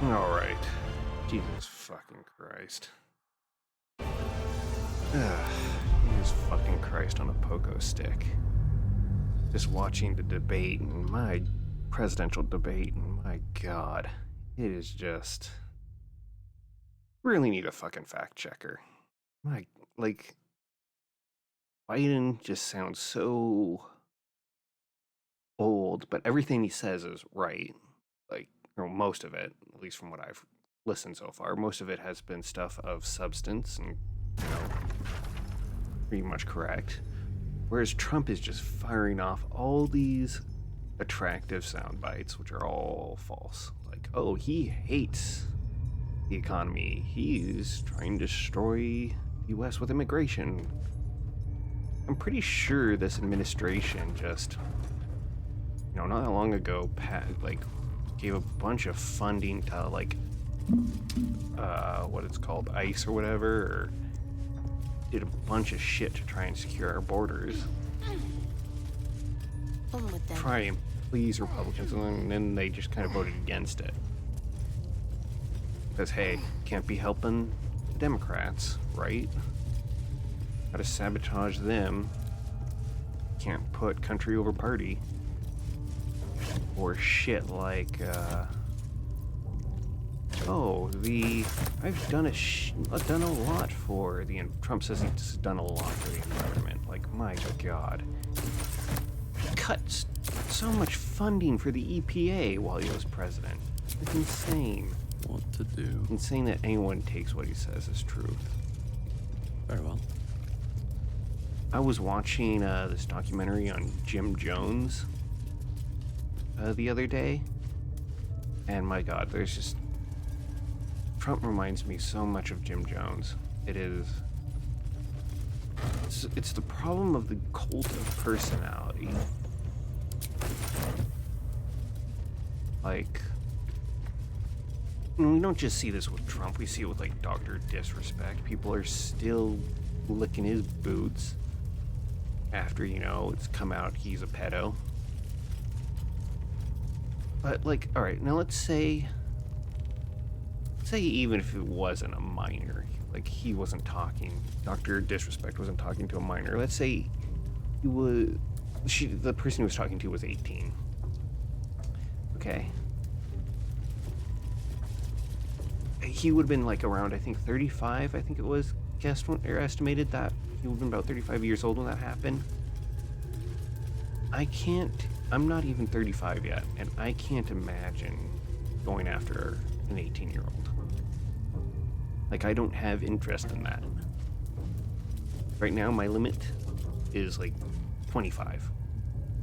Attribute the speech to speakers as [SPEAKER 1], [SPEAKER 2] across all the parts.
[SPEAKER 1] Alright. Jesus fucking Christ. Jesus fucking Christ on a pogo stick. Just watching the debate and my presidential debate, and my god. It is just... Really need a fucking fact checker. Like... Biden just sounds so... old, but everything he says is right. Like, or most of it, at least from what I've listened so far, most of it has been stuff of substance and, pretty much correct. Whereas Trump is just firing off all these attractive sound bites, which are all false. Like, oh, he hates the economy. He's trying to destroy the U.S. with immigration. I'm pretty sure this administration just, not that long ago, gave a bunch of funding to, what it's called, ICE or whatever, or did a bunch of shit to try and secure our borders. Try and please Republicans, and then they just kind of voted against it. Because, hey, can't be helping the Democrats, right? Gotta sabotage them. Can't put country over party. Or shit like, I've done a lot for the, Trump says he's done a lot for the environment. Like, my god. Cut so much funding for the EPA while he was president. It's insane.
[SPEAKER 2] What to do?
[SPEAKER 1] Insane that anyone takes what he says as truth.
[SPEAKER 2] Very well.
[SPEAKER 1] I was watching this documentary on Jim Jones the other day, and my god, there's just... Trump reminds me so much of Jim Jones. It's the problem of the cult of personality. Like, we don't just see this with Trump, we see it with, like, Dr. Disrespect. People are still licking his boots after, it's come out he's a pedo. But, like, alright, now let's say even if it wasn't a minor, like, he wasn't talking, Dr. Disrespect wasn't talking to a minor, let's say the person he was talking to was 18. Okay. He would have been, like, around, I think, 35, I think it was, estimated that he would have been about 35 years old when that happened. I'm not even 35 yet, and I can't imagine going after an 18-year-old. Like, I don't have interest in that. Right now, my limit is, like, 25.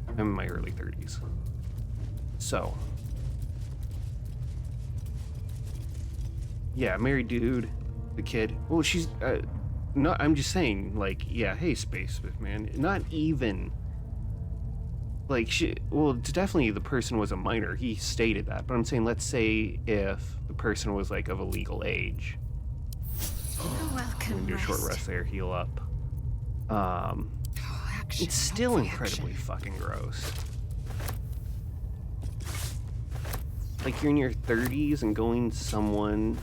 [SPEAKER 1] I'm in my early 30s. So, yeah, married dude, the kid. Well, she's, not, I'm just saying, like, yeah, hey, Space man, not even... Like, it's definitely the person was a minor. He stated that. But I'm saying, let's say if the person was, like, of a legal age.
[SPEAKER 3] Welcome.
[SPEAKER 1] Do a short rest there, heal up. It's still incredibly fucking gross. Like, you're in your 30s and going to someone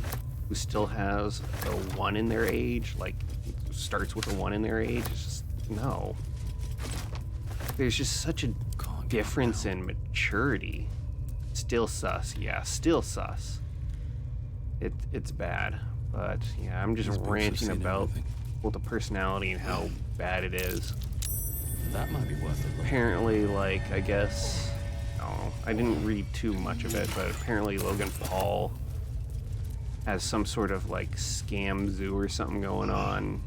[SPEAKER 1] who still has a 1 in their age, like, starts with a 1 in their age, it's just, no. There's just such a difference in maturity. Still sus, yeah, still sus. It's bad, but yeah, I'm just ranting about the personality and how bad it is.
[SPEAKER 2] That might be worth it.
[SPEAKER 1] Apparently, like, I guess, I don't know, I didn't read too much of it, but apparently Logan Paul has some sort of, like, scam zoo or something going on.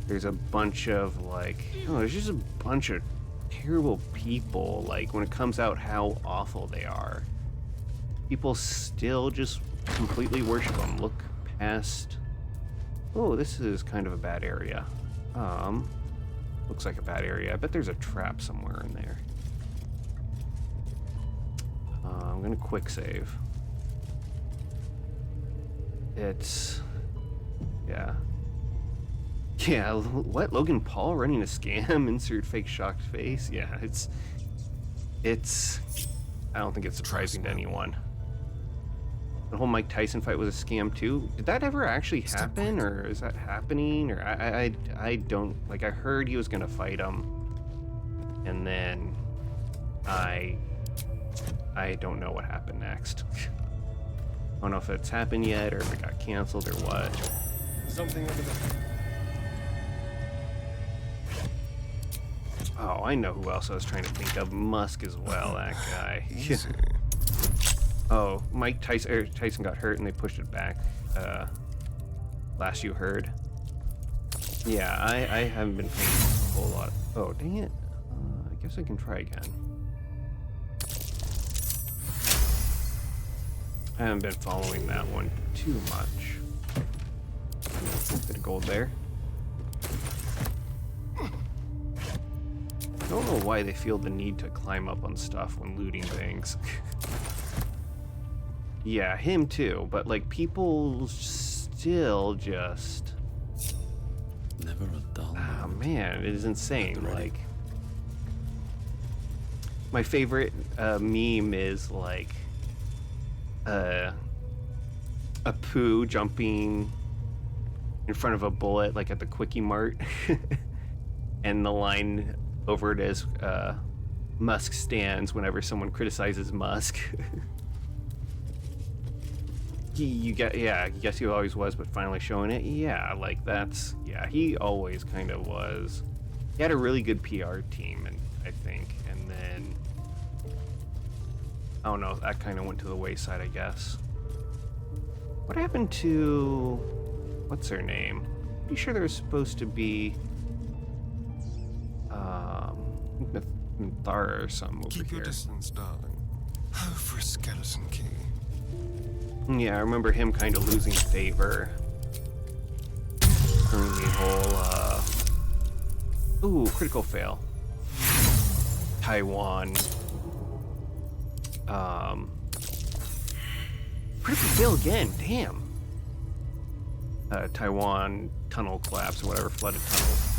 [SPEAKER 1] There's a bunch of, like, there's just a bunch of terrible people, like, when it comes out how awful they are. People still just completely worship them. Look past... Oh, this is kind of a bad area. Looks like a bad area. I bet there's a trap somewhere in there. I'm gonna quick save. It's... Yeah. Yeah, what? Logan Paul running a scam? Insert fake shocked face? Yeah, it's... I don't think it's surprising to anyone. the whole Mike Tyson fight was a scam too. Did that ever actually happen, or is that happening? Or I don't like. I heard he was gonna fight him, and then I don't know what happened next. I don't know if it's happened yet, or if it got canceled, or what.
[SPEAKER 3] Something over there.
[SPEAKER 1] Oh, I know who else I was trying to think of. Musk as well, that guy. Oh, Tyson got hurt and they pushed it back. Last you heard. Yeah, I haven't been playing a whole lot. Oh, dang it. I guess I can try again. I haven't been following that one too much. Bit of gold there. I don't know why they feel the need to climb up on stuff when looting things. Yeah, him too, but like people still just...
[SPEAKER 2] Never a dull
[SPEAKER 1] Oh
[SPEAKER 2] moment.
[SPEAKER 1] man, it is insane. Like, my favorite meme is like a poo jumping in front of a bullet, like at the Quickie Mart, and the line over it is Musk stands whenever someone criticizes Musk. You guess he always was, but finally showing it. Yeah, like that's, yeah, he always kind of was. He had a really good PR team, and I think, and then I don't know, that kind of went to the wayside, I guess. What happened to, what's her name? Pretty sure there was supposed to be Thar or something over
[SPEAKER 3] Keep
[SPEAKER 1] here.
[SPEAKER 3] your distance, darling. How for a skeleton key?
[SPEAKER 1] Yeah, I remember him kind of losing favor during the whole, ooh, critical fail. Taiwan. Critical fail again, damn. Taiwan tunnel collapse or whatever, flooded tunnels.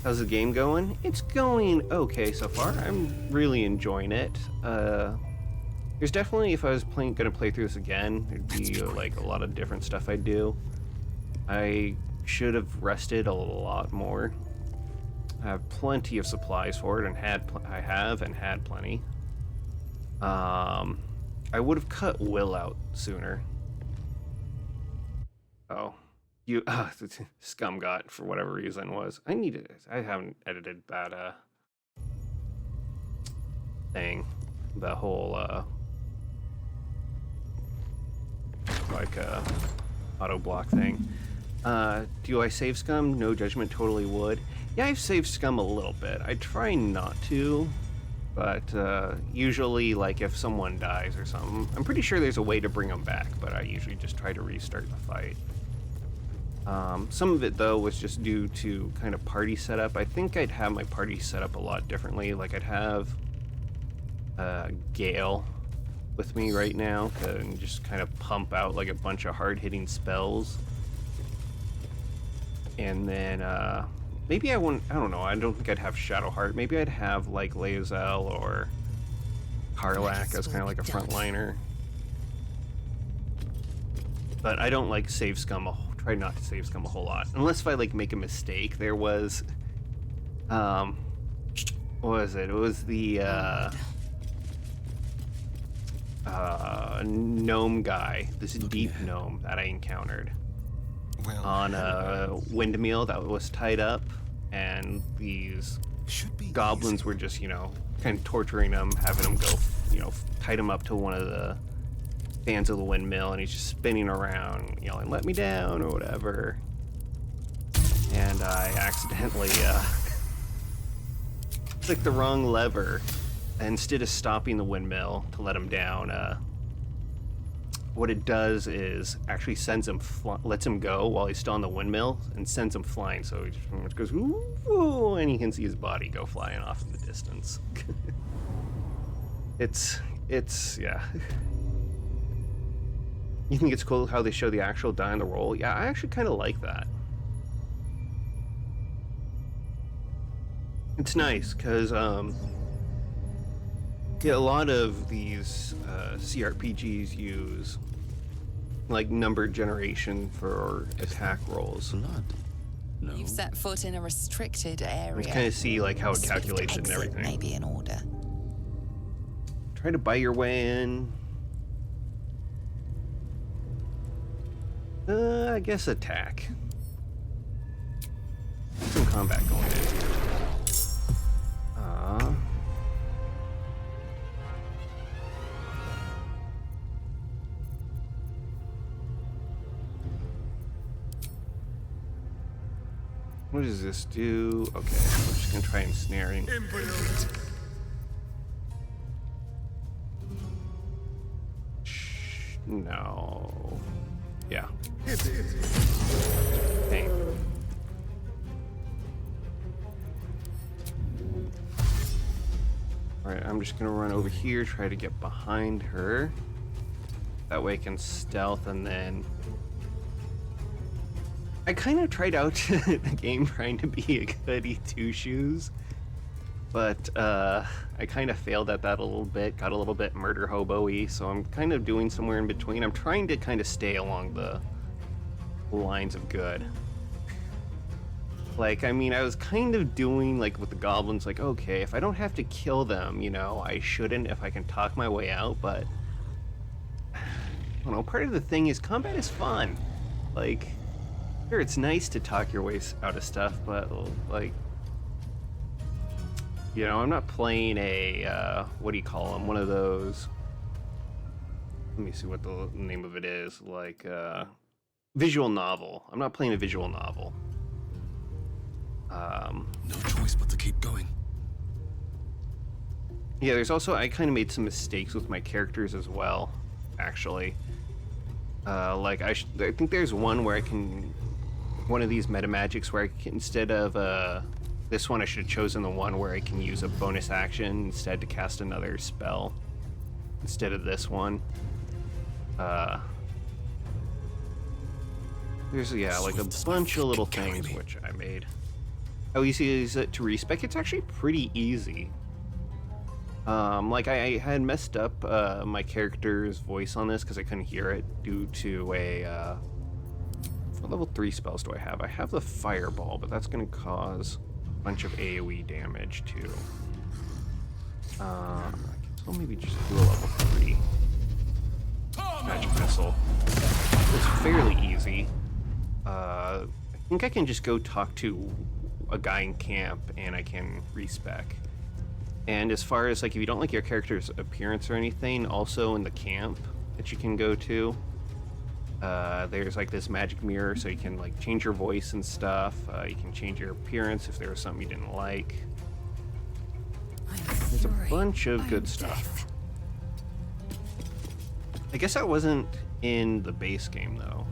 [SPEAKER 1] How's the game going? It's going okay so far. I'm really enjoying it. There's definitely, if I was gonna play through this again, there'd be like a lot of different stuff I'd do. I should have rested a lot more. I have plenty of supplies for it, and I have had plenty. I would have cut Will out sooner. Oh, you Scum got for whatever reason was. I haven't edited that thing, the whole like auto block thing. Do I save Scum? No judgment, totally would. Yeah, I've saved Scum a little bit. I try not to, but usually, like, if someone dies or something, I'm pretty sure there's a way to bring them back, but I usually just try to restart the fight. Some of it, though, was just due to kind of party setup. I think I'd have my party set up a lot differently. Like, I'd have Gale with me right now and just kind of pump out like a bunch of hard-hitting spells. And then maybe I don't know, I don't think I'd have Shadowheart. Maybe I'd have like Lae'zel or Karlach as kind of like a frontliner. But I don't like save Scum, try not to save Scum a whole lot. Unless if I like make a mistake. There was, what was it? It was the gnome guy, this deep gnome that I encountered
[SPEAKER 3] Well,
[SPEAKER 1] on a windmill that was tied up, and these
[SPEAKER 3] should be
[SPEAKER 1] goblins were just, you know, kind of torturing him, having him go, you know, tied him up to one of the fans of the windmill, and he's just spinning around, yelling, "Let me down," or whatever. And I accidentally clicked the wrong lever. Instead of stopping the windmill to let him down, what it does is actually sends him, lets him go while he's still on the windmill, and sends him flying. So he just goes, ooh, and you can see his body go flying off in the distance. It's yeah. You think it's cool how they show the actual die on the roll? Yeah, I actually kind of like that. It's nice because yeah, a lot of these CRPGs use like numbered generation for attack rolls.
[SPEAKER 2] Blood? No.
[SPEAKER 4] You've set foot in a restricted area.
[SPEAKER 1] You kind of see like how it
[SPEAKER 4] Swift
[SPEAKER 1] calculates it and
[SPEAKER 4] exit
[SPEAKER 1] everything.
[SPEAKER 4] may be in order.
[SPEAKER 1] Try to buy your way in. I guess attack. Some combat going in here. What does this do? Okay, I'm just gonna try ensnaring. No. Yeah. Dang. Alright, I'm just gonna run over here, try to get behind her. That way I can stealth, and then I kind of tried out the game trying to be a goody two-shoes, but I kind of failed at that a little bit, got a little bit murder hobo-y, so I'm kind of doing somewhere in between. I'm trying to kind of stay along the lines of good. Like, I mean, I was kind of doing, like, with the goblins, like, okay, if I don't have to kill them, you know, I shouldn't if I can talk my way out, but I don't know, part of the thing is combat is fun. Like, sure, it's nice to talk your way out of stuff, but, like, you know, I'm not playing a, what do you call them? One of those, let me see what the name of it is, like, visual novel. I'm not playing a visual novel.
[SPEAKER 2] No choice but to keep going.
[SPEAKER 1] Yeah, there's also, I kind of made some mistakes with my characters as well, actually. Like, I think there's one where I can, one of these meta magics where I can, instead of, this one I should have chosen the one where I can use a bonus action instead to cast another spell, instead of this one. There's, yeah, like a bunch of little things which I made. How easy is it to respec? It's actually pretty easy. Like I had messed up my character's voice on this because I couldn't hear it due to a what level 3 spells do I have? I have the fireball, but that's going to cause a bunch of AoE damage too. I can still maybe just do a level 3 magic missile. It's fairly easy. I think I can just go talk to a guy in camp and I can respec. And as far as, like, if you don't like your character's appearance or anything, also in the camp that you can go to, there's like this magic mirror, so you can like change your voice and stuff. You can change your appearance if there was something you didn't like. There's a bunch of good stuff. I guess that wasn't in the base game though.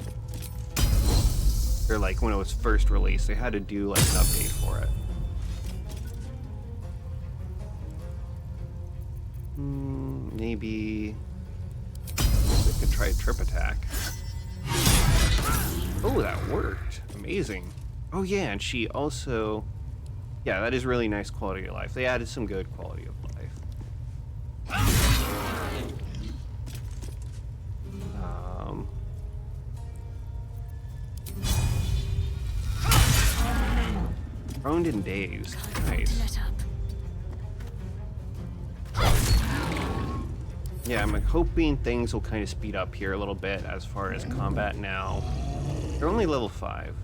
[SPEAKER 1] Or like when it was first released, they had to do like an update for it. Maybe I could try a trip attack. Oh, that worked. Amazing. Oh yeah, and she also, yeah, that is really nice quality of life. They added some good quality of life. Prone and dazed. Nice. Yeah, I'm hoping things will kind of speed up here a little bit as far as combat now. They're only level 5.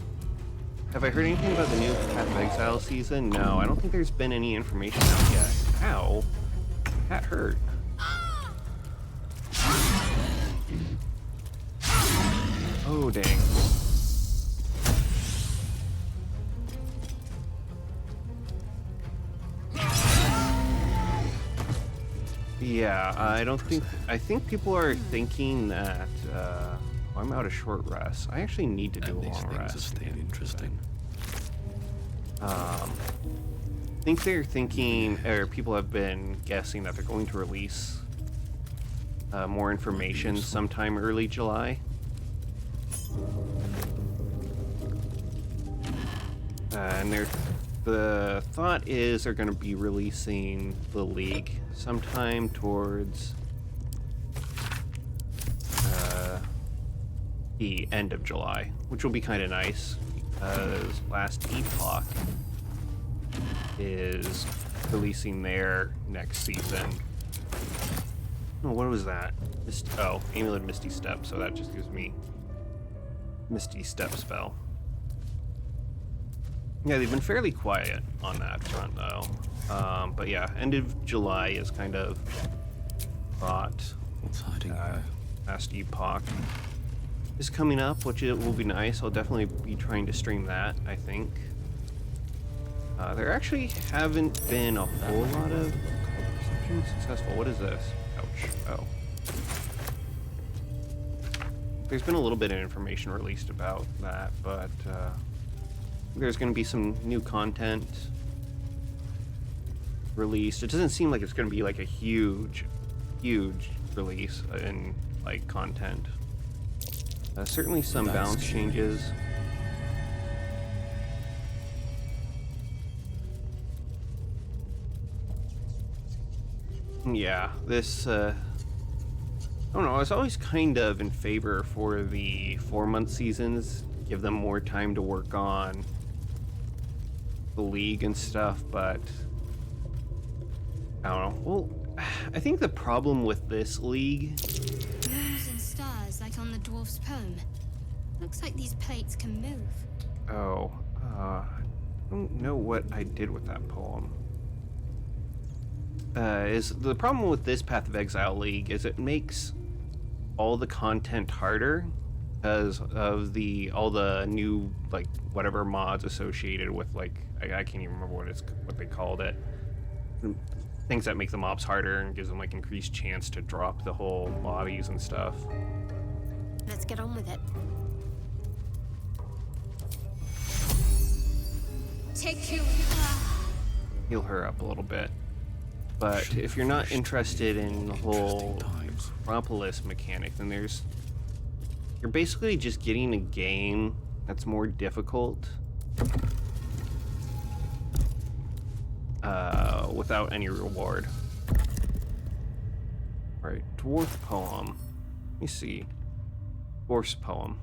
[SPEAKER 1] Have I heard anything about the new Path of Exile season? No, I don't think there's been any information out yet. Ow. That hurt. Oh, dang. Yeah, I think people are thinking that, I'm out of short rest. I actually need to do a long rest.
[SPEAKER 2] Stayed interesting.
[SPEAKER 1] I think they're thinking, or people have been guessing that they're going to release more information sometime early July. And the thought is they're going to be releasing the League sometime towards the end of July, which will be kind of nice because Last Epoch is releasing their next season. Oh, what was that? Amulet Misty Step, so that just gives me Misty Step spell. Yeah, they've been fairly quiet on that front though. But yeah, end of July is kind of thought.
[SPEAKER 2] What's hiding here?
[SPEAKER 1] Last Epoch is coming up, which it will be nice. I'll definitely be trying to stream that, I think. There actually haven't been a whole lot of perception successful. What is this? Ouch. Oh. There's been a little bit of information released about that, but there's going to be some new content released. It doesn't seem like it's going to be like a huge release in like content. Certainly some balance changes. Yeah, this I don't know, I was always kind of in favor for the 4-month seasons, give them more time to work on the league and stuff, but I don't know. Well, I think the problem with this league...
[SPEAKER 5] Moons and stars like on the dwarf's poem. Looks like these plates can move.
[SPEAKER 1] Oh, I don't know what I did with that poem. Is the problem with this Path of Exile League is it makes all the content harder because of all the new like whatever mods associated with like I can't even remember what they called it. Things that make the mobs harder and gives them like increased chance to drop the whole bodies and stuff.
[SPEAKER 5] Let's get on with it. Take you.
[SPEAKER 1] Heal her up a little bit. But if you're not interested in the whole Acropolis mechanic, then you're basically just getting a game that's more difficult without any reward. Alright, Dwarf Poem. Let me see. Dwarf's Poem.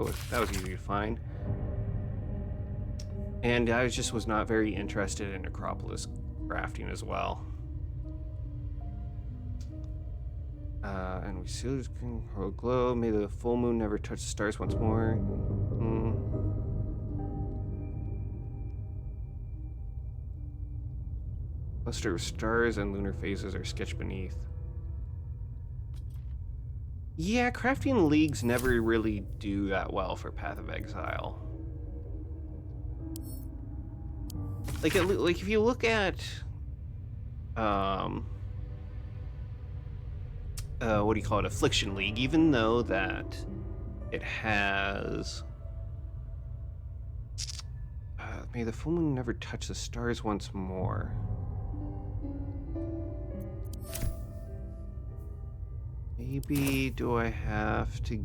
[SPEAKER 1] Oh, that was easy to find. And I was not very interested in Acropolis crafting as well. And we seal this glow. May the full moon never touch the stars once more. Cluster of stars and lunar phases are sketched beneath. Yeah, crafting leagues never really do that well for Path of Exile. Like if you look at what do you call it, Affliction League, even though that it has may the full moon never touch the stars once more. Maybe do I have to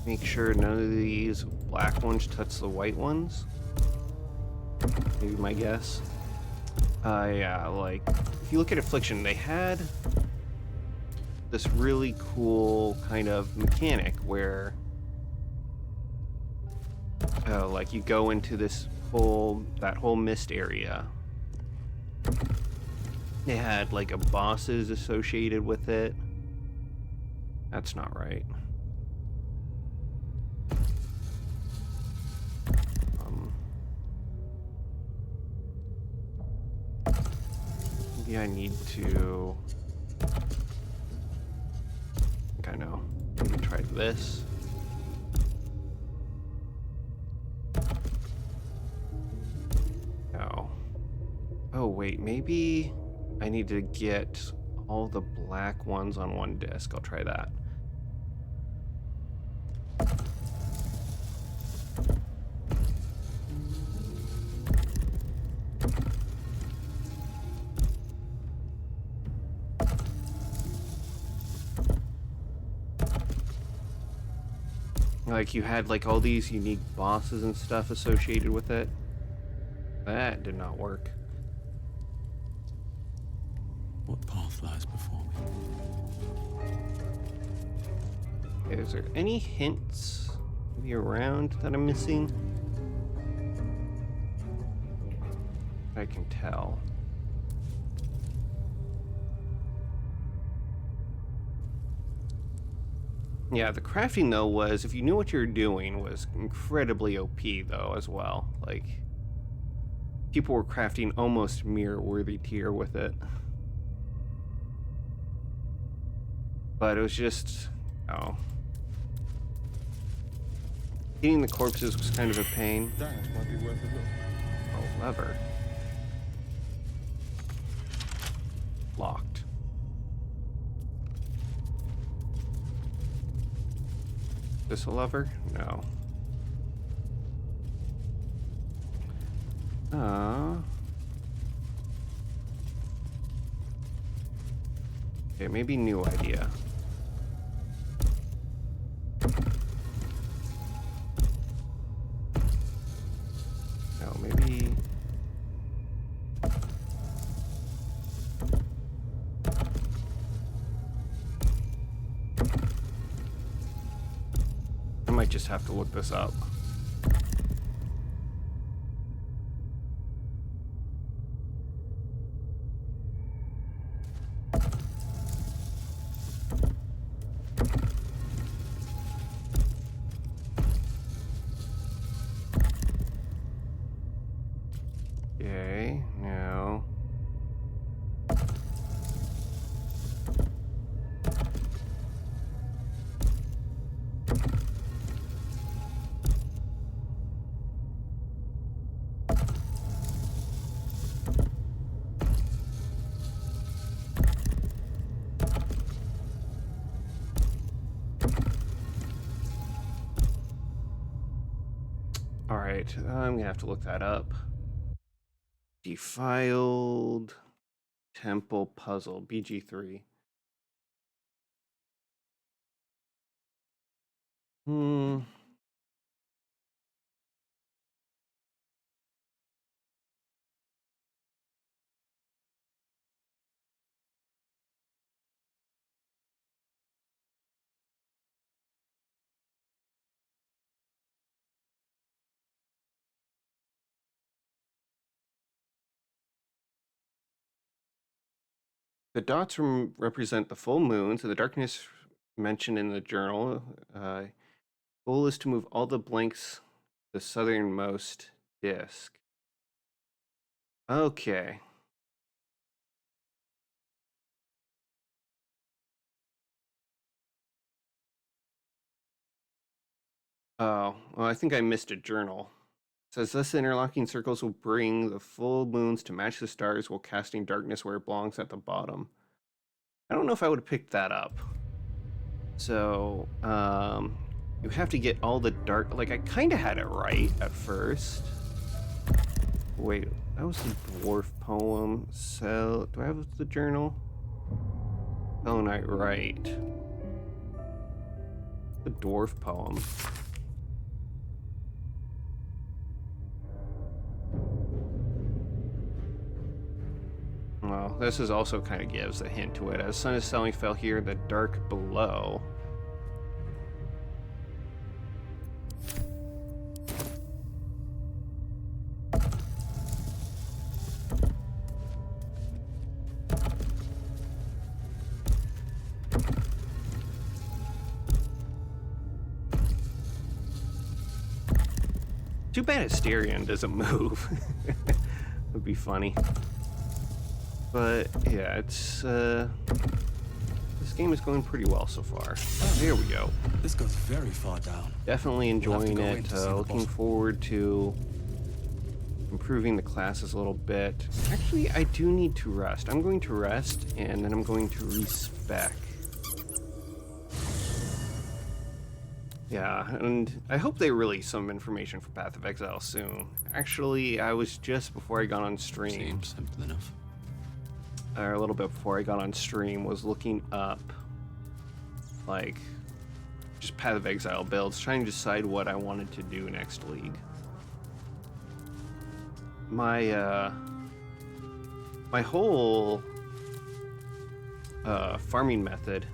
[SPEAKER 1] make sure none of these black ones touch the white ones? Maybe my guess. Yeah, like if you look at Affliction, they had this really cool kind of mechanic where like you go into that whole mist area. They had like a bosses associated with it. That's not right. Maybe I need to... I think I know. Maybe try this. No. Oh wait, maybe I need to get all the black ones on one disc. I'll try that. Like you had like all these unique bosses and stuff associated with it. That did not work.
[SPEAKER 2] What path lies before me?
[SPEAKER 1] Is there any hints maybe around that I'm missing? I can tell. Yeah, the crafting though was, if you knew what you were doing, was incredibly OP though as well. Like, people were crafting almost mirror-worthy tier with it. But it was just, oh. Eating the corpses was kind of a pain.
[SPEAKER 3] That might be worth a look.
[SPEAKER 1] Oh, lever. Locked. This a lever? No. Okay, maybe new idea. No, maybe. I might just have to look this up. Okay, now. All right, I'm gonna have to look that up. Defiled Temple Puzzle, BG3. The dots represent the full moons, and the darkness mentioned in the journal. Goal is to move all the blanks to the southernmost disk. Okay. Oh, well, I think I missed a journal. It says thus the interlocking circles will bring the full moons to match the stars while casting darkness where it belongs at the bottom. I don't know if I would have picked that up. So, you have to get all the dark, like I kind of had it right at first. Wait, that was the dwarf poem. So, do I have the journal? Oh, night, right. The dwarf poem. Well, this is also kind of gives a hint to it. As sun is selling fell here, the dark below. Too bad Asterion doesn't move. Would be funny. But yeah, it's this game is going pretty well so far. Oh, here we go.
[SPEAKER 2] This goes very far down.
[SPEAKER 1] Definitely enjoying
[SPEAKER 2] We'll have to go in
[SPEAKER 1] it.
[SPEAKER 2] to see the
[SPEAKER 1] Looking
[SPEAKER 2] boss.
[SPEAKER 1] forward to improving the classes a little bit. Actually, I do need to rest. I'm going to rest, and then I'm going to respec. Yeah, and I hope they release some information for Path of Exile soon. Actually, I was just before I got on stream.
[SPEAKER 2] Seems simple enough.
[SPEAKER 1] Or a little bit before I got on stream, was looking up like just Path of Exile builds, trying to decide what I wanted to do next league. My my whole farming method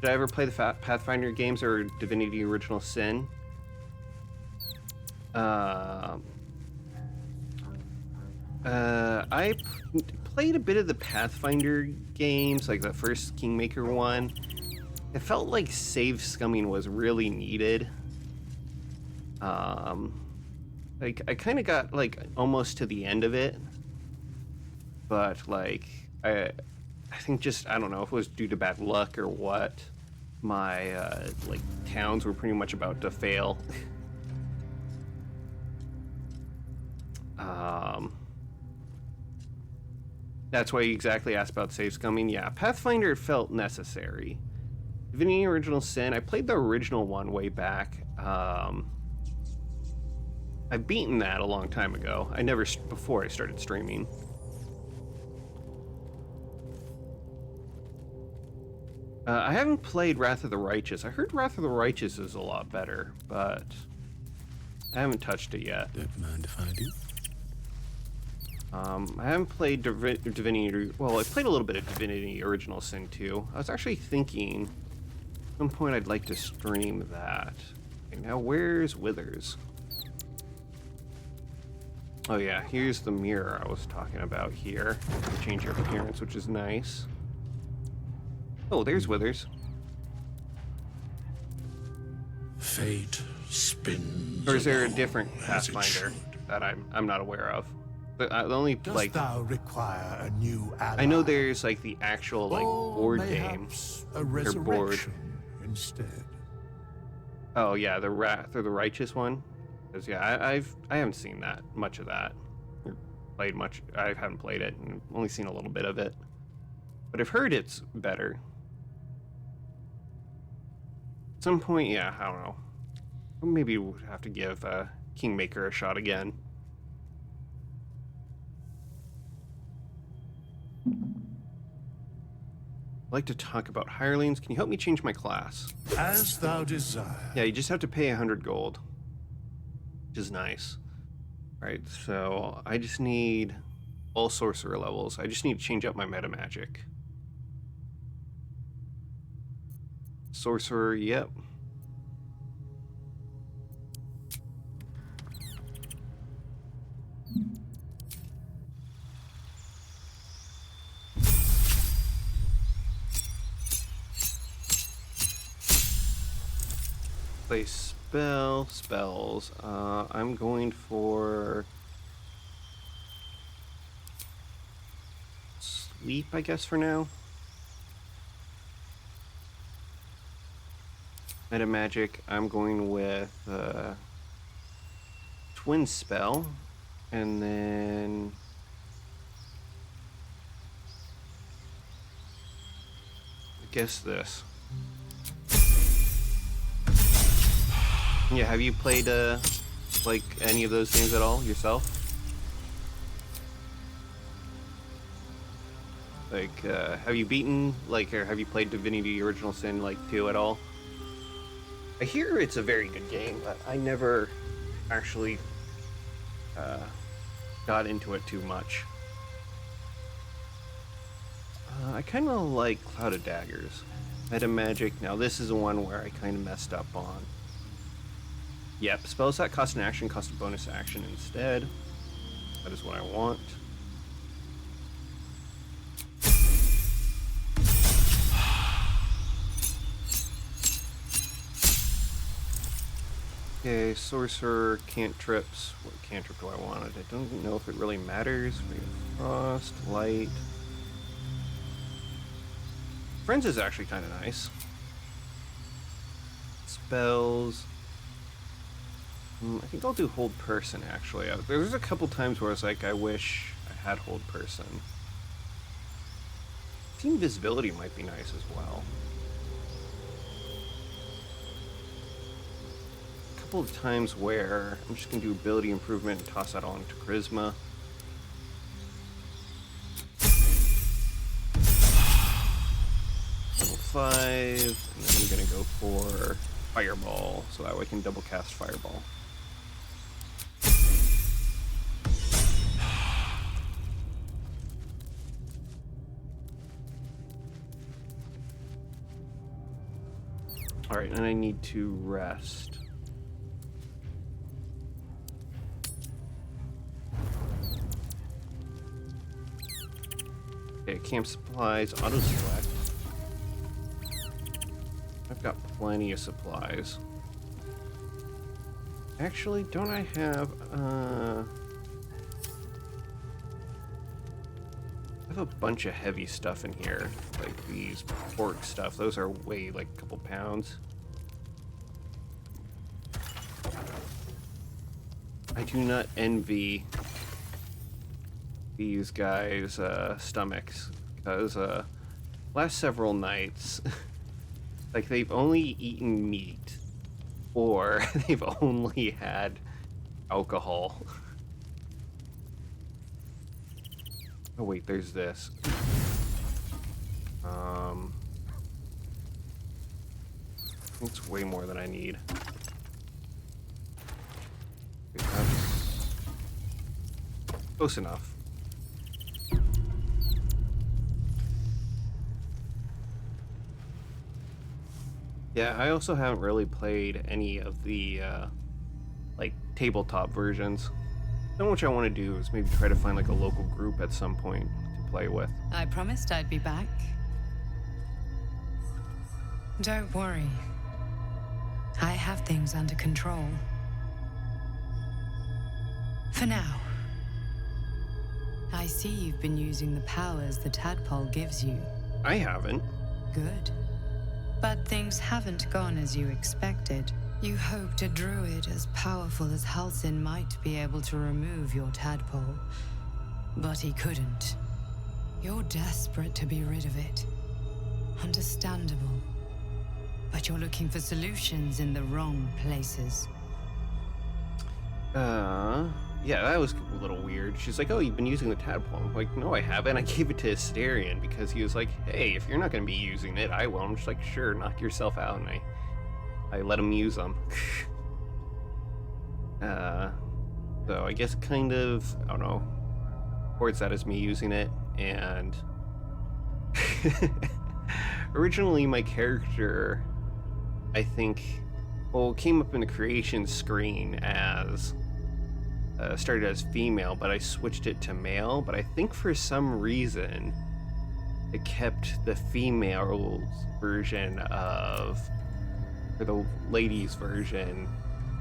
[SPEAKER 1] Did I ever play the Pathfinder games or Divinity Original Sin? I played a bit of the Pathfinder games, like the first Kingmaker one. It felt like save scumming was really needed. Like I kind of got like almost to the end of it, but like I think just I don't know if it was due to bad luck or what. My like towns were pretty much about to fail. That's why you exactly asked about save scumming. Yeah, Pathfinder felt necessary. Divinity Original Sin, I played the original one way back. I've beaten that a long time ago. I never, before I started streaming. I haven't played Wrath of the Righteous. I heard Wrath of the Righteous is a lot better, but I haven't touched it yet.
[SPEAKER 2] Don't mind if I do.
[SPEAKER 1] I haven't played Divinity. Well, I played a little bit of Divinity Original Sin 2. I was actually thinking at some point I'd like to stream that. Okay, now where's Withers? Oh yeah, here's the mirror I was talking about here. You change your appearance, which is nice. Oh, there's Withers.
[SPEAKER 2] Fate spins.
[SPEAKER 1] Or is there a
[SPEAKER 2] along
[SPEAKER 1] different
[SPEAKER 2] as it
[SPEAKER 1] Pathfinder
[SPEAKER 2] should.
[SPEAKER 1] that I'm not aware of? The only
[SPEAKER 6] Dost
[SPEAKER 1] like
[SPEAKER 6] thou require a new ally?
[SPEAKER 1] I know there's like the actual like
[SPEAKER 6] Or
[SPEAKER 1] board game.
[SPEAKER 6] mayhaps a
[SPEAKER 1] Or board.
[SPEAKER 6] resurrection instead.
[SPEAKER 1] Oh yeah, the Wrath or the Righteous one. 'Cause, yeah, I haven't seen that much of that. Or played much. I haven't played it and only seen a little bit of it. But I've heard it's better. At some point, yeah, I don't know. Maybe we'll have to give Kingmaker a shot again. I'd like to talk about hirelings. Can you help me change my class?
[SPEAKER 6] As thou desire.
[SPEAKER 1] Yeah, you just have to pay 100 gold, which is nice. All right, so I just need all sorcerer levels. I just need to change up my meta magic. Sorcerer, yep. Play spells. I'm going for sleep, I guess, for now. Meta magic, I'm going with twin spell, and then I guess this. Yeah, have you played like any of those games at all yourself? Like, have you beaten like, or have you played Divinity Original Sin like 2 at all? I hear it's a very good game, but I never actually got into it too much. I kind of like Cloud of Daggers. Meta Magic, now this is the one where I kind of messed up on. Yep, spells that cost an action cost a bonus action instead. That is what I want. Okay, Sorcerer, cantrips. What cantrip do I want? I don't know if it really matters. We have Frost, Light. Friends is actually kind of nice. Spells. I think I'll do Hold Person, actually. There was a couple times where I was like, I wish I had Hold Person. Invisibility might be nice as well. A couple of times where I'm just going to do ability improvement and toss that on to Charisma. Level 5, and then I'm going to go for Fireball, so that way I can double cast Fireball. Alright, and I need to rest. Okay, camp supplies, auto select. I've got plenty of supplies. Actually, don't I have, I have a bunch of heavy stuff in here, like these pork stuff. Those are weigh like a couple pounds. I do not envy these guys' stomachs, because last several nights, like they've only eaten meat, or they've only had alcohol. Oh wait, there's this. It's way more than I need. Okay, that's close enough. Yeah, I also haven't really played any of the like tabletop versions. Then what I want to do is maybe try to find like a local group at some point to play with.
[SPEAKER 4] I promised I'd be back. Don't worry. I have things under control. For now. I see you've been using the powers the tadpole gives you.
[SPEAKER 1] I haven't.
[SPEAKER 4] Good. But things haven't gone as you expected. You hoped a druid as powerful as Halsin might be able to remove your tadpole. But he couldn't. You're desperate to be rid of it. Understandable. But you're looking for solutions in the wrong places.
[SPEAKER 1] Yeah, that was a little weird. She's like, oh, you've been using the tadpole. I'm like, no, I haven't. I gave it to Asterion because he was like, hey, if you're not going to be using it, I will. I'm just like, sure, knock yourself out. And I let him use them. So I guess kind of, I don't know, reports that as me using it. And originally my character, I think, well, came up in the creation screen as started as female, but I switched it to male. But I think for some reason it kept the female's version of, or the ladies' version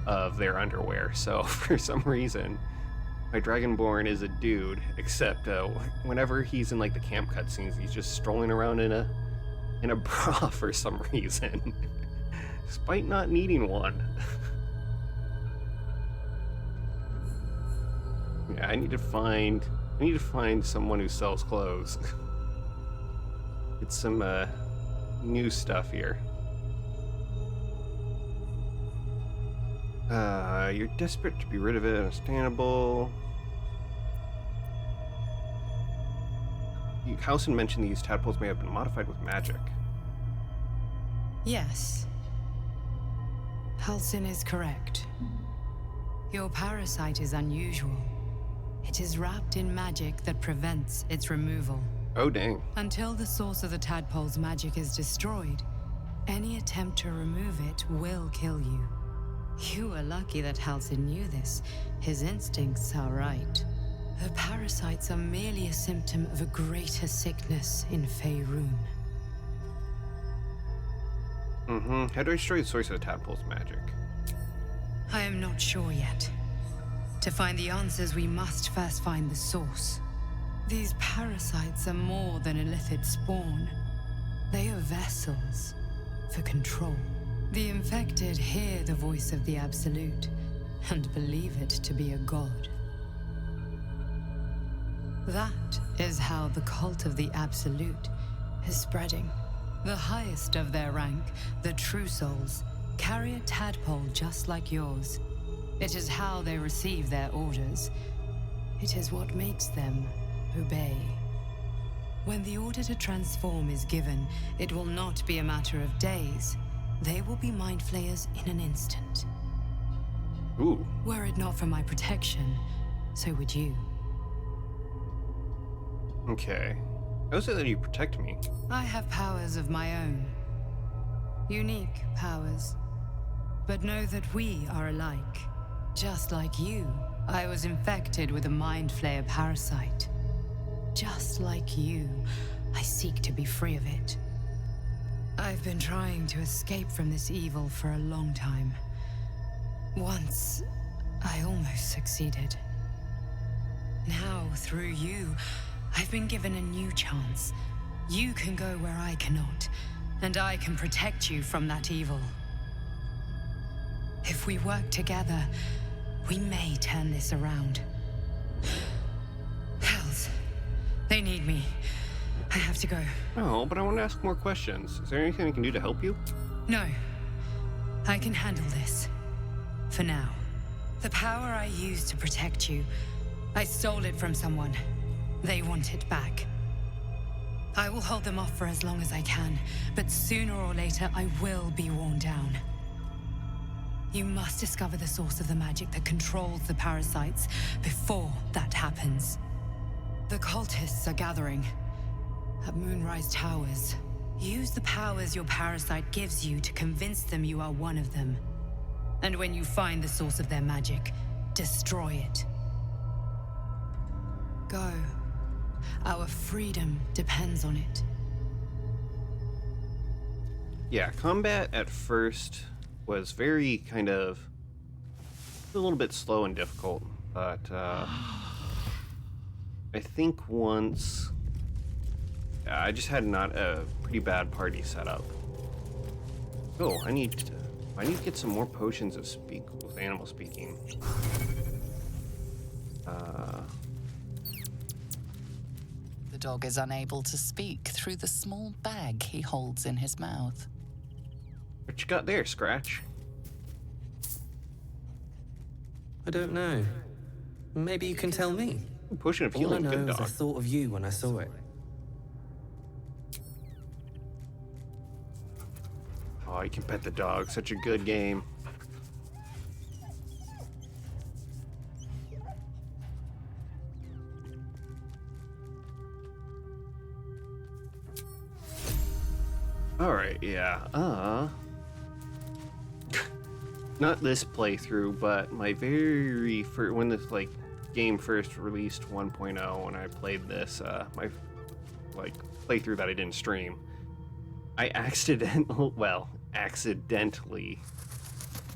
[SPEAKER 1] of their underwear. So for some reason my Dragonborn is a dude, except whenever he's in like the camp cutscenes, he's just strolling around in a bra for some reason, despite not needing one. Yeah, I need to find someone who sells clothes. Get some new stuff here. You're desperate to be rid of it, understandable. Halsin mentioned these tadpoles may have been modified with magic.
[SPEAKER 4] Yes. Halsin is correct. Your parasite is unusual. It is wrapped in magic that prevents its removal.
[SPEAKER 1] Oh, dang.
[SPEAKER 4] Until the source of the tadpole's magic is destroyed, any attempt to remove it will kill you. You were lucky that Halsin knew this. His instincts are right. The parasites are merely a symptom of a greater sickness in Faerun.
[SPEAKER 1] How do I destroy the source of the tadpole's magic?
[SPEAKER 4] I am not sure yet. To find the answers, we must first find the source. These parasites are more than illithid spawn. They are vessels for control. The infected hear the voice of the Absolute and believe it to be a god. That is how the cult of the Absolute is spreading. The highest of their rank, the True Souls, carry a tadpole just like yours. It is how they receive their orders. It is what makes them obey. When the order to transform is given, it will not be a matter of days. They will be mind flayers in an instant.
[SPEAKER 1] Ooh.
[SPEAKER 4] Were it not for my protection, so would you.
[SPEAKER 1] Okay. How is it that you protect me?
[SPEAKER 4] I have powers of my own. Unique powers. But know that we are alike. Just like you, I was infected with a Mind Flayer parasite. Just like you, I seek to be free of it. I've been trying to escape from this evil for a long time. Once, I almost succeeded. Now, through you, I've been given a new chance. You can go where I cannot, and I can protect you from that evil. If we work together, we may turn this around. Hells, they need me. I have to go.
[SPEAKER 1] Oh, but I want to ask more questions. Is there anything I can do to help you?
[SPEAKER 4] No, I can handle this. For now. The power I used to protect you, I stole it from someone. They want it back. I will hold them off for as long as I can, but sooner or later I will be worn down. You must discover the source of the magic that controls the parasites before that happens. The cultists are gathering at Moonrise Towers. Use the powers your parasite gives you to convince them you are one of them. And when you find the source of their magic, destroy it. Go. Our freedom depends on it.
[SPEAKER 1] Yeah, combat at first was very kind of a little bit slow and difficult, but I think once I just had not a pretty bad party set up. Oh, I need to get some more potions of animal speaking.
[SPEAKER 7] The dog is unable to speak through the small bag he holds in his mouth.
[SPEAKER 1] What you got there, Scratch?
[SPEAKER 8] I don't know. Maybe you can tell me.
[SPEAKER 1] Potion of
[SPEAKER 8] All I
[SPEAKER 1] healing,
[SPEAKER 8] know
[SPEAKER 1] good
[SPEAKER 8] is I
[SPEAKER 1] dog.
[SPEAKER 8] thought of you when I saw it.
[SPEAKER 1] Oh, you can pet the dog. Such a good game. Alright, yeah. Not this playthrough, but my very first, when this game first released 1.0, when I played this, my playthrough that I didn't stream, I accidentally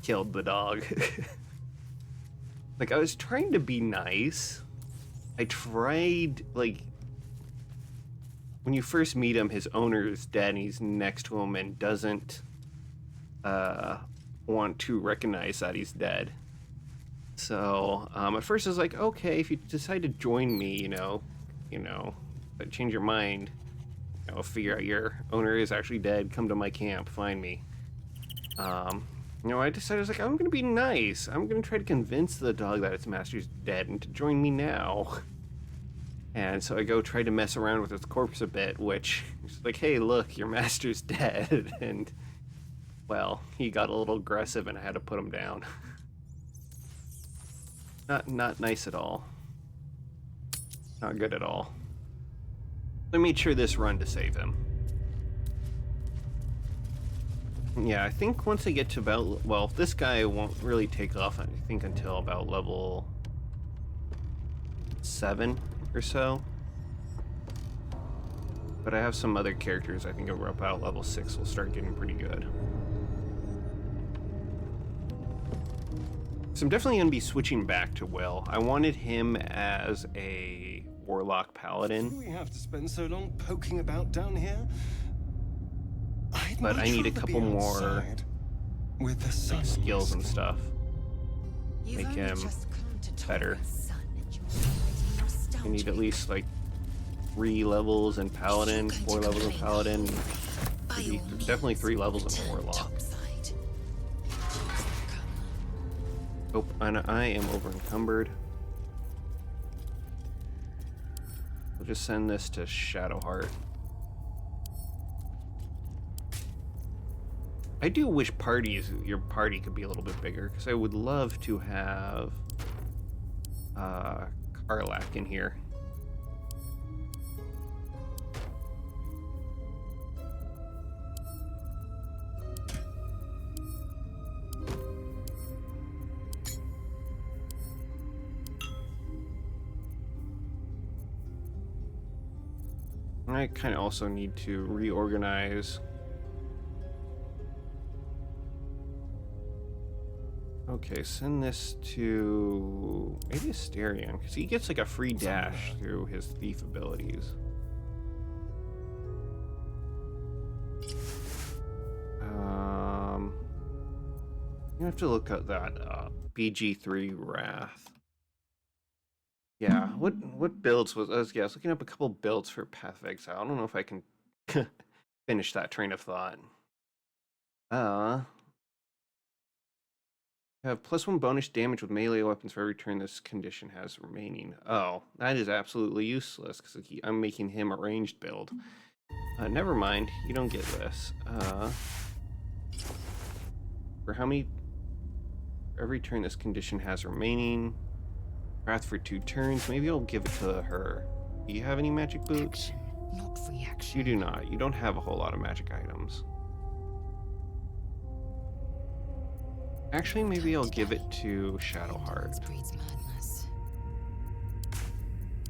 [SPEAKER 1] killed the dog. I was trying to be nice. I tried, when you first meet him, his owner is dead and he's next to him and doesn't want to recognize that he's dead. So at first I was like, okay, if you decide to join me, but change your mind, figure out your owner is actually dead, come to my camp, find me. I decided, I was like, I'm gonna be nice. I'm gonna try to convince the dog that its master's dead and to join me now. And so I go try to mess around with its corpse a bit, which is like, hey, look, your master's dead. And, well, he got a little aggressive and I had to put him down. Not nice at all. Not good at all. I made sure this run to save him. Yeah, I think once I get to about, well, this guy won't really take off, I think, until about level 7 or so. But I have some other characters I think over about level 6 will start getting pretty good. So I'm definitely going to be switching back to Will. I wanted him as a Warlock Paladin.
[SPEAKER 3] Do we have to spend so long poking about down here?
[SPEAKER 1] But I need a couple more
[SPEAKER 3] with the sun
[SPEAKER 1] skills and stuff. Make him better. I need at least 3 levels in Paladin, 4 levels in Paladin, maybe definitely 3 levels in Warlock. Oh, and I am over encumbered. We'll just send this to Shadowheart. I do wish your party could be a little bit bigger, because I would love to have Karlak in here. I kind of also need to reorganize. Okay, send this to maybe Asterion, because he gets like a free dash through his thief abilities. You have to look at that up. BG3 Wrath. Yeah, what builds was? I was looking up a couple builds for Path of Exile. I don't know if I can finish that train of thought. Have +1 bonus damage with melee weapons for every turn this condition has remaining. Oh, that is absolutely useless because I'm making him a ranged build. Never mind, you don't get this. For how many? For every turn this condition has remaining. Wrath for 2 turns. Maybe I'll give it to her. Do you have any magic boots?
[SPEAKER 7] Action, not reaction.
[SPEAKER 1] You do not. You don't have a whole lot of magic items. Actually, maybe I'll give it to Shadowheart.
[SPEAKER 7] Indolence breeds madness.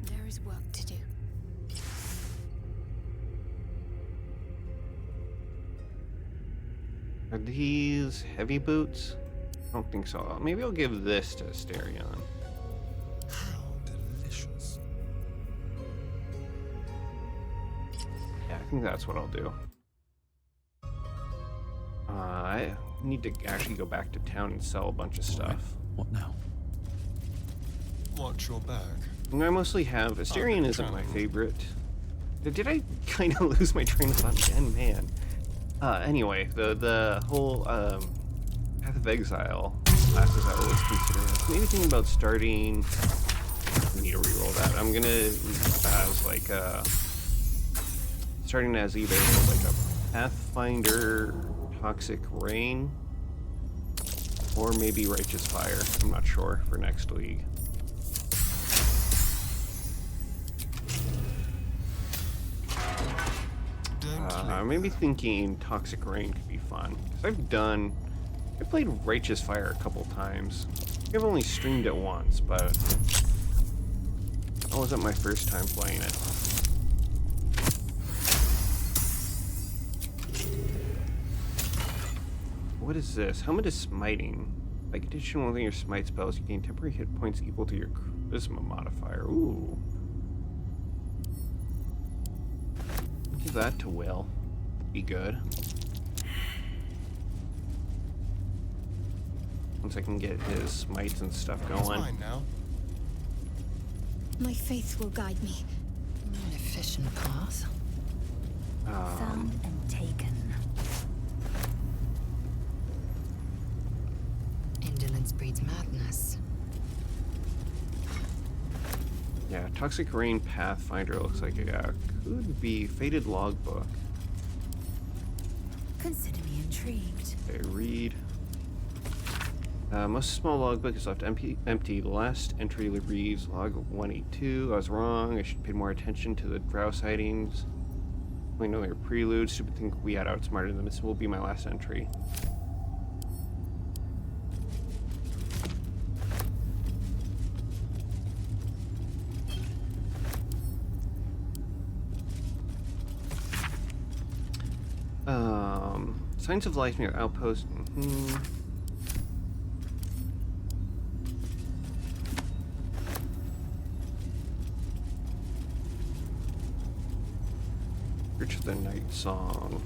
[SPEAKER 5] There is work to do.
[SPEAKER 1] Are these heavy boots? I don't think so. Maybe I'll give this to Asterion.
[SPEAKER 3] How delicious.
[SPEAKER 1] Yeah, I think that's what I'll do. I need to actually go back to town and sell a bunch of stuff.
[SPEAKER 2] What now?
[SPEAKER 3] Watch your back.
[SPEAKER 1] I mostly have Asterion isn't my favorite. Did I kind of lose my train of thought again, man? Anyway, the whole Path of Exile classes I was considering. Maybe thinking about starting. I need to reroll that. I'm gonna as like starting as either like a Pathfinder, Toxic Rain, or maybe Righteous Fire. I'm not sure for next league. Maybe thinking Toxic Rain could be fun. 'Cause I played Righteous Fire a couple times. I've only streamed it once, but that wasn't my first time playing it. What is this? Helmet is Smiting. By condition one of your smite spells, you gain temporary hit points equal to your charisma modifier. Ooh. Give that to Will. Be good. Once I can get his smites and stuff
[SPEAKER 3] It's
[SPEAKER 1] going.
[SPEAKER 3] mine now.
[SPEAKER 5] My faith will guide me.
[SPEAKER 7] An efficient path. Found and taken. Indolence breeds madness.
[SPEAKER 1] Yeah, Toxic Rain Pathfinder looks like it could be Fated Logbook.
[SPEAKER 5] Consider me intrigued.
[SPEAKER 1] Okay, read. Most small logbook is left empty. The last entry reads log 182. I was wrong. I should pay more attention to the drow sightings. We know they're preludes. Stupid think we had outsmarted them. This will be my last entry. Signs of life near outpost. Search the Night Song.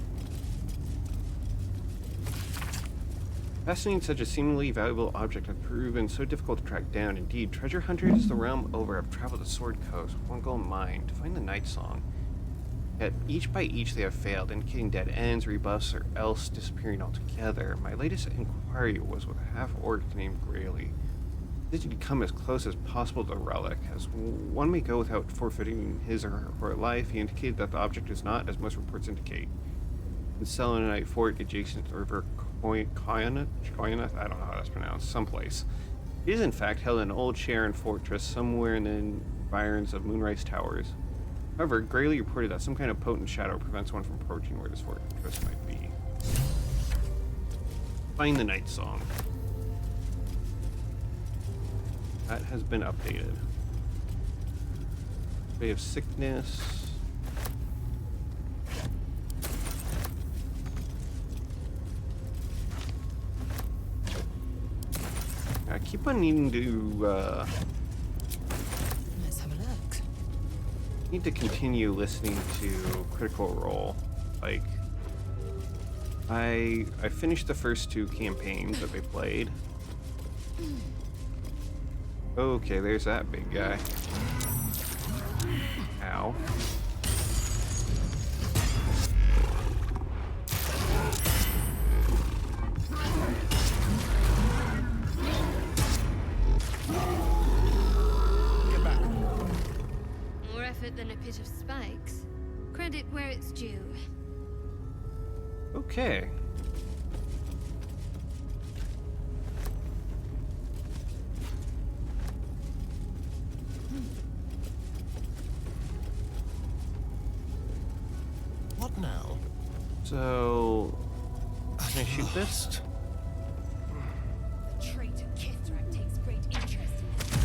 [SPEAKER 1] Fascinating, such a seemingly valuable object has proven so difficult to track down. Indeed, treasure hunters the realm over have traveled the Sword Coast with one goal in mind: to find the Night Song. Yet each by each they have failed, indicating dead ends, rebuffs, or else disappearing altogether. My latest inquiry was with a half-orc named Grayley. Did you come as close as possible to the relic? As one may go without forfeiting his or her life, he indicated that the object is not, as most reports indicate, in Selenite Fort adjacent to the River Coyonut? I don't know how that's pronounced, someplace. It is in fact held in an old Sharon fortress somewhere in the environs of Moonrise Towers. However, Grayley reported that some kind of potent shadow prevents one from approaching where this fortress might be. Find the Night Song. That has been updated. Bay of Sickness. keep on needing to
[SPEAKER 7] Let's have a look.
[SPEAKER 1] need to continue listening to Critical Role. Like, I finished the first 2 campaigns that they played. Okay, there's that big guy. Ow.
[SPEAKER 6] Get back.
[SPEAKER 5] More effort than a pit of spikes. Credit where it's due.
[SPEAKER 1] Okay.
[SPEAKER 3] What now?
[SPEAKER 1] So, can I shoot this?
[SPEAKER 9] The traitor Kithrak takes great interest in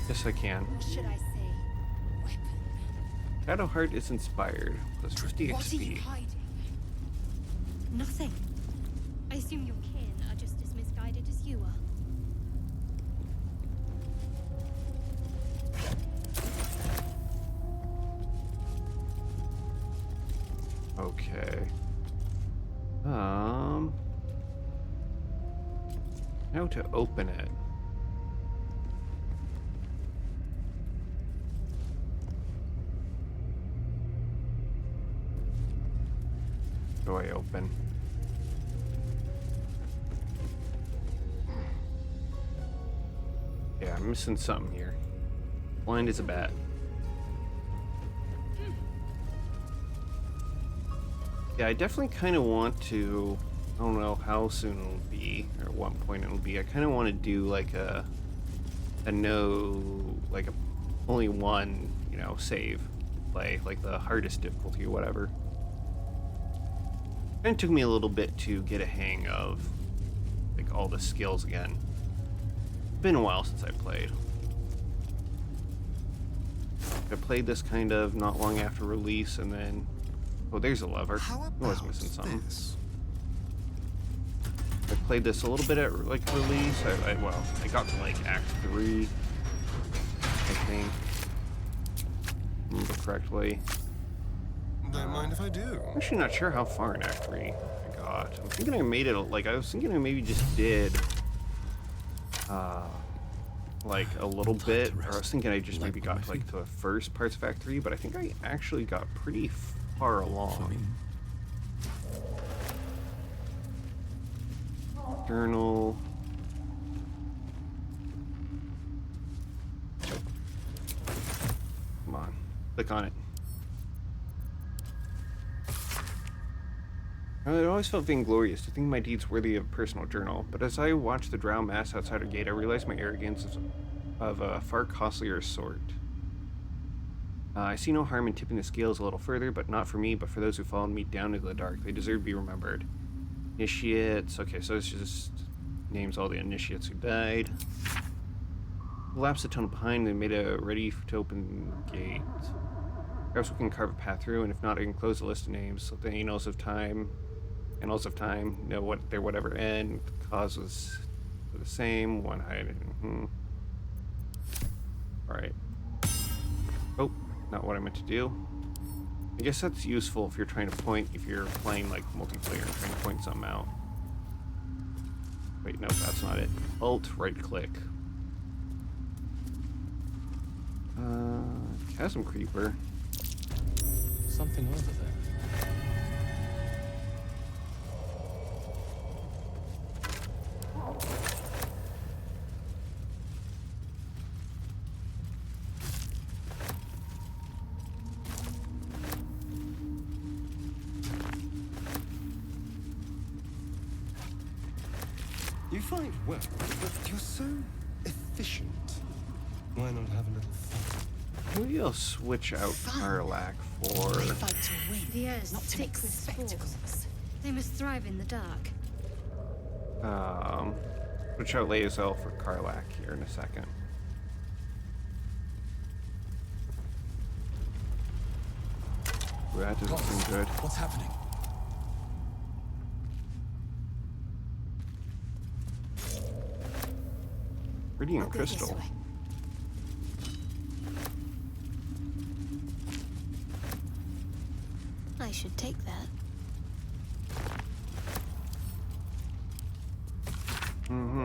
[SPEAKER 1] Yes, I can.
[SPEAKER 9] what should I say? Weapon.
[SPEAKER 1] Shadowheart is inspired. Plus 50
[SPEAKER 9] What are you
[SPEAKER 1] XP.
[SPEAKER 9] hiding?
[SPEAKER 5] Nothing. I assume your kin are just as misguided as you are.
[SPEAKER 1] Okay. Now to open it. Do I open? Yeah, I'm missing something here. Blind as a bat. Yeah, I definitely kind of want to. I don't know how soon it'll be, or at what point it'll be. I kind of want to do like a only one, save play, like the hardest difficulty or whatever. And it took me a little bit to get a hang of like all the skills again. It's been a while since I played. I played this kind of not long after release, and then there's a lever.
[SPEAKER 3] How
[SPEAKER 1] I
[SPEAKER 3] about
[SPEAKER 1] was missing something.
[SPEAKER 3] this?
[SPEAKER 1] I played this a little bit at like release. I got to like Act 3, I think. Remember correctly.
[SPEAKER 3] Don't mind if I do.
[SPEAKER 1] I'm actually not sure how far in Act 3 I got. I'm thinking I made it, like, I was thinking I maybe just did, like, a little bit, or I was thinking I just maybe got, like, to the first parts of Act 3, but I think I actually got pretty far along. Journal. Come on. Click on it. It always felt vainglorious to think my deeds worthy of a personal journal, but as I watched the drow mass outside our gate, I realized my arrogance is of a far costlier sort. I see no harm in tipping the scales a little further, but not for me, but for those who followed me down into the dark. They deserve to be remembered. Initiates. Okay, so it's just names all the initiates who died. Collapsed the tunnel behind and made a ready to open the gate. Perhaps we can carve a path through, and if not, I can close the list of names. So the annals of time, know what their whatever end causes the same. One hiding. All right. Oh, not what I meant to do. I guess that's useful if you're trying to point, if you're playing like multiplayer and trying to point something out. Wait, no, that's not it. Alt, right click. Chasm Creeper.
[SPEAKER 8] Something over there.
[SPEAKER 3] You fight well, but you're so efficient. Why not have a little fun?
[SPEAKER 1] Maybe I'll switch out Karlak for.
[SPEAKER 7] They fight to win,
[SPEAKER 5] The air's
[SPEAKER 7] not to
[SPEAKER 5] thick
[SPEAKER 7] make
[SPEAKER 5] with
[SPEAKER 7] spectacles.
[SPEAKER 5] spores. They must thrive in the dark.
[SPEAKER 1] Switch out Laezel for Karlak here in a second. Ooh, that doesn't seem good.
[SPEAKER 2] What's happening?
[SPEAKER 1] Radiant
[SPEAKER 9] I'll go this
[SPEAKER 1] crystal.
[SPEAKER 9] way.
[SPEAKER 5] I should take that.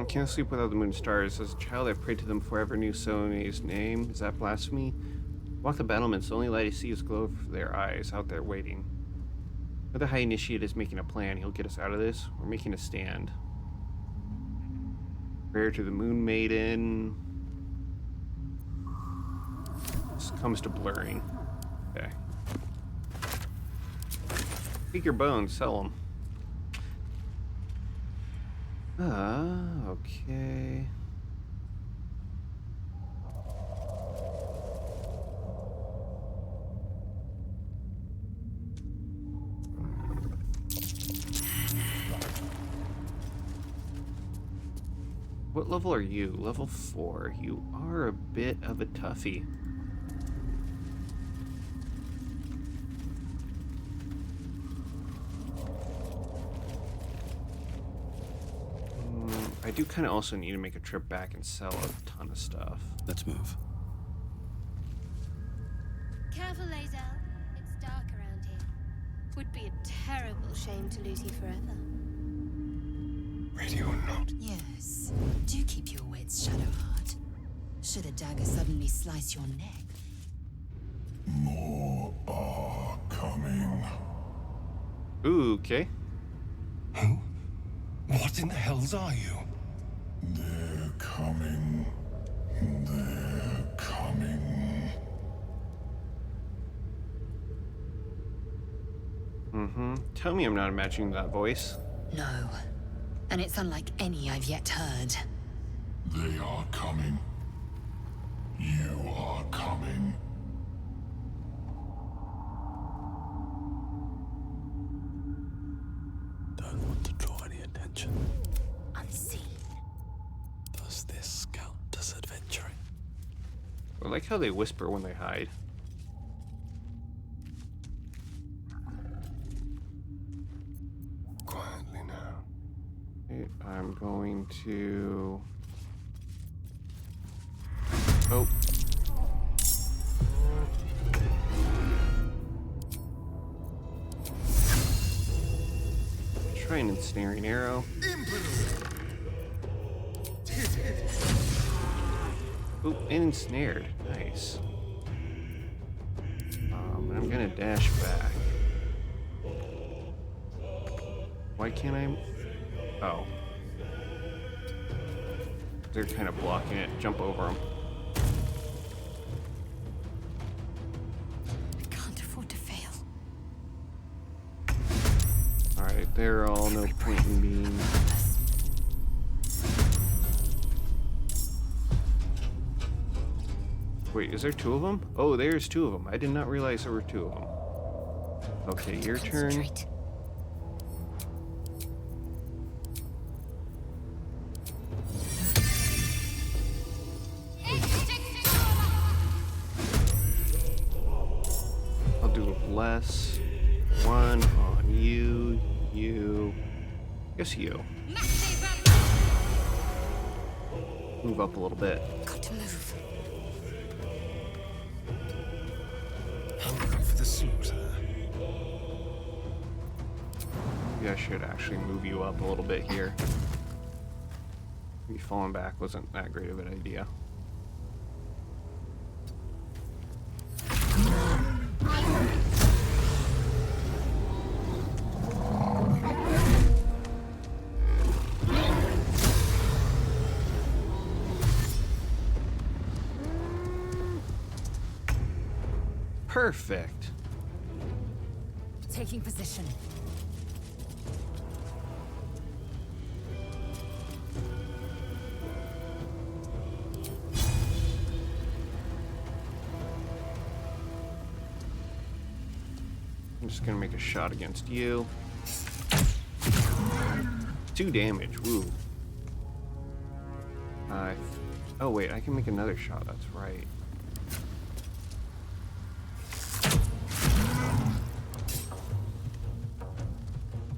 [SPEAKER 1] Can't sleep without the moon and stars. As a child, I prayed to them before I ever knew Sone's name. Is that blasphemy? Walk the battlements. The only light I see is glow of their eyes out there waiting. The High Initiate is making a plan. He'll get us out of this. We're making a stand. Prayer to the Moon Maiden. This comes to blurring. Okay. Take your bones, sell them. Okay. What level are you? Level 4. You are a bit of a toughie. I do kind of also need to make a trip back and sell a ton of stuff.
[SPEAKER 2] Let's move.
[SPEAKER 5] Careful, Lae'zel. It's dark around here. Would be a terrible shame to lose you forever.
[SPEAKER 3] Ready or not?
[SPEAKER 9] Yes. Do keep your wits, Shadowheart. Should a dagger suddenly slice your neck?
[SPEAKER 6] More are coming.
[SPEAKER 1] Ooh, okay.
[SPEAKER 3] Who? What in the hells are you?
[SPEAKER 6] They're coming. They're coming.
[SPEAKER 1] Tell me I'm not imagining that voice.
[SPEAKER 9] No. And it's unlike any I've yet heard.
[SPEAKER 6] They are coming. You are coming.
[SPEAKER 2] Don't want to draw any attention.
[SPEAKER 9] Unseen.
[SPEAKER 2] Does this count as adventuring?
[SPEAKER 1] I like how they whisper when they hide.
[SPEAKER 3] Quietly now.
[SPEAKER 1] Okay, I'm going to... Oh. Try an ensnaring arrow. Oh, and ensnared. Nice. And I'm gonna dash back. Why can't I? Oh. They're kind of blocking it. Jump over them.
[SPEAKER 9] I can't afford to fail.
[SPEAKER 1] Alright, they're all no point in being. Wait, is there two of them? Oh, there's two of them. I did not realize there were two of them. Okay, your turn.
[SPEAKER 9] Concentrate.
[SPEAKER 1] I'll do less. One on you, you. Guess you. Move up a little bit.
[SPEAKER 9] Got to move.
[SPEAKER 3] I'm looking for the slaughter.
[SPEAKER 1] Maybe I should actually move you up a little bit here. Maybe falling back wasn't that great of an idea. Perfect.
[SPEAKER 9] Taking position.
[SPEAKER 1] I'm just gonna make a shot against you. 2 damage, woo. Oh wait, I can make another shot, that's right.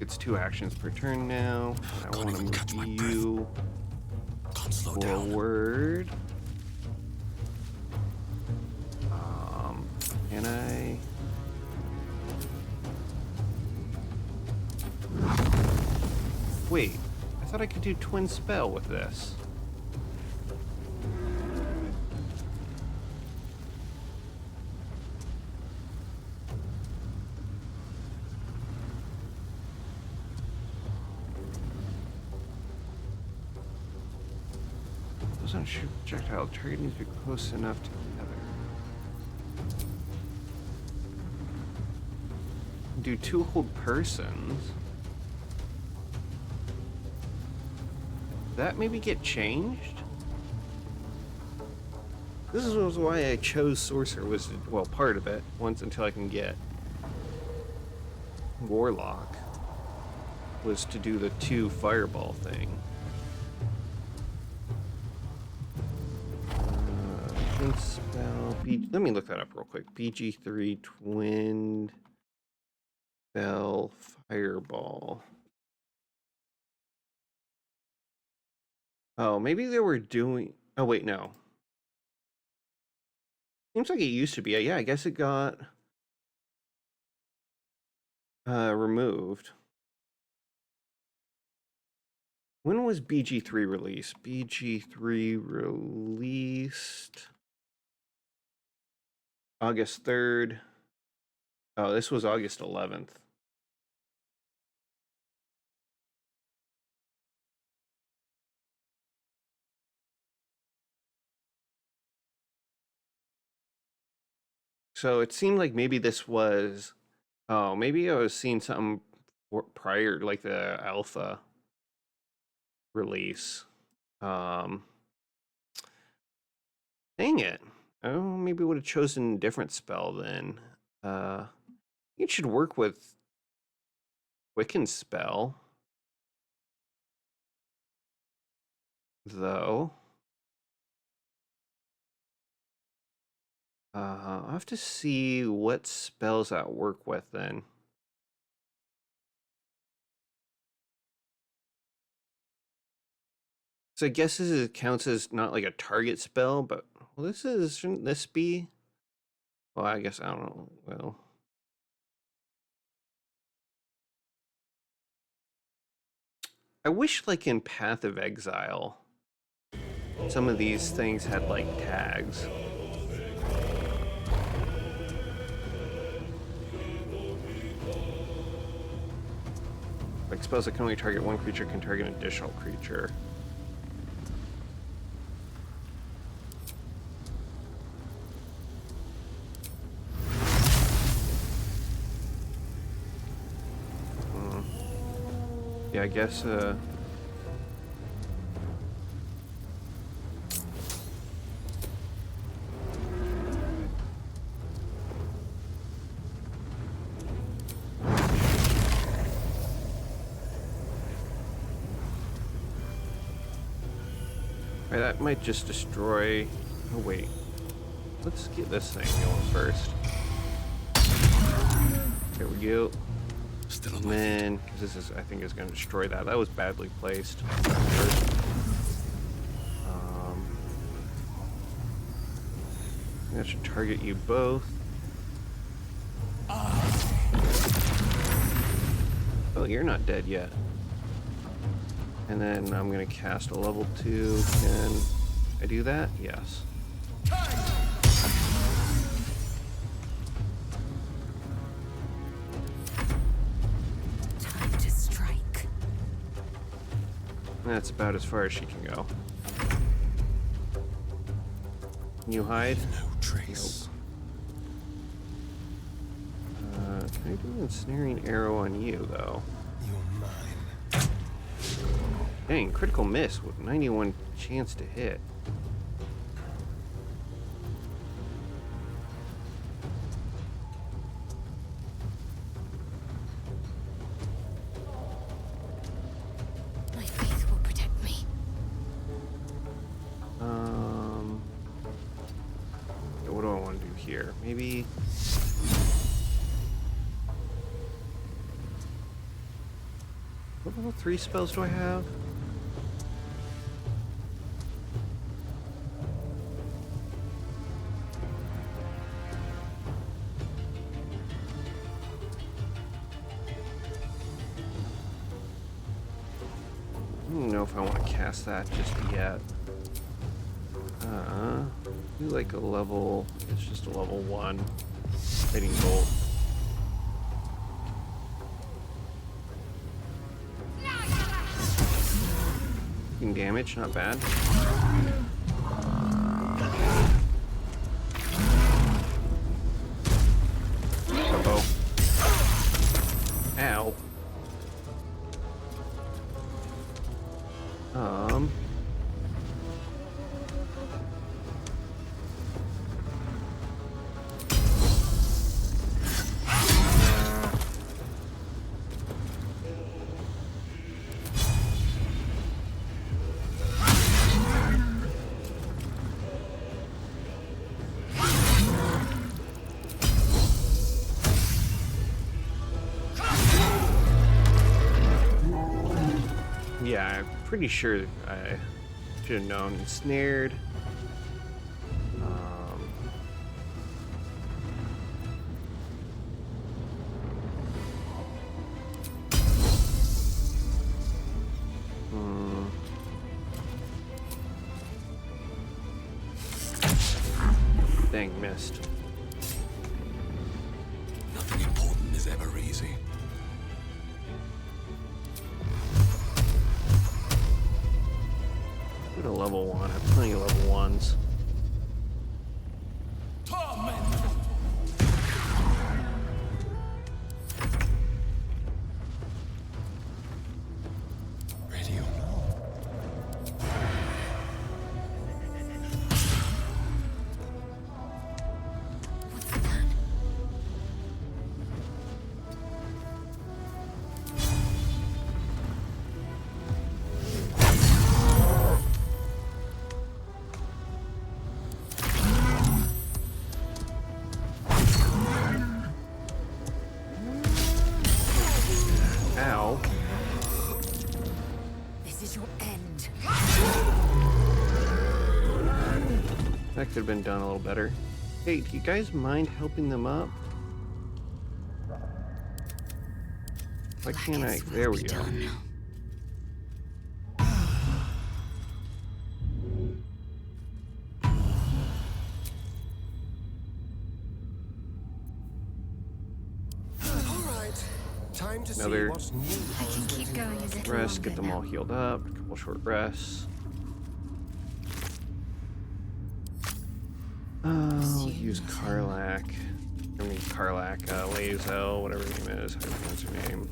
[SPEAKER 1] It's 2 actions per turn now. I want to move you.
[SPEAKER 2] Can't slow Slow down.
[SPEAKER 1] forward. Can I? Wait, I thought I could do twin spell with this. Doesn't shoot projectile. Target needs to be close enough together. Do two hold persons. That maybe get changed? This was why I chose Sorcerer, was, well, part of it, once until I can get Warlock, was to do the 2 fireball thing. Twin spell, let me look that up real quick. BG3 twin spell fireball. Oh, maybe they were doing, oh wait, no. Seems like it used to be. Yeah, I guess it got removed. When was BG3 released? BG3 released August 3rd. Oh, this was August 11th. So it seemed like maybe this was, oh, maybe I was seeing something prior, like the alpha release. Dang it. Oh, maybe would have chosen a different spell then. It should work with Quicken spell, though. I'll have to see what spells that work with then. So I guess this counts as not like a target spell, but well, this is, shouldn't this be? Well, I guess I don't know. Well, I wish, like in Path of Exile, some of these things had like tags. Like spells that can only target one creature can target an additional creature. Yeah, I guess, that might just destroy, oh wait, let's get this thing going first. There we go.
[SPEAKER 2] Still on
[SPEAKER 1] Man, this is, I think, is going to destroy that. That was badly placed. That should target you both. Oh, you're not dead yet. And then I'm going to cast a level 2. Can I do that? Yes. That's about as far as she can go. Can you hide?
[SPEAKER 2] No trace.
[SPEAKER 1] Nope. Can I do an ensnaring arrow on you, though?
[SPEAKER 3] You're mine.
[SPEAKER 1] Dang, critical miss with 91 chance to hit. What do I want to do here? Maybe... What level 3 spells do I have? don't know if I want to cast that just yet. Do like a level. It's just a level 1 lightning bolt. Damage, not bad. Uh-oh. Ow. Yeah, I'm pretty sure I should have known. Ensnared. Dang, missed.
[SPEAKER 2] Nothing important is ever easy.
[SPEAKER 1] Go to level 1. I have plenty of level 1s.
[SPEAKER 2] Ready or not?
[SPEAKER 1] Ow.
[SPEAKER 9] This is your end.
[SPEAKER 1] That could have been done a little better. Hey, do you guys mind helping them up? Why can't I? There we go.
[SPEAKER 3] Time to
[SPEAKER 1] Another
[SPEAKER 3] see what's new.
[SPEAKER 5] I can keep going a little
[SPEAKER 1] rest,
[SPEAKER 5] longer
[SPEAKER 1] get them all
[SPEAKER 5] now.
[SPEAKER 1] healed up. A couple short rests. I'll use Karlak. I mean, Karlak, Lazel, whatever her name is. How do you pronounce her name?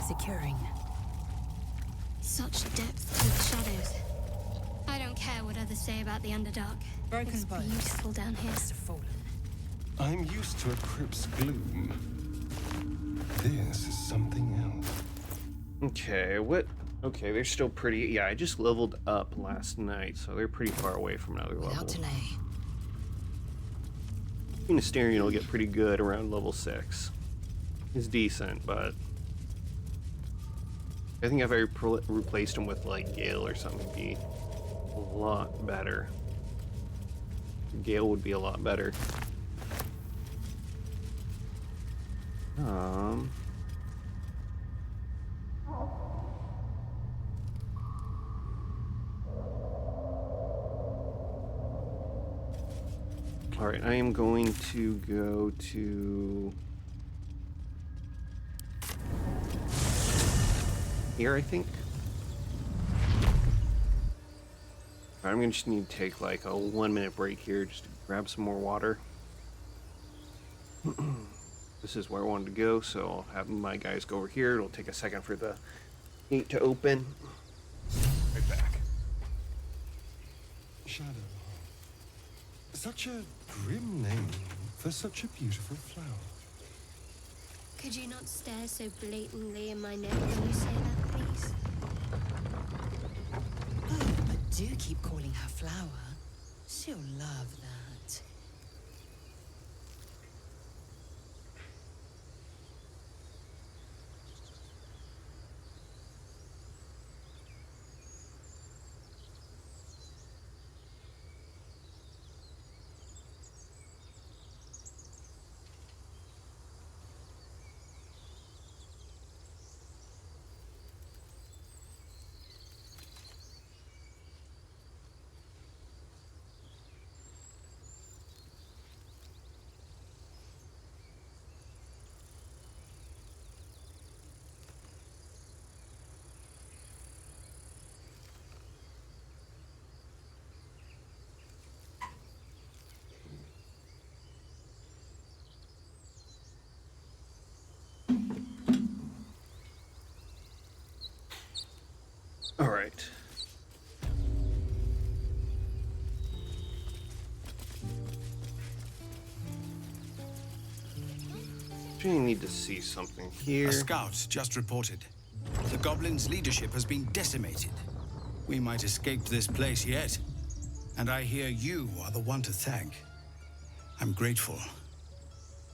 [SPEAKER 9] Securing.
[SPEAKER 5] Such depth to the shadows. I don't care what others say about the Underdark.
[SPEAKER 9] Broken
[SPEAKER 5] It's
[SPEAKER 9] bones.
[SPEAKER 5] beautiful down here.
[SPEAKER 9] Must have fallen.
[SPEAKER 3] I'm used to a crypt's gloom. This is something else.
[SPEAKER 1] Okay, what? Okay, they're still pretty. Yeah, I just leveled up last night, so they're pretty far away from another
[SPEAKER 9] Without
[SPEAKER 1] level.
[SPEAKER 9] delay.
[SPEAKER 1] Asterion will get pretty good around level 6. It's decent, but I think if I replaced him with like Gale or something, it'd be a lot better. Gale would be a lot better. All right, I am going to go to here, I think. I'm gonna just need to take like a 1-minute break here just to grab some more water. This is where I wanted to go, so I'll have my guys go over here. It'll take a second for the gate to open. Right back.
[SPEAKER 3] Shadow. Such a grim name for such a beautiful flower.
[SPEAKER 5] Could you not stare so blatantly in my neck when you say that, please?
[SPEAKER 9] Oh, but do keep calling her flower. She'll love that.
[SPEAKER 1] You need to see something here.
[SPEAKER 10] A scout just reported. The goblins' leadership has been decimated. We might escape this place yet. And I hear you are the one to thank. I'm grateful.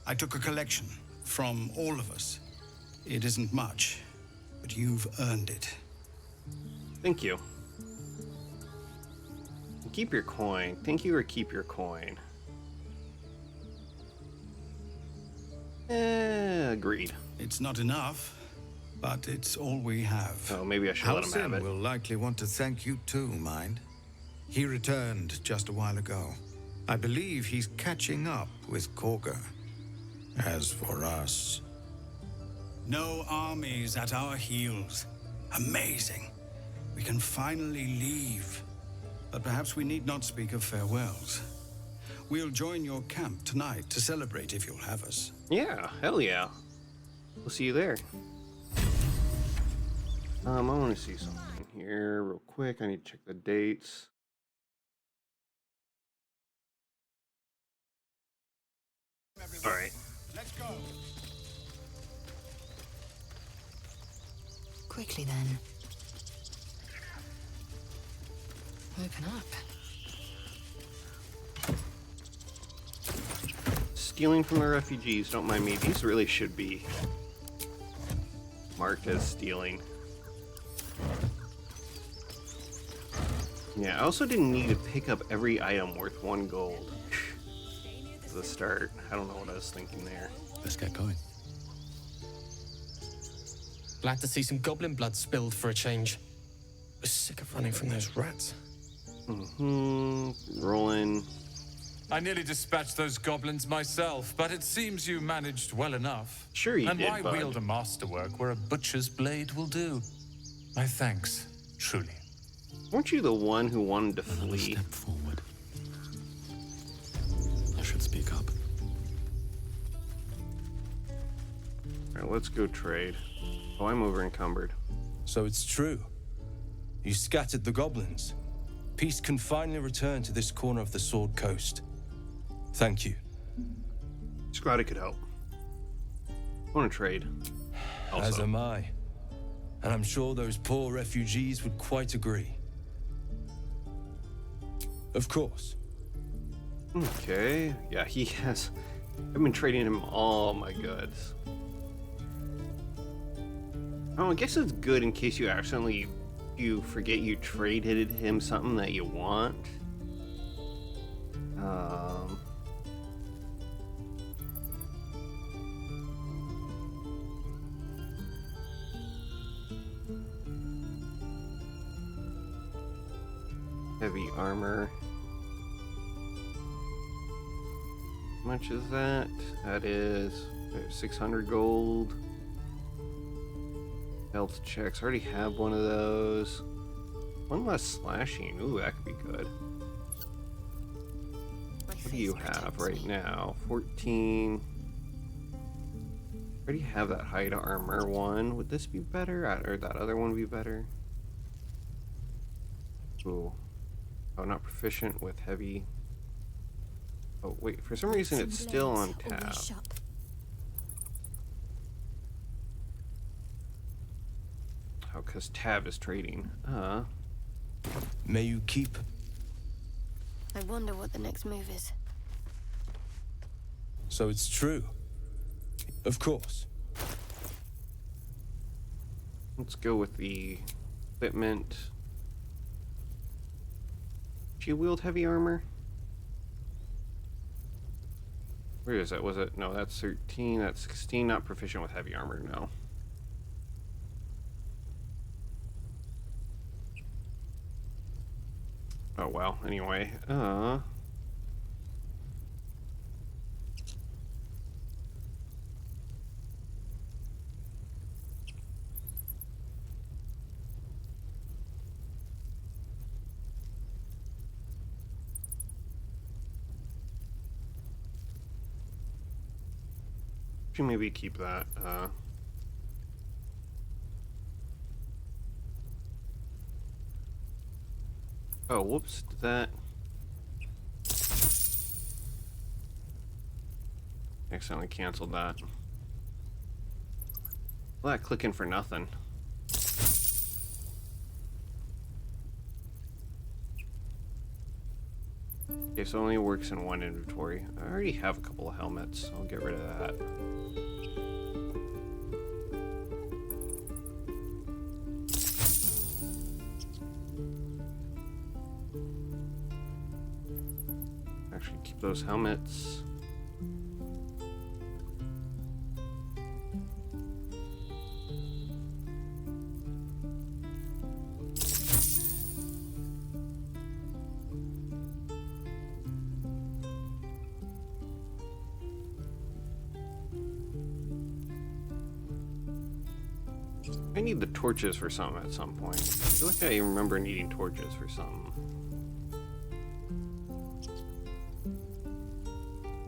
[SPEAKER 10] I took a collection from all of us. It isn't much, but you've earned it.
[SPEAKER 1] Thank you. Keep your coin. Thank you or keep your coin. Agreed.
[SPEAKER 10] It's not enough, but it's all we have.
[SPEAKER 1] Oh, maybe I should let him have
[SPEAKER 11] Halsin
[SPEAKER 1] it.
[SPEAKER 11] will likely want to thank you too, mind. He returned just a while ago. I believe he's catching up with Korga. As for us...
[SPEAKER 10] No armies at our heels. Amazing. We can finally leave. But perhaps we need not speak of farewells. We'll join your camp tonight to celebrate if you'll have us.
[SPEAKER 1] Yeah, hell yeah. We'll see you there. I want to see something here real quick. I need to check the dates. All right.
[SPEAKER 10] Let's go.
[SPEAKER 9] Quickly then. Open up.
[SPEAKER 1] Stealing from the refugees, don't mind me. These really should be marked as stealing. Yeah, I also didn't need to pick up every item worth 1 gold. At the start. I don't know what I was thinking there.
[SPEAKER 2] Let's get going.
[SPEAKER 12] Glad to see some goblin blood spilled for a change. I was sick of running from those rats.
[SPEAKER 1] Rolling.
[SPEAKER 13] I nearly dispatched those goblins myself, but it seems you managed well enough.
[SPEAKER 1] Sure you
[SPEAKER 13] and
[SPEAKER 1] did,
[SPEAKER 13] why
[SPEAKER 1] bud.
[SPEAKER 13] wield a masterwork where a butcher's blade will do? My thanks, truly.
[SPEAKER 1] Weren't you the one who wanted to
[SPEAKER 2] Another
[SPEAKER 1] flee?
[SPEAKER 2] step forward. I should speak up.
[SPEAKER 1] Alright, let's go trade. Oh, I'm over encumbered.
[SPEAKER 14] So it's true. You scattered the goblins. Peace can finally return to this corner of the Sword Coast. Thank you.
[SPEAKER 1] Just glad I could help. I want to trade.
[SPEAKER 14] As
[SPEAKER 1] Also.
[SPEAKER 14] am I. And I'm sure those poor refugees would quite agree. Of course.
[SPEAKER 1] Okay. Yeah, he has. I've been trading him all my goods. Oh, I guess it's good in case you forget you traded him something that you want. Heavy armor. How much is that? That is 600 gold. Health checks. I already have one of those. One less slashing. Ooh, that could be good. What do you have right now? 14. I already have that hide armor one. Would this be better? Or that other one be better? Ooh. Oh, not proficient with heavy. Oh, wait. For some reason, it's still on tab. Oh, because tab is trading.
[SPEAKER 14] May you keep...
[SPEAKER 15] I wonder what the next move is.
[SPEAKER 14] So it's true. Of course.
[SPEAKER 1] Let's go with the equipment. She wield heavy armor? Where is it? Was it? No, that's 13. That's 16. Not proficient with heavy armor, no. Oh, well. Anyway, should maybe keep that, oh, whoops, did that... Accidentally canceled that. Well, that clicking for nothing. Okay, so it only works in one inventory. I already have a couple of helmets. I'll get rid of that. Actually, keep those helmets. I need the torches for something at some point. I feel like I remember needing torches for something.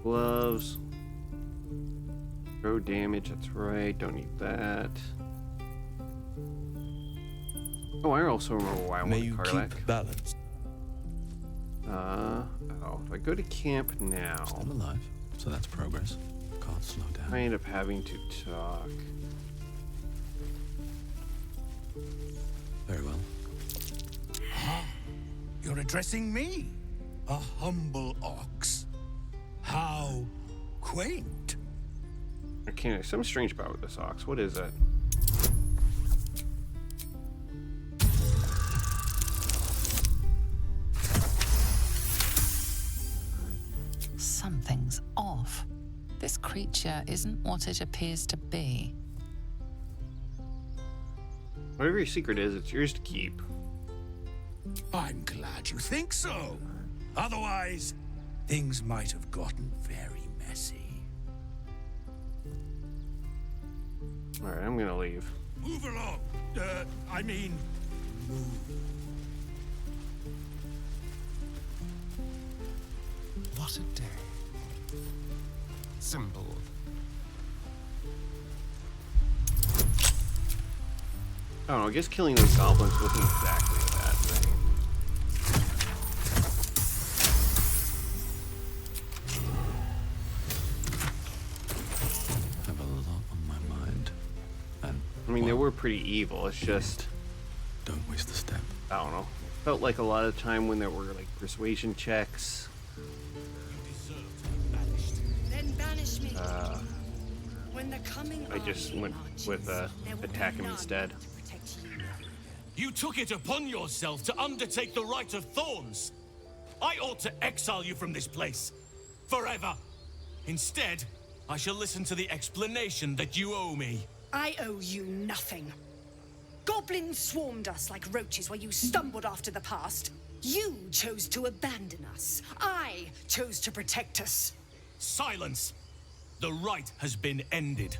[SPEAKER 1] Gloves. Throw damage, that's right. Don't need that. Oh, I also remember why I
[SPEAKER 14] May
[SPEAKER 1] wanted
[SPEAKER 14] you
[SPEAKER 1] Karlach.
[SPEAKER 14] keep balance.
[SPEAKER 1] If I go to camp now...
[SPEAKER 2] Still alive, so that's progress. Can't slow down.
[SPEAKER 1] I end up having to talk.
[SPEAKER 2] Very well.
[SPEAKER 10] Ah, you're addressing me, a humble ox. How quaint.
[SPEAKER 1] Okay, there's something strange about this ox. What is it?
[SPEAKER 7] Something's off. This creature isn't what it appears to be.
[SPEAKER 1] Whatever your secret is, it's yours to keep.
[SPEAKER 10] I'm glad you think so. Otherwise, things might have gotten very messy.
[SPEAKER 1] Alright, I'm gonna leave.
[SPEAKER 10] Move along. I mean, move.
[SPEAKER 3] What a day. Simple.
[SPEAKER 1] I don't know, I guess killing those goblins wasn't exactly a bad thing.
[SPEAKER 2] I have a lot on my mind. And
[SPEAKER 1] I mean, they were pretty evil, it's just...
[SPEAKER 2] Don't waste a step.
[SPEAKER 1] I don't know. Felt like a lot of time when there were, like, persuasion checks.
[SPEAKER 16] Then banish me. When the coming
[SPEAKER 1] I just went with attack him instead.
[SPEAKER 17] You took it upon yourself to undertake the Rite of Thorns. I ought to exile you from this place. Forever. Instead, I shall listen to the explanation that you owe me.
[SPEAKER 16] I owe you nothing. Goblins swarmed us like roaches while you stumbled after the past. You chose to abandon us. I chose to protect us.
[SPEAKER 17] Silence! The rite has been ended.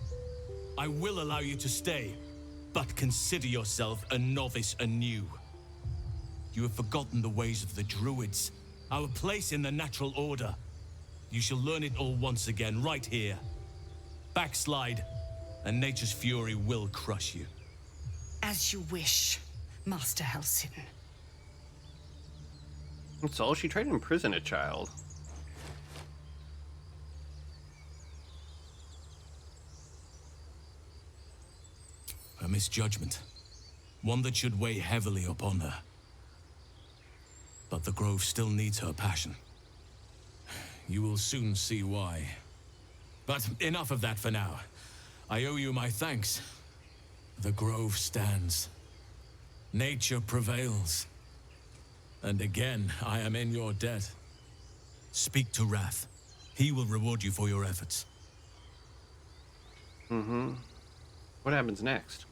[SPEAKER 17] I will allow you to stay, but consider yourself a novice anew. You have forgotten the ways of the druids, our place in the natural order. You shall learn it all once again, right here. Backslide, and nature's fury will crush you.
[SPEAKER 16] As you wish, Master Halsin.
[SPEAKER 1] That's all. She tried to imprison a child.
[SPEAKER 17] A misjudgment. One that should weigh heavily upon her. But the Grove still needs her passion. You will soon see why. But enough of that for now. I owe you my thanks. The Grove stands. Nature prevails. And again, I am in your debt. Speak to Wrath. He will reward you for your efforts.
[SPEAKER 1] Mm-hmm. What happens next?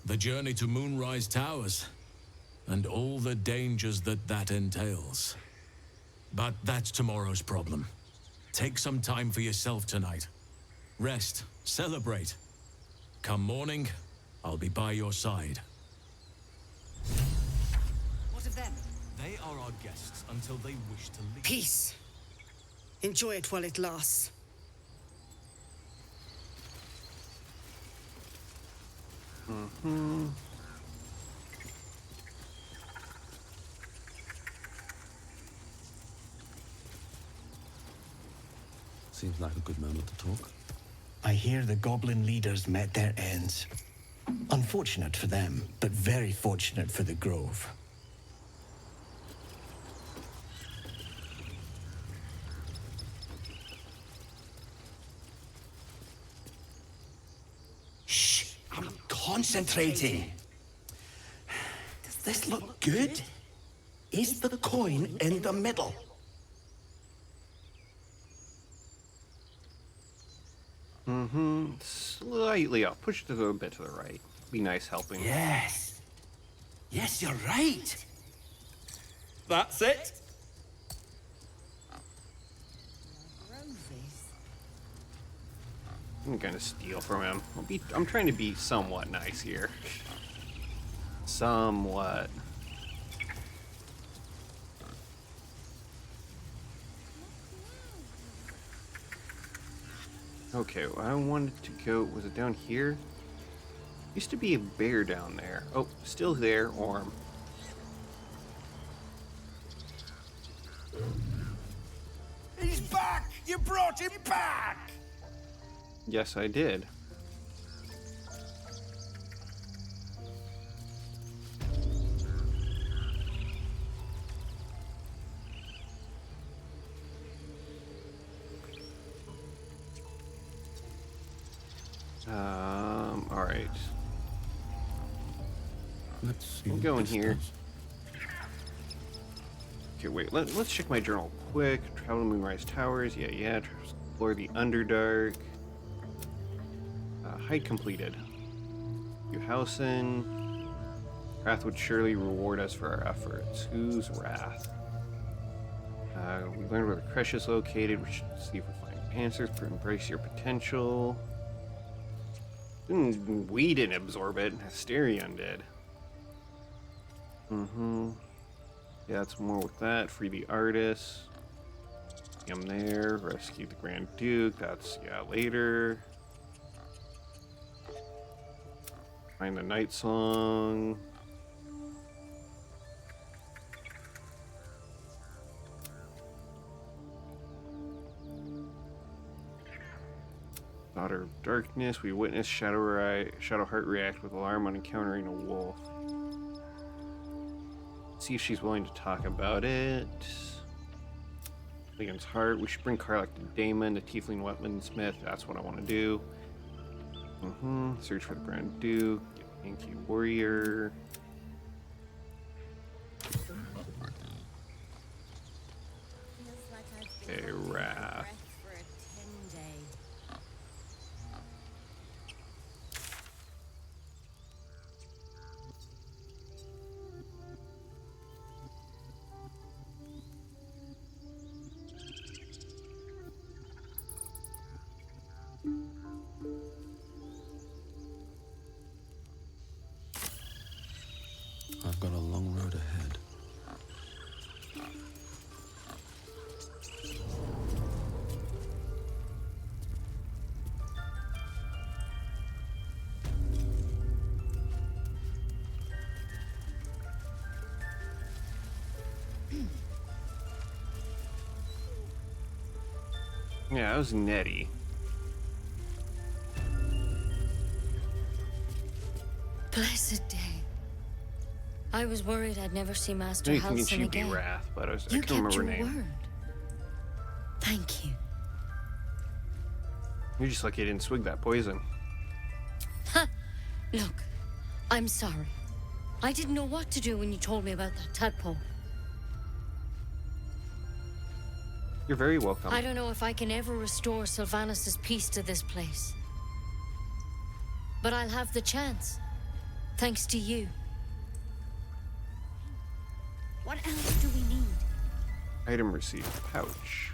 [SPEAKER 17] The journey to Moonrise Towers, and all the dangers that entails. But that's tomorrow's problem. Take some time for yourself tonight. Rest, celebrate. Come morning, I'll be by your side.
[SPEAKER 16] What of them?
[SPEAKER 17] They are our guests until they wish to leave.
[SPEAKER 16] Peace. Enjoy it while it lasts.
[SPEAKER 1] Mm-hmm.
[SPEAKER 2] Seems like a good moment to talk.
[SPEAKER 10] I hear the goblin leaders met their ends.
[SPEAKER 18] Unfortunate for them, but very fortunate for the Grove.
[SPEAKER 19] Shh! I'm concentrating. Does this look good? Is the coin in the middle?
[SPEAKER 1] Mm-hmm. Slightly off. Push it a bit to the right. Be nice helping.
[SPEAKER 19] Yes. Yes, you're right. That's it.
[SPEAKER 1] I'm gonna steal from him. I'm trying to be somewhat nice here. Somewhat. Okay, well, I wanted to go. Was it down here? Used to be a bear down there. Oh, still there, Orm.
[SPEAKER 19] He's back! You brought him back!
[SPEAKER 1] Yes, I did. All right.
[SPEAKER 11] Let's see.
[SPEAKER 1] We'll go in here. Okay, wait. Let's check my journal quick. Travel to Moonrise Towers. Yeah. Explore the Underdark. Hike completed. Hausen. Wrath would surely reward us for our efforts. Whose wrath? We learned where the Crush is located. We should see if we find answers to embrace your potential. We didn't absorb it. Asterion did. Yeah, it's more with that. Free the artist. See him there. Rescue the Grand Duke. That's, yeah, later. Find the Night Song. Daughter of Darkness. We witnessed Shadowheart react with alarm on encountering a wolf. See if she's willing to talk about it. Against Heart. We should bring Karlach to Daemon, the Tiefling Weaponsmith. That's what I want to do. Search for the Grand Duke. Get Yankee Warrior. Okay, Wrath.
[SPEAKER 2] I've got a long road ahead.
[SPEAKER 1] Yeah, that was Nettie.
[SPEAKER 15] Blessed day. I was worried I'd never see Master
[SPEAKER 1] You can
[SPEAKER 15] Halsin
[SPEAKER 1] be
[SPEAKER 15] again.
[SPEAKER 1] Wrath, but I
[SPEAKER 15] You
[SPEAKER 1] couldn't remember
[SPEAKER 15] kept
[SPEAKER 1] her
[SPEAKER 15] your
[SPEAKER 1] name.
[SPEAKER 15] word. Thank you.
[SPEAKER 1] You're just lucky I didn't swig that poison.
[SPEAKER 15] Ha! Look, I'm sorry. I didn't know what to do when you told me about that tadpole.
[SPEAKER 1] You're very welcome.
[SPEAKER 15] I don't know if I can ever restore Sylvanus' peace to this place. But I'll have the chance. Thanks to you. What else do we need?
[SPEAKER 1] Item received. Pouch.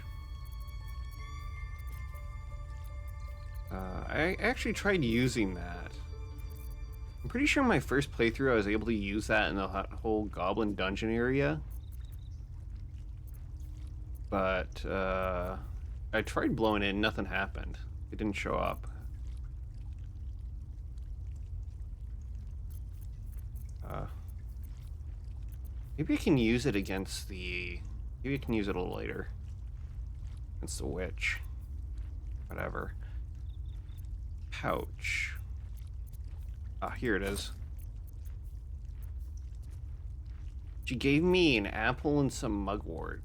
[SPEAKER 1] I actually tried using that. I'm pretty sure my first playthrough I was able to use that in the whole Goblin Dungeon area. But I tried blowing it and nothing happened. It didn't show up. Maybe I can use it against the... Maybe I can use it a little later. Against the witch. Whatever. Pouch. Ah, here it is. She gave me an apple and some mugwort.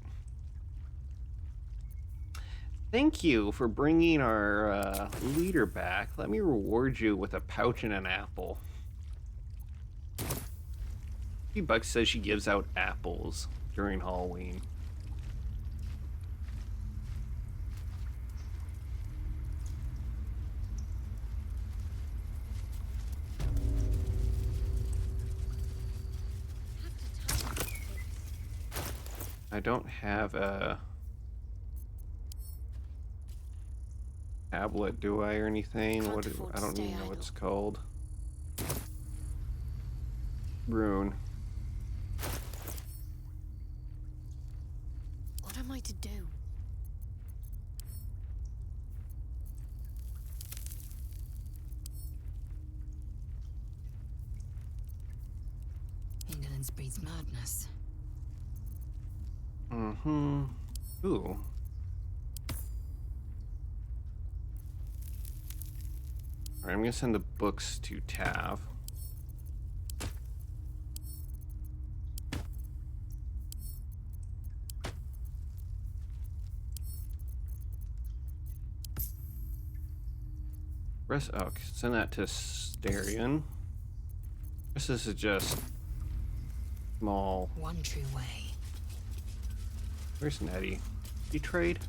[SPEAKER 1] Thank you for bringing our leader back. Let me reward you with a pouch and an apple. $50 says she gives out apples during Halloween. I don't have a tablet, do I, or anything? I don't even know what it's called. Rune.
[SPEAKER 15] What am I to do?
[SPEAKER 9] Indolence breeds madness.
[SPEAKER 1] Mm-hmm. Ooh. Alright, I'm gonna send the books to Tav. Oh, send that to Starion. This is just small.
[SPEAKER 9] One true way.
[SPEAKER 1] Where's Nettie? You trade?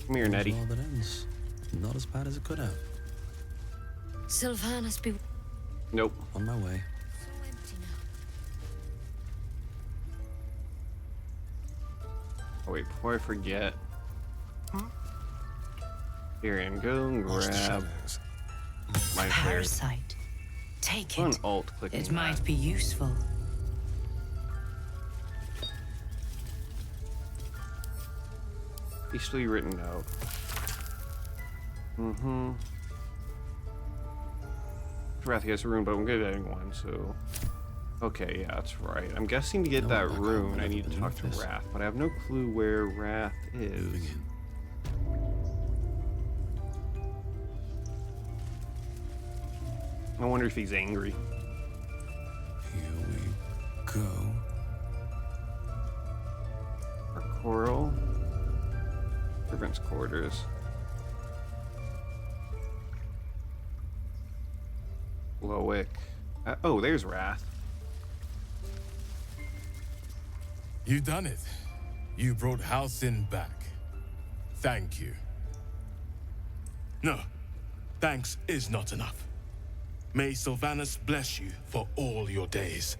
[SPEAKER 1] Come here, Nettie.
[SPEAKER 2] All that ends. Not as bad as it could have.
[SPEAKER 15] Sylvanas be...
[SPEAKER 1] Nope.
[SPEAKER 2] On my way.
[SPEAKER 15] So empty now.
[SPEAKER 1] Oh wait, before I forget. Starion, go and grab my
[SPEAKER 4] parasite. Take it.
[SPEAKER 1] Alt clicking
[SPEAKER 4] It might be useful.
[SPEAKER 1] Hastily written note. Mm-hmm. Wrath has a rune, but I'm good at one, so... Okay, yeah, that's right. I'm guessing to get that rune, I need to talk to Wrath, but I have no clue where Wrath is. I wonder if he's angry.
[SPEAKER 2] Here we go.
[SPEAKER 1] Our coral. Servants' quarters. Loic. Oh, there's Wrath.
[SPEAKER 20] You done it. You brought Halcyon back. Thank you. No, thanks is not enough. May Sylvanas bless you for all your days.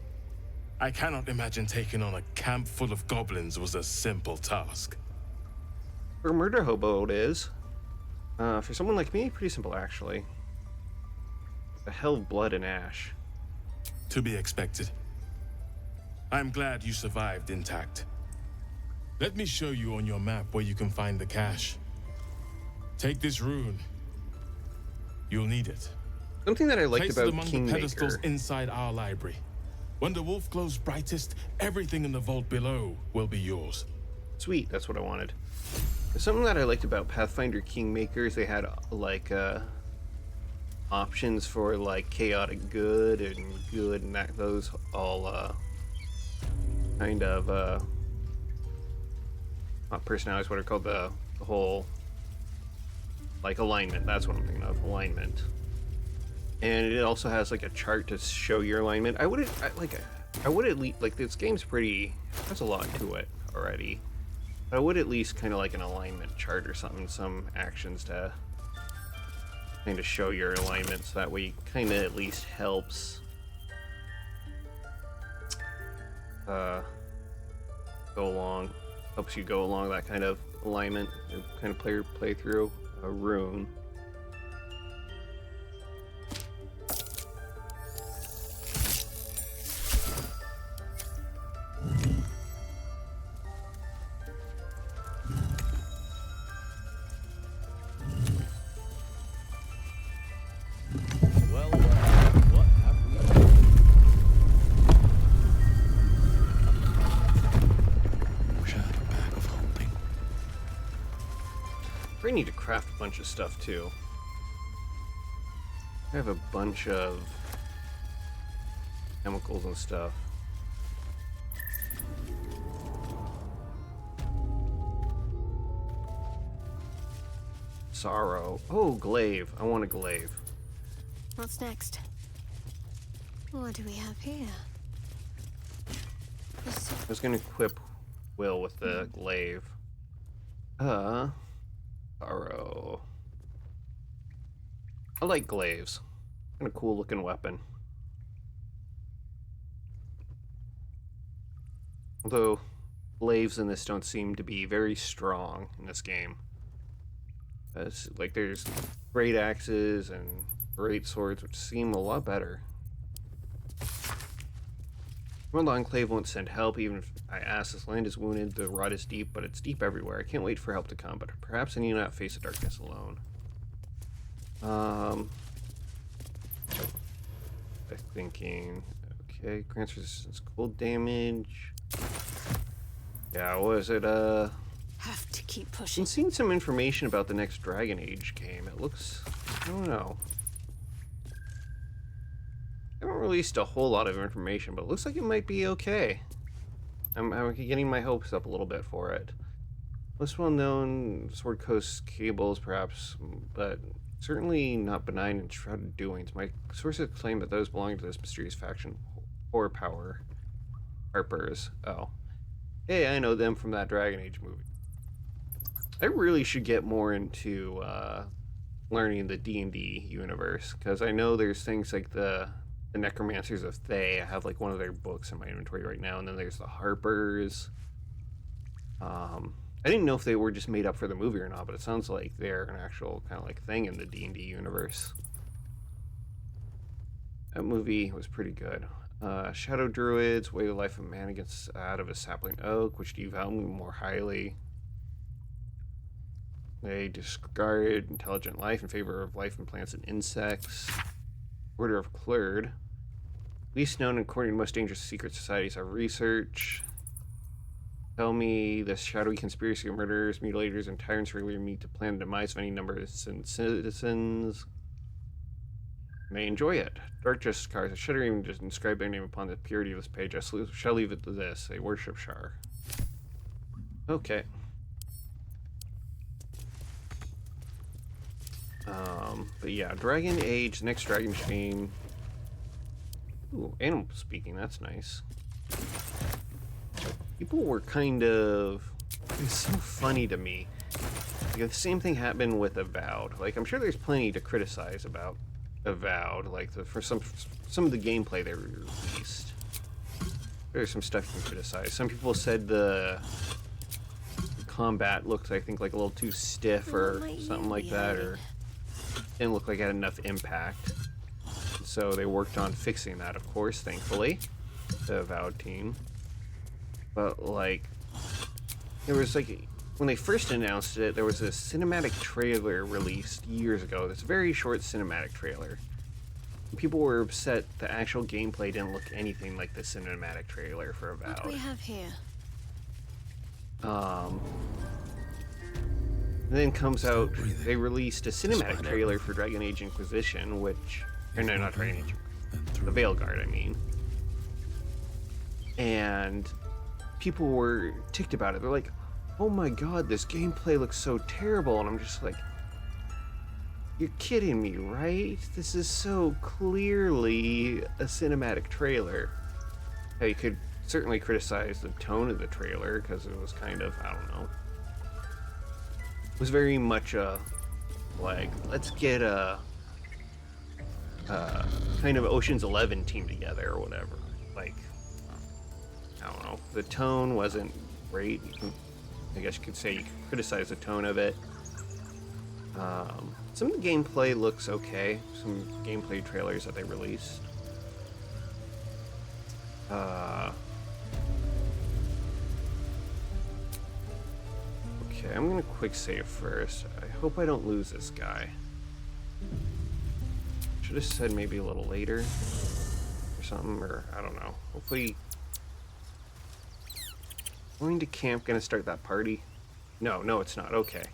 [SPEAKER 20] I cannot imagine taking on a camp full of goblins was a simple task.
[SPEAKER 1] For a murder hobo, it is. For someone like me, pretty simple, actually. A hell of blood and ash.
[SPEAKER 20] To be expected. I'm glad you survived intact. Let me show you on your map where you can find the cache. Take this rune. You'll need it.
[SPEAKER 1] Something that I liked
[SPEAKER 20] Place
[SPEAKER 1] about
[SPEAKER 20] it among
[SPEAKER 1] Kingmaker.
[SPEAKER 20] the pedestals inside our library. When the wolf glows brightest, everything in the vault below will be yours.
[SPEAKER 1] Sweet, that's what I wanted. Something that I liked about Pathfinder Kingmakers, they had like options for like chaotic good and that those all kind of not personalities, what are called the whole like alignment. That's what I'm thinking of, alignment. And it also has like a chart to show your alignment. I would at least like this game's pretty. There's a lot to it already. But I would at least kind of like an alignment chart or something, some actions to kind of show your alignment, so that way it kind of at least helps helps you go along that kind of alignment, or kind of play through a rune. I need to craft a bunch of stuff too. I have a bunch of chemicals and stuff. Sorrow. Oh, glaive. I want a glaive.
[SPEAKER 5] What's next? What do we have here?
[SPEAKER 1] I was gonna equip Will with the glaive. Sorrow. I like glaives. Kind of cool looking weapon. Although glaives in this don't seem to be very strong in this game. Like there's great axes and great swords, which seem a lot better. Well, the Enclave won't send help, even if I ask. This land is wounded, the rot is deep, but it's deep everywhere. I can't wait for help to come, but perhaps I need not face the darkness alone. I'm thinking, okay, grants resistance cold damage. Yeah, was it,
[SPEAKER 5] Have to keep pushing.
[SPEAKER 1] I'm seeing some information about the next Dragon Age game. It looks, I don't know. I haven't released a whole lot of information, but it looks like it might be okay. I'm getting my hopes up a little bit for it. Less well-known Sword Coast cables, perhaps, but certainly not benign and shrouded doings. My sources claim that those belonging to this mysterious faction, Horror Power Harpers. Oh. Hey, I know them from that Dragon Age movie. I really should get more into learning the D&D universe, because I know there's things like the Necromancers of Thay. I have like one of their books in my inventory right now, and then there's the Harpers. I didn't know if they were just made up for the movie or not, but it sounds like they're an actual kind of like thing in the D&D universe. That movie was pretty good. Shadow Druids, weigh the life of man against out of a sapling oak, which do you value more highly? They discard intelligent life in favor of life in plants and insects. Order of Clerd. Least known according to most dangerous secret societies are research. Tell me this shadowy conspiracy of murderers, mutilators, and tyrants regularly meet to plan the demise of any number of citizens. May enjoy it. Dark Justice cards. I shudder even just describe their name upon the purity of this page. I shall leave it to this. They worship Shar. Okay. But yeah, Dragon Age, the next Dragon Age game. Ooh, animal speaking, that's nice. People were kind of, it's so funny to me. Like, the same thing happened with Avowed. Like, I'm sure there's plenty to criticize about Avowed, like for some of the gameplay they released. There's some stuff you can criticize. Some people said the combat looked, I think, like a little too stiff or something like that, or didn't look like it had enough impact. So they worked on fixing that, of course, thankfully, the Avowed team. But like, there was like, when they first announced it, there was a cinematic trailer released years ago. This very short cinematic trailer. And people were upset the actual gameplay didn't look anything like the cinematic trailer for Avowed.
[SPEAKER 5] What do we have here?
[SPEAKER 1] And then comes out, they released a cinematic trailer for Dragon Age Inquisition, which, or no, not Dragon Age, the Veilguard, I mean. And people were ticked about it. They're like, oh my god, this gameplay looks so terrible. And I'm just like, you're kidding me, right? This is so clearly a cinematic trailer. Now, you could certainly criticize the tone of the trailer, because it was kind of, I don't know. It was very much a, like, let's get a kind of Ocean's 11 team together or whatever. Like, I don't know. The tone wasn't great. I guess you could say you could criticize the tone of it. Some of the gameplay looks okay. Some gameplay trailers that they released. Okay, I'm gonna quick save first. I hope I don't lose this guy. Should have said maybe a little later or something, or I don't know. Hopefully, going to camp, gonna start that party. No, it's not. Okay.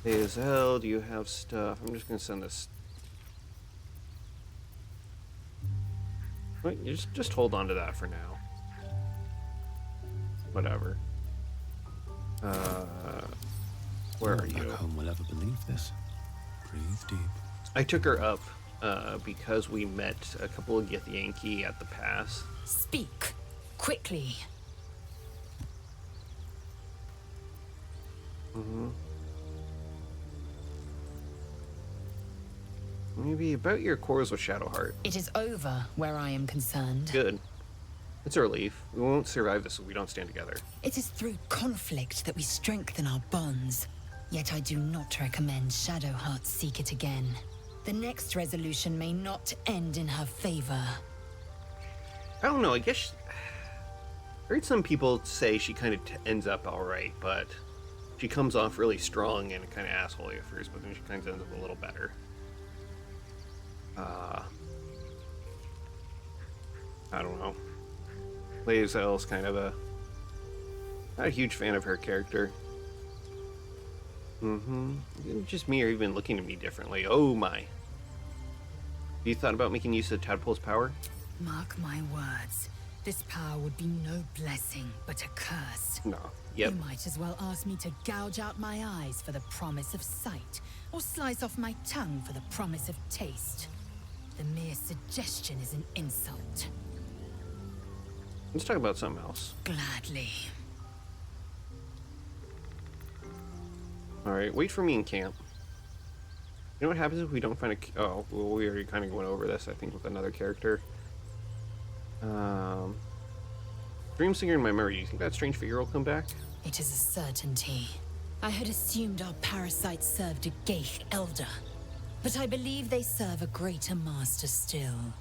[SPEAKER 1] Hey, Azel, do you have stuff? I'm just gonna send this Wait, you just hold on to that for now. Whatever. Where are you?
[SPEAKER 2] Home will ever believe this. Breathe deep.
[SPEAKER 1] I took her up because we met a couple of Githyanki at the pass.
[SPEAKER 16] Speak quickly.
[SPEAKER 1] Maybe about your cores with Shadowheart.
[SPEAKER 9] It is over where I am concerned.
[SPEAKER 1] Good. It's a relief. We won't survive this if we don't stand together.
[SPEAKER 9] It is through conflict that we strengthen our bonds. Yet I do not recommend Shadowheart seek it again. The next resolution may not end in her favor.
[SPEAKER 1] I don't know, I guess... I heard some people say she kind of ends up alright, but she comes off really strong and kind of assholey at first, but then she kind of ends up a little better. I don't know. Lae'zel's kind of not a huge fan of her character. Just me or even looking at me differently. Oh my. Have you thought about making use of Tadpole's power?
[SPEAKER 9] Mark my words. This power would be no blessing, but a curse.
[SPEAKER 1] No. Yep.
[SPEAKER 9] You might as well ask me to gouge out my eyes for the promise of sight, or slice off my tongue for the promise of taste. The mere suggestion is an insult.
[SPEAKER 1] Let's talk about something else.
[SPEAKER 9] Gladly.
[SPEAKER 1] Alright, wait for me in camp. You know what happens if we don't find a... Oh, well, we already kind of went over this, I think, with another character. Dreamsinger in my memory. Do you think that strange figure will come back?
[SPEAKER 9] It is a certainty. I had assumed our parasites served a Geich elder, but I believe they serve a greater master still.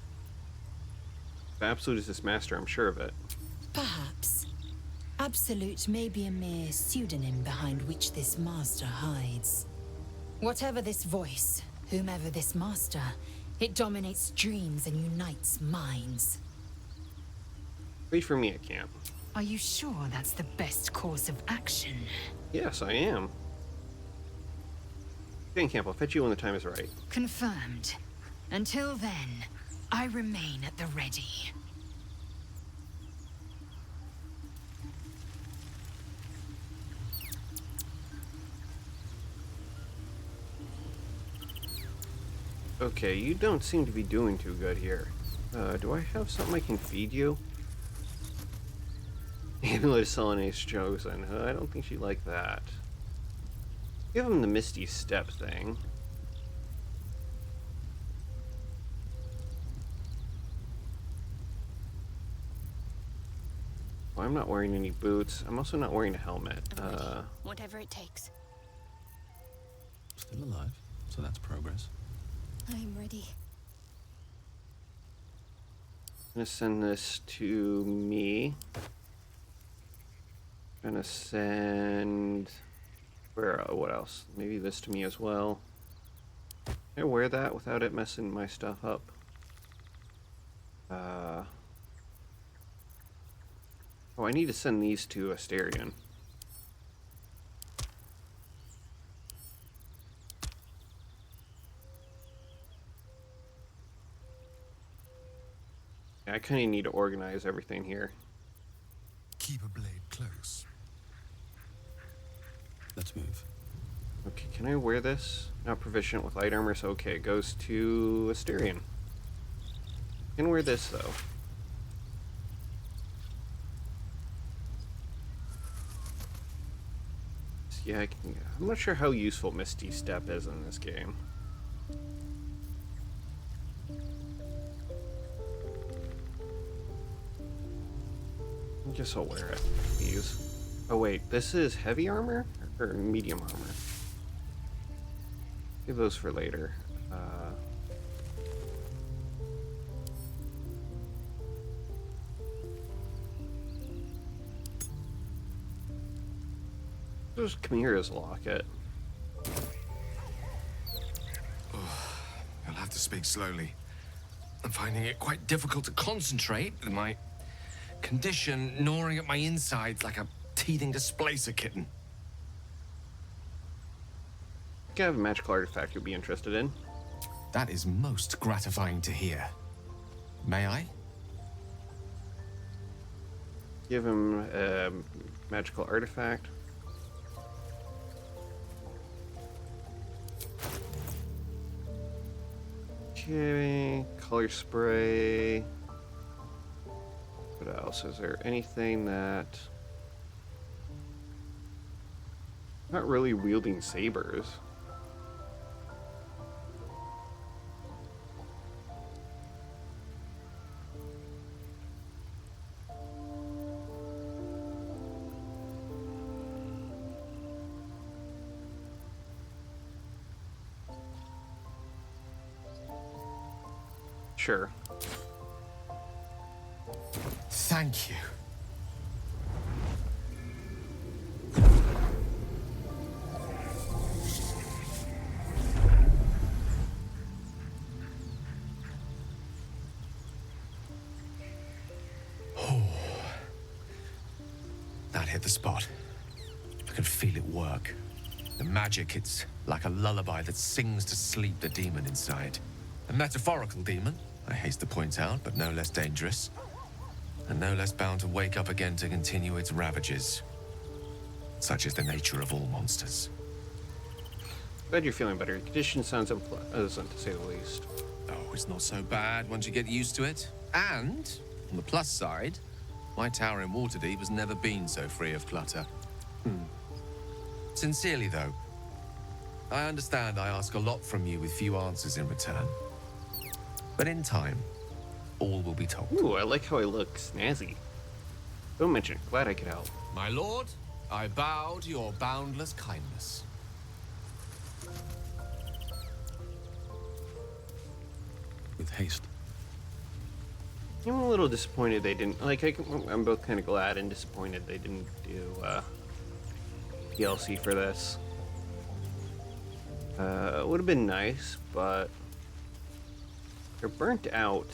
[SPEAKER 1] The Absolute is this master, I'm sure of it.
[SPEAKER 9] Perhaps. Absolute may be a mere pseudonym behind which this master hides. Whatever this voice, whomever this master, it dominates dreams and unites minds.
[SPEAKER 1] Wait for me at camp.
[SPEAKER 9] Are you sure that's the best course of action?
[SPEAKER 1] Yes, I am. Stay in camp, I'll fetch you when the time is right.
[SPEAKER 9] Confirmed. Until then, I remain at the ready.
[SPEAKER 1] Okay, you don't seem to be doing too good here. Do I have something I can feed you? Amulet Selena's chosen. I don't think she'd like that. Give him the Misty Step thing. Well, I'm not wearing any boots. I'm also not wearing a helmet.
[SPEAKER 5] Whatever it takes.
[SPEAKER 2] Still alive, so that's progress.
[SPEAKER 5] I'm ready.
[SPEAKER 1] I'm gonna send this to me. I'm gonna send... what else? Maybe this to me as well. Can I wear that without it messing my stuff up? Oh, I need to send these to Asterion. I kind of need to organize everything here.
[SPEAKER 3] Keep a blade close.
[SPEAKER 2] Let's move.
[SPEAKER 1] Okay, can I wear this? Not proficient with light armor, so okay, it goes to Asterion. Can wear this though. Yeah, I'm not sure how useful Misty Step is in this game. I guess I'll wear it, please. Oh wait, this is heavy armor? Or medium armor? Give those for later. Just Chimera's locket.
[SPEAKER 3] You'll have to speak slowly. I'm finding it quite difficult to concentrate with my condition gnawing at my insides like a teething displacer kitten.
[SPEAKER 1] I think I have a magical artifact you'll be interested in.
[SPEAKER 3] That is most gratifying to hear. May I?
[SPEAKER 1] Give him a magical artifact. Okay, color spray. What else? Is there anything that... Not really wielding sabers. Sure.
[SPEAKER 3] Thank you. That hit the spot. I can feel it work. The magic, it's like a lullaby that sings to sleep the demon inside. A metaphorical demon, I haste to point out, but no less dangerous. And no less bound to wake up again to continue its ravages. Such is the nature of all monsters.
[SPEAKER 1] Glad you're feeling better. Your condition sounds unpleasant, to say the least.
[SPEAKER 3] Oh, it's not so bad once you get used to it. And, on the plus side, my tower in Waterdeep has never been so free of clutter. Sincerely, though, I understand I ask a lot from you with few answers in return. But in time, all will be told.
[SPEAKER 1] Ooh, I like how I look snazzy. Don't mention it. Glad I could help.
[SPEAKER 3] My lord, I bow to your boundless kindness.
[SPEAKER 2] With haste.
[SPEAKER 1] I'm a little disappointed they didn't, like, I'm both kind of glad and disappointed they didn't do DLC for this. It would have been nice, but if they're burnt out,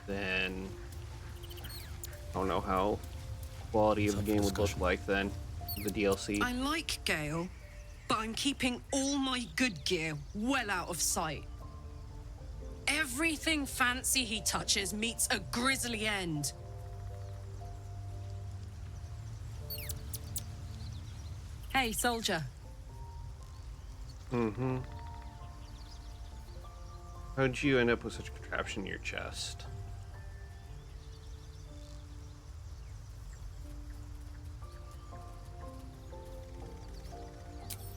[SPEAKER 1] then I don't know how quality of the game would look like then, the DLC.
[SPEAKER 21] I like Gale, but I'm keeping all my good gear well out of sight. Everything fancy he touches meets a grisly end. Hey, soldier.
[SPEAKER 1] Mm-hmm. How'd you end up with such a contraption in your chest?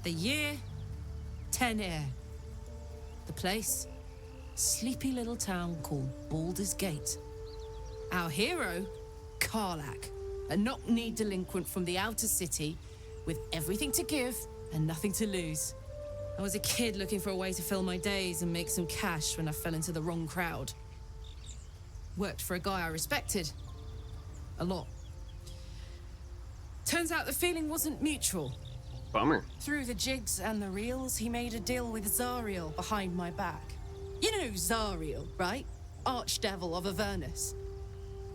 [SPEAKER 21] The year, 10 air. The place, sleepy little town called Baldur's Gate. Our hero, Karlach, a knock-kneed delinquent from the outer city with everything to give and nothing to lose. I was a kid looking for a way to fill my days and make some cash when I fell into the wrong crowd. Worked for a guy I respected. A lot. Turns out the feeling wasn't mutual.
[SPEAKER 1] Bummer.
[SPEAKER 21] Through the jigs and the reels, he made a deal with Zariel behind my back. You know Zariel, right? Archdevil of Avernus.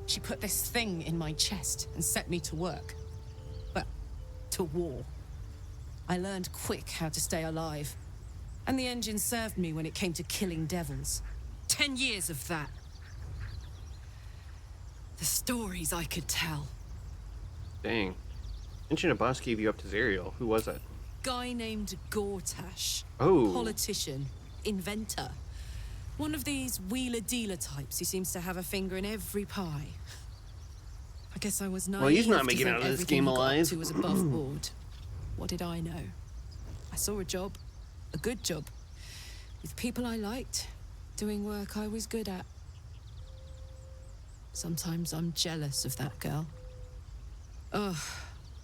[SPEAKER 21] She put this thing in my chest and set me to work. Well, to war. I learned quick how to stay alive. And the engine served me when it came to killing devils. 10 years of that. The stories I could tell.
[SPEAKER 1] Dang. Mentioned a boss gave you up to Zariel. Who was it?
[SPEAKER 21] Guy named Gortash.
[SPEAKER 1] Oh.
[SPEAKER 21] Politician. Inventor. One of these wheeler-dealer types who seems to have a finger in every pie. I guess I was naive.
[SPEAKER 1] Well, he's not
[SPEAKER 21] to
[SPEAKER 1] making
[SPEAKER 21] think
[SPEAKER 1] out of this
[SPEAKER 21] everything
[SPEAKER 1] game
[SPEAKER 21] he got up
[SPEAKER 1] alive.
[SPEAKER 21] to was above board. What did I know? I saw a job. A good job. With people I liked. Doing work I was good at. Sometimes I'm jealous of that girl. Ugh.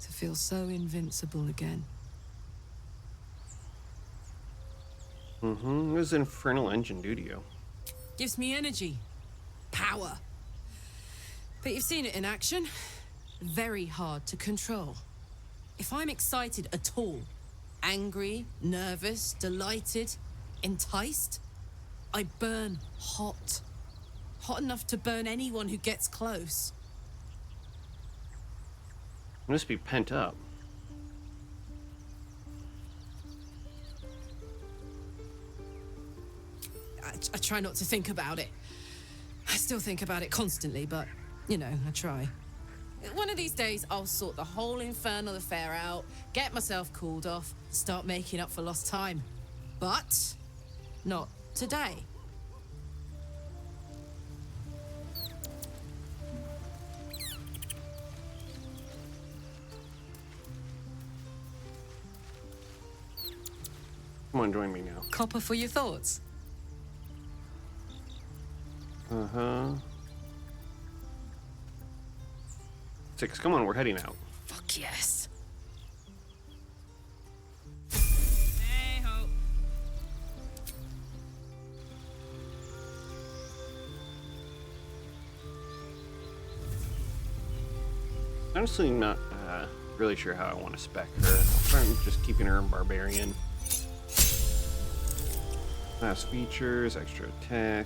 [SPEAKER 21] To feel so invincible again.
[SPEAKER 1] Mm-hmm. What does Infernal Engine do to you?
[SPEAKER 21] Gives me energy. Power. But you've seen it in action. Very hard to control. If I'm excited at all, angry, nervous, delighted, enticed, I burn hot. Hot enough to burn anyone who gets close.
[SPEAKER 1] It must be pent up.
[SPEAKER 21] I try not to think about it. I still think about it constantly, but, you know, I try. One of these days, I'll sort the whole infernal affair out, get myself cooled off, start making up for lost time. But not today.
[SPEAKER 1] Come on, join me now.
[SPEAKER 21] Copper for your thoughts.
[SPEAKER 1] Uh-huh. 6, come on, we're heading out.
[SPEAKER 21] Fuck yes.
[SPEAKER 1] Honestly, not really sure how I want to spec her. I'm just keeping her in Barbarian. Class features, extra attack.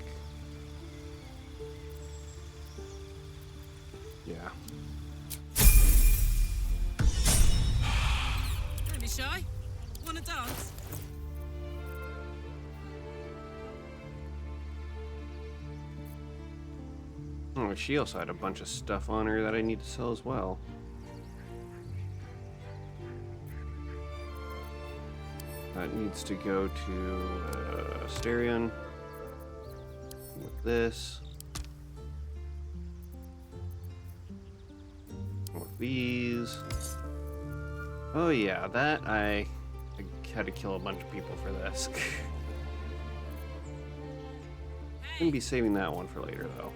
[SPEAKER 1] Yeah.
[SPEAKER 21] Don't be shy. Wanna dance?
[SPEAKER 1] Oh, she also had a bunch of stuff on her that I need to sell as well. That needs to go to Asterion with this. With these. Oh yeah, that I had to kill a bunch of people for this. Gonna be saving that one for later though.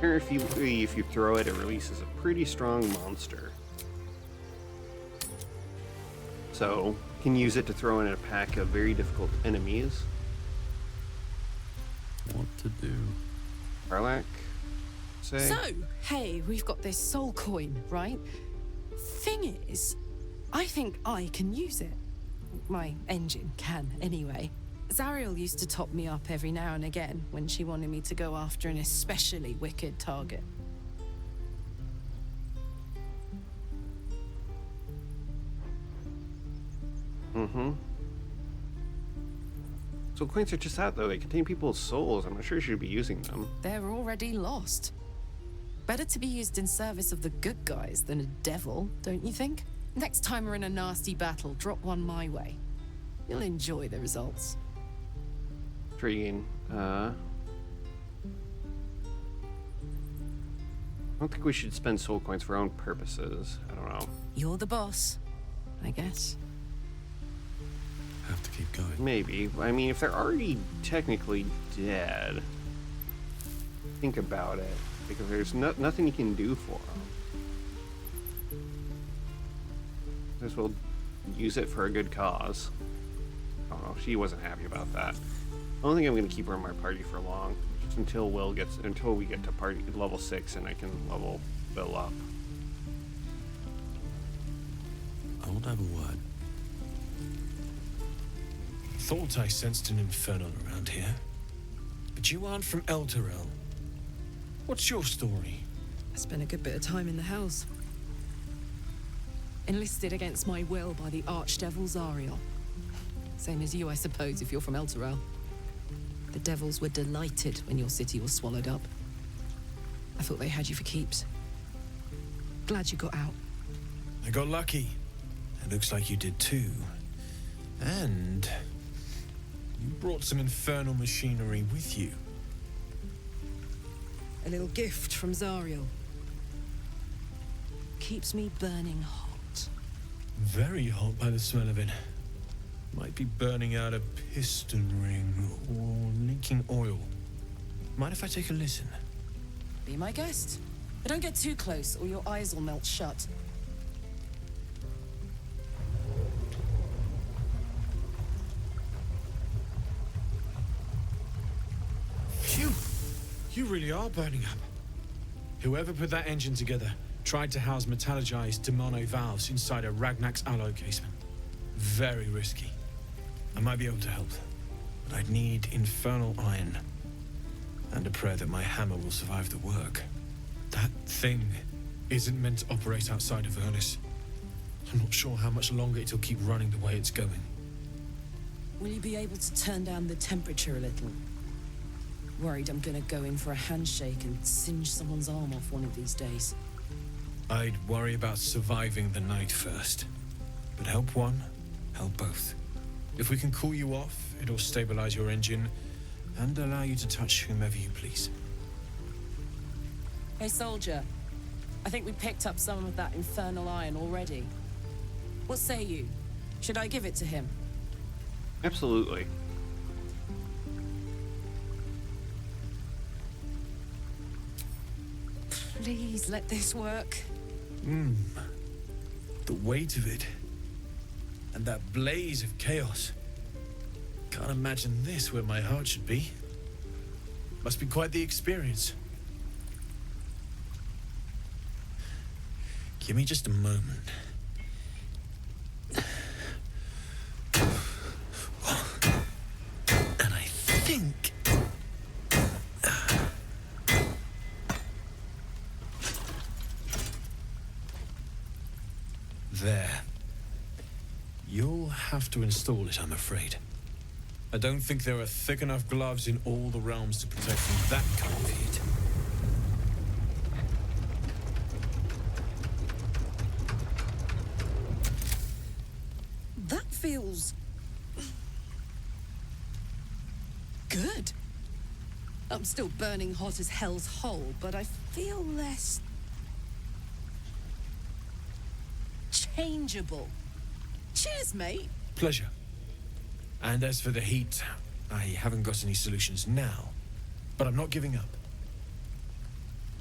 [SPEAKER 1] Here, if you throw it, it releases a pretty strong monster. So, you can use it to throw in a pack of very difficult enemies.
[SPEAKER 2] What to do?
[SPEAKER 1] Warlock, say?
[SPEAKER 21] So, hey, we've got this soul coin, right? Thing is, I think I can use it. My engine can, anyway. Zariel used to top me up every now and again when she wanted me to go after an especially wicked target.
[SPEAKER 1] Mm-hmm. So coins are just that, though. They contain people's souls. I'm not sure you should be using them.
[SPEAKER 21] They're already lost. Better to be used in service of the good guys than a devil, don't you think? Next time we're in a nasty battle, drop one my way. You'll enjoy the results.
[SPEAKER 1] Intriguing. I don't think we should spend soul coins for our own purposes. I don't know.
[SPEAKER 21] You're the boss, I guess.
[SPEAKER 2] Have to keep going.
[SPEAKER 1] Maybe. I mean, if they're already technically dead, think about it. Because there's nothing you can do for them. Might as well use it for a good cause. I don't know. She wasn't happy about that. I don't think I'm going to keep her in my party for long. Just until we get to party level 6 and I can level Bill up.
[SPEAKER 2] I want to have a word.
[SPEAKER 8] Thought I sensed an infernal around here. But you aren't from Elturel. What's your story?
[SPEAKER 21] I spent a good bit of time in the Hells. Enlisted against my will by the Archdevil Zariel. Same as you, I suppose, if you're from Elturel. The devils were delighted when your city was swallowed up. I thought they had you for keeps. Glad you got out.
[SPEAKER 8] I got lucky. It looks like you did too. And you brought some infernal machinery with you.
[SPEAKER 21] A little gift from Zariel. Keeps me burning hot.
[SPEAKER 8] Very hot by the smell of it. Might be burning out a piston ring or leaking oil. Mind if I take a listen?
[SPEAKER 21] Be my guest. But don't get too close or your eyes will melt shut.
[SPEAKER 8] Phew! You really are burning up. Whoever put that engine together tried to house metallurgized Demono valves inside a Ragnak's alloy casement. Very risky. I might be able to help, but I'd need infernal iron and a prayer that my hammer will survive the work. That thing isn't meant to operate outside of Ernest. I'm not sure how much longer it'll keep running the way it's going.
[SPEAKER 21] Will you be able to turn down the temperature a little? Worried I'm gonna go in for a handshake and singe someone's arm off one of these days.
[SPEAKER 8] I'd worry about surviving the night first. But help one, help both. If we can cool you off, it'll stabilize your engine and allow you to touch whomever you please.
[SPEAKER 21] Hey, soldier. I think we picked up some of that infernal iron already. What say you? Should I give it to him?
[SPEAKER 1] Absolutely.
[SPEAKER 21] Please let this work.
[SPEAKER 8] The weight of it. And that blaze of chaos. Can't imagine this where my heart should be. Must be quite the experience. Give me just a moment. And I think... There. You'll have to install it, I'm afraid. I don't think there are thick enough gloves in all the realms to protect from that kind of heat.
[SPEAKER 21] That feels... good. I'm still burning hot as hell's hole, but I feel less... changeable. Cheers, mate.
[SPEAKER 8] Pleasure. And as for the heat, I haven't got any solutions now, but I'm not giving up.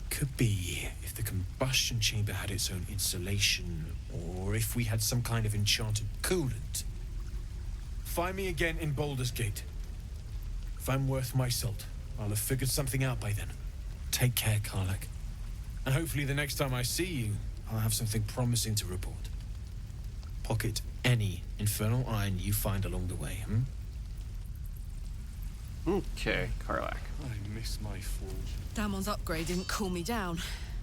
[SPEAKER 8] Could be if the combustion chamber had its own insulation, or if we had some kind of enchanted coolant. Find me again in Baldur's Gate. If I'm worth my salt, I'll have figured something out by then. Take care, Karlach. And hopefully the next time I see you, I'll have something promising to report. Pocket any infernal iron you find along the way,
[SPEAKER 1] Okay, Karlach.
[SPEAKER 17] I miss my forge.
[SPEAKER 21] Damon's upgrade didn't cool me down,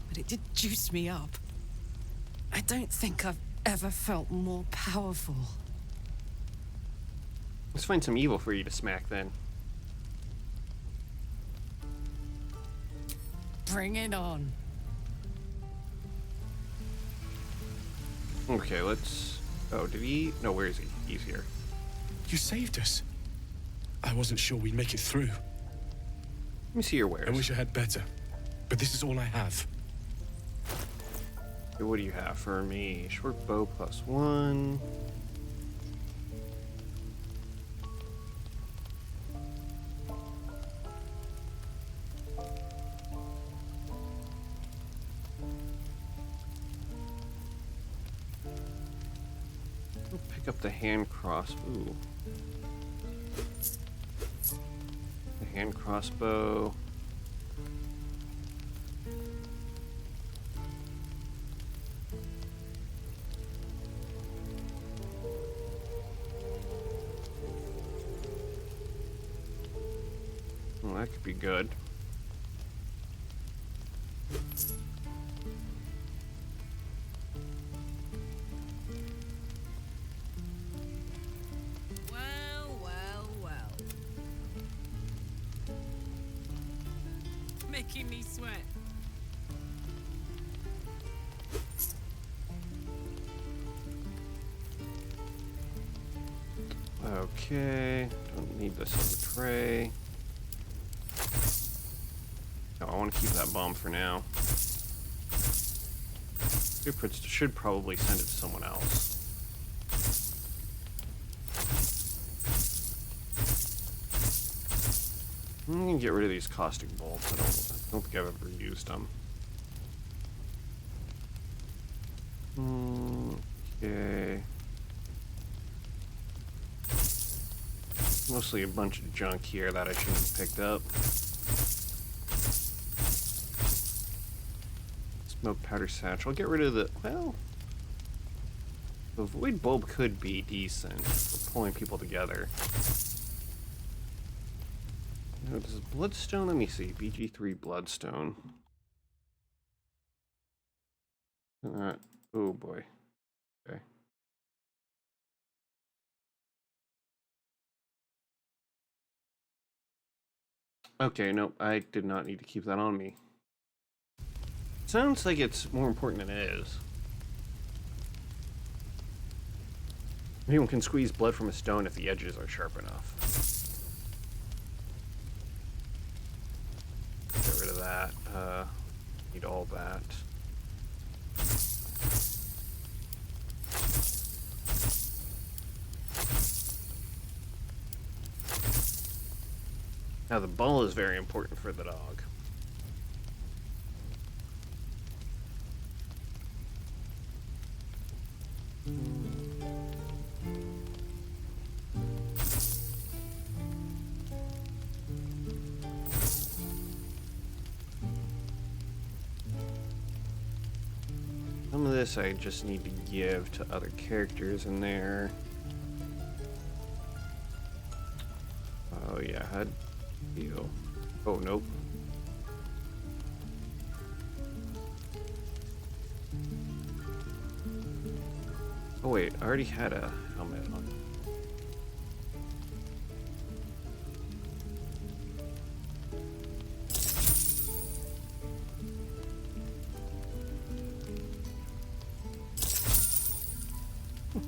[SPEAKER 21] but it did juice me up. I don't think I've ever felt more powerful.
[SPEAKER 1] Let's find some evil for you to smack then.
[SPEAKER 21] Bring it on.
[SPEAKER 1] Okay, let's... Oh, did he? No, where is he? He's here.
[SPEAKER 8] You saved us. I wasn't sure we'd make it through.
[SPEAKER 1] Let me see your wares.
[SPEAKER 8] I wish I had better, but this is all I have.
[SPEAKER 1] Okay, what do you have for me? Short bow +1. Pick up the hand crossbow. Ooh. The hand crossbow. Well, that could be good.
[SPEAKER 21] Making me sweat.
[SPEAKER 1] Okay, don't need this on the tray. No, I want to keep that bomb for now. Blueprints should probably send it to someone else. I'm gonna get rid of these caustic bolts. I don't think I've ever used them. Okay. Mostly a bunch of junk here that I shouldn't have picked up. Smoke powder satchel. I'll get rid of the, well, the void bulb could be decent for pulling people together. No, this is bloodstone. Let me see. BG3 bloodstone. Oh boy. Okay. Okay, nope. I did not need to keep that on me. Sounds like it's more important than it is. Anyone can squeeze blood from a stone if the edges are sharp enough. Get rid of that. Need all that. Now the ball is very important for the dog. Some of this I just need to give to other characters in there. Oh yeah, how'd you? Oh nope. Oh wait, I already had a helmet on.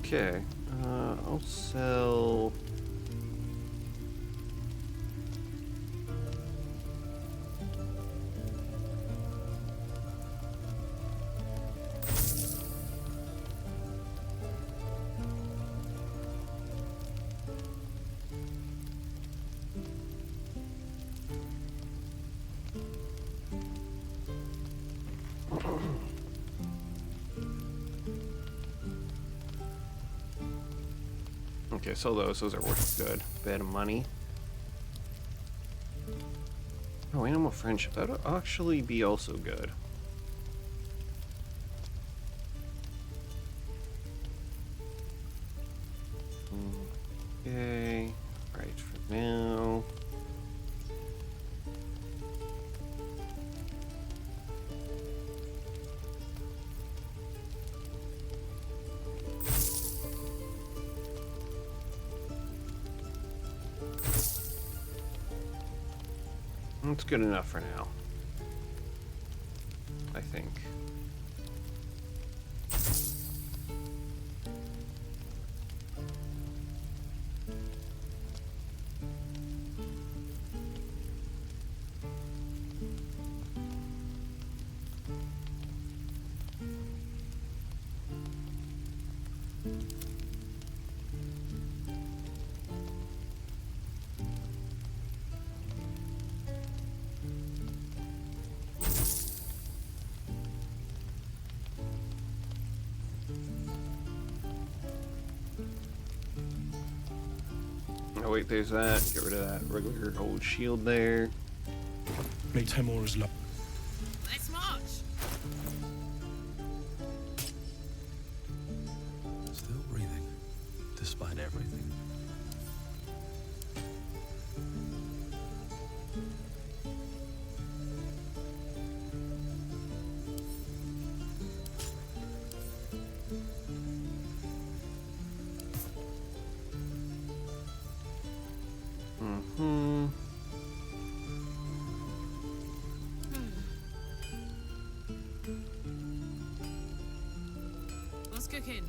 [SPEAKER 1] Okay, I'll sell. Okay, sell those. Those are worth a good bit of money. Oh, animal friendship. That would actually be also good. Okay. Right for now. That's good enough for now, I think. Oh wait, there's that. Get rid of that regular old shield there.
[SPEAKER 8] May Temora's love.
[SPEAKER 21] Let's march.
[SPEAKER 2] Still breathing, despite everything.
[SPEAKER 21] What's cooking?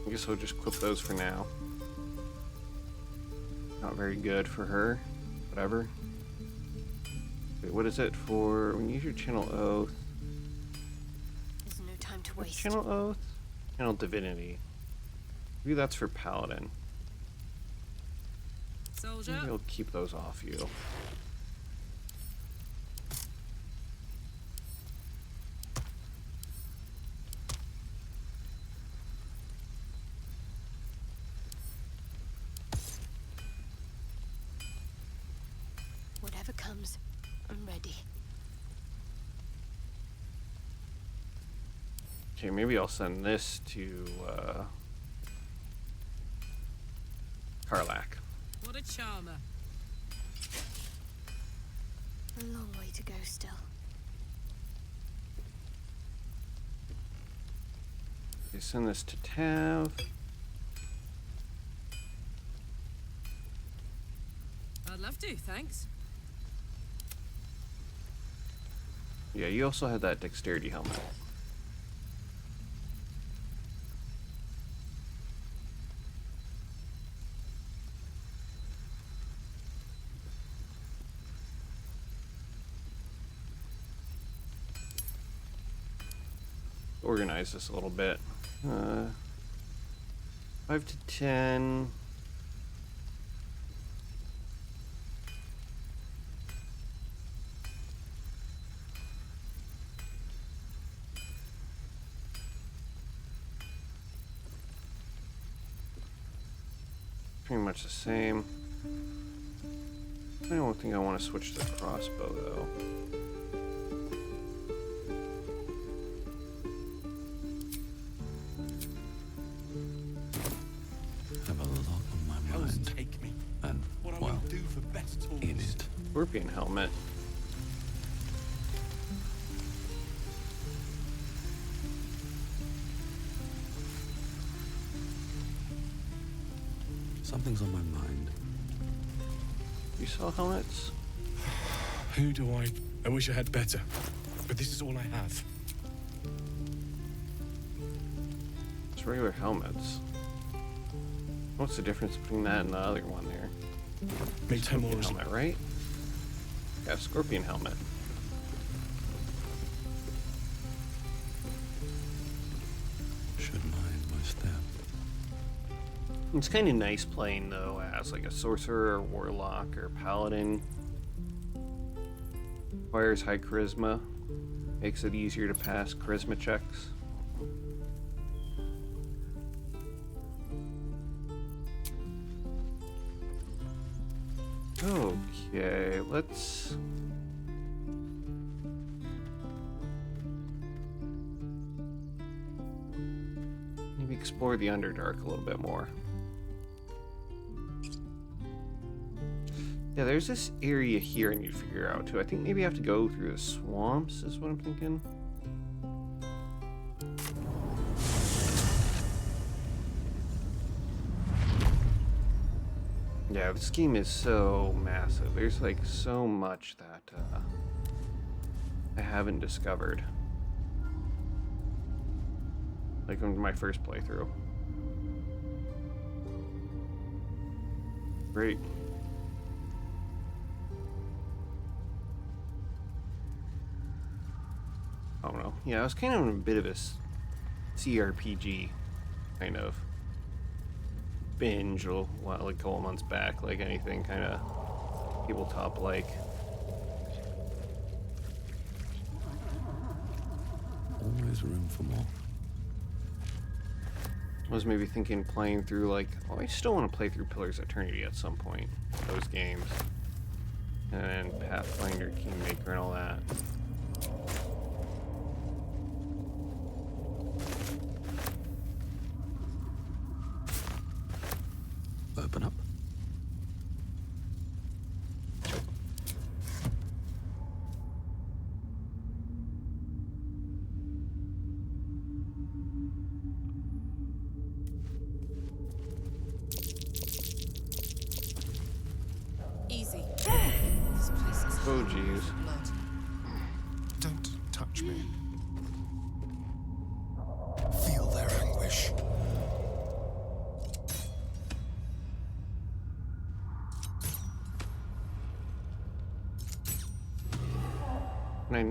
[SPEAKER 1] I guess I'll just clip those for now. Not very good for her. Whatever. Wait, what is it for when you use your channel oath?
[SPEAKER 5] There's no time to waste.
[SPEAKER 1] Channel oath? Channel divinity. Maybe that's for paladin.
[SPEAKER 21] Soldier.
[SPEAKER 1] Maybe I'll keep those off you.
[SPEAKER 5] Whatever comes, I'm ready.
[SPEAKER 1] Okay, maybe I'll send this to Karlach.
[SPEAKER 21] What a charmer.
[SPEAKER 5] A long way to go still.
[SPEAKER 1] Okay, send this to Tav.
[SPEAKER 21] I'd love to, thanks.
[SPEAKER 1] Yeah, you also had that dexterity helmet. Organize this a little bit. 5 to 10. Pretty much the same. I don't think I want to switch to the crossbow though.
[SPEAKER 2] Have a lot on my mind.
[SPEAKER 17] Take me.
[SPEAKER 2] And,
[SPEAKER 17] What I
[SPEAKER 2] well,
[SPEAKER 17] will do for better tools.
[SPEAKER 2] in it.
[SPEAKER 1] Scorpion helmet.
[SPEAKER 2] Something's on my mind.
[SPEAKER 1] You sell helmets?
[SPEAKER 8] Who do I wish I had better, but this is all I have.
[SPEAKER 1] It's regular helmets. What's the difference between that and the other one there? Scorpion helmet, right? Yeah, scorpion helmet.
[SPEAKER 2] Should mind my step.
[SPEAKER 1] It's kind of nice playing though as like a sorcerer or warlock or paladin. Requires high charisma. Makes it easier to pass charisma checks. Okay, let's... maybe explore the Underdark a little bit more. Yeah, there's this area here I need to figure out too. I think maybe I have to go through the swamps is what I'm thinking. Yeah, this game is so massive. There's like so much that I haven't discovered. Like on my first playthrough. Great. I don't know. Yeah, I was kind of in a bit of a CRPG kind of binge a while, like a couple months back, like anything kind of tabletop like.
[SPEAKER 2] Always room for more.
[SPEAKER 1] I was maybe thinking playing through like, oh, I still want to play through Pillars of Eternity at some point, those games. And then Pathfinder, Kingmaker, and all that.
[SPEAKER 2] Open up.
[SPEAKER 21] Easy. This place is
[SPEAKER 1] Oh, jeez.
[SPEAKER 21] blood.
[SPEAKER 11] Don't touch me. Feel their anguish.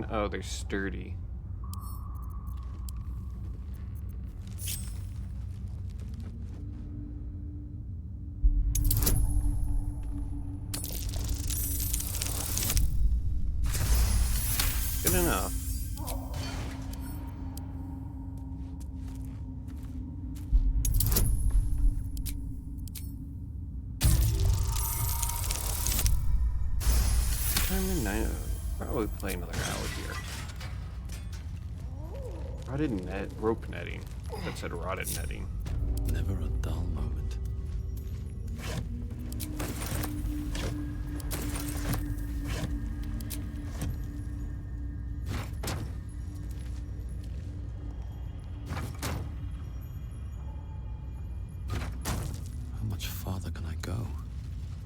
[SPEAKER 1] Oh, they're sturdy. Good enough. Time to 9. Probably play another hour here. Rotted net, rope netting. That said rotted netting.
[SPEAKER 2] Never a dull moment.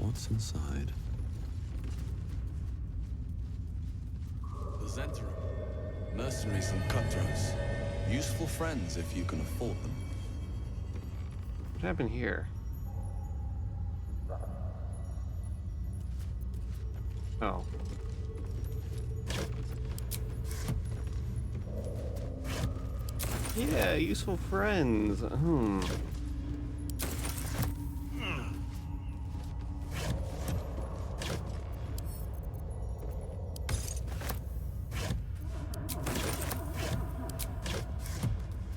[SPEAKER 2] What's inside?
[SPEAKER 14] The Zentarum. Mercenaries and cutthroats. Useful friends if you can afford them.
[SPEAKER 1] What happened here? Oh. Yeah, useful friends.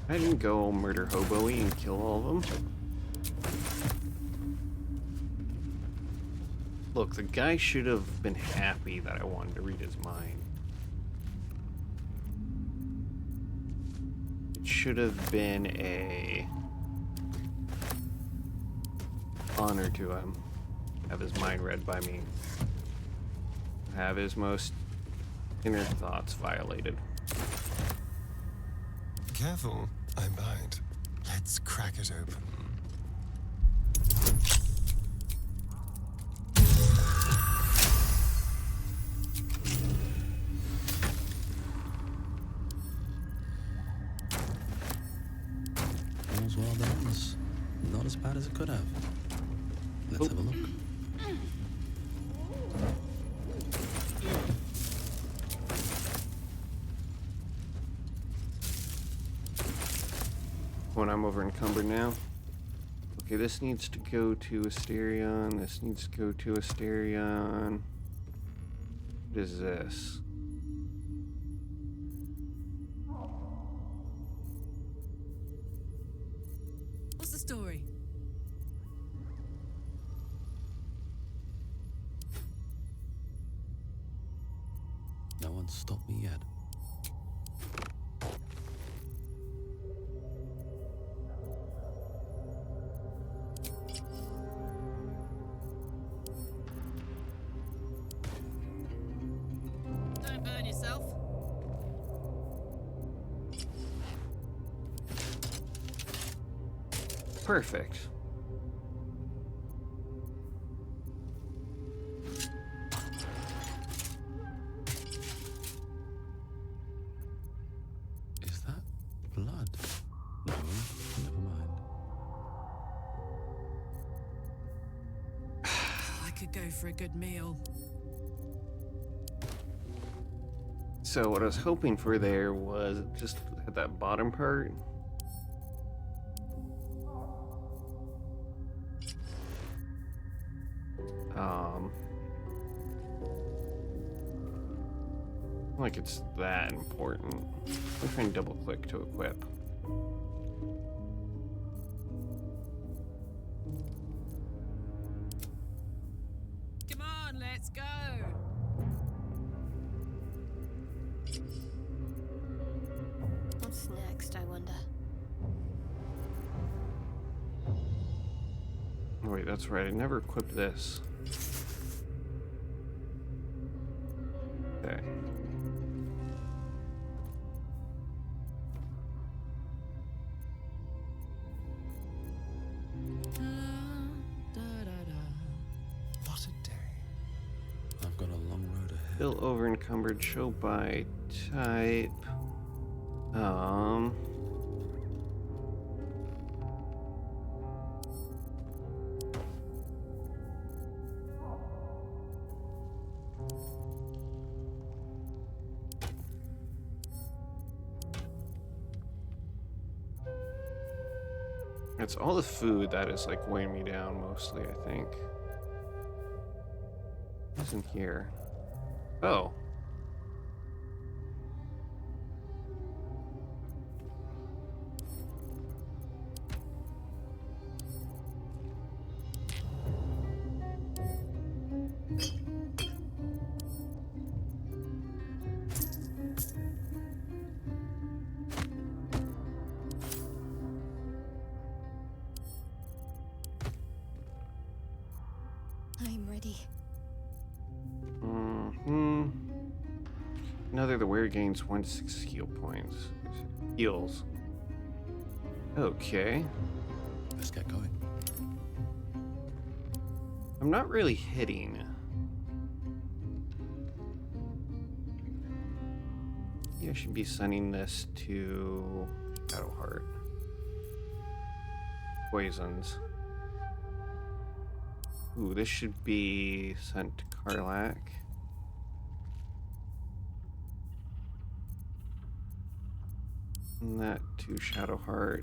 [SPEAKER 1] I didn't go murder hobo-y and kill all of them. Look, the guy should have been happy that I wanted to read his mind. It should have been a honor to him. Have his mind read by me. Have his most inner thoughts violated.
[SPEAKER 6] Careful, I bite. Let's crack it open.
[SPEAKER 2] All's well that ends. Not as bad as it could have. Let's have a look.
[SPEAKER 1] When I'm over encumbered now. Okay, this needs to go to Asterion. This needs to go to Asterion. What is this?
[SPEAKER 21] What's the story?
[SPEAKER 2] No one's stopped me yet.
[SPEAKER 21] Don't burn yourself.
[SPEAKER 1] Perfect.
[SPEAKER 2] Is that blood? No, never mind.
[SPEAKER 21] I could go for a good meal.
[SPEAKER 1] So what I was hoping for there was just at that bottom part. Like it's that important. I'm trying to double click to equip.
[SPEAKER 21] Come on, let's go.
[SPEAKER 5] What's next, I wonder?
[SPEAKER 1] Oh, wait, that's right. I never equipped this. Okay.
[SPEAKER 6] What a day.
[SPEAKER 2] I've got a long road ahead.
[SPEAKER 1] Still over encumbered. Show by type. It's all the food that is like weighing me down mostly, I think. What's in here? Oh.
[SPEAKER 5] I'm ready.
[SPEAKER 1] Another the wearer gains 1 to 6 heal points. Heals. Okay.
[SPEAKER 2] Let's get going.
[SPEAKER 1] I'm not really hitting. Yeah, I should be sending this to Shadowheart. Poisons. Ooh, this should be sent to Karlak. And that to Shadowheart.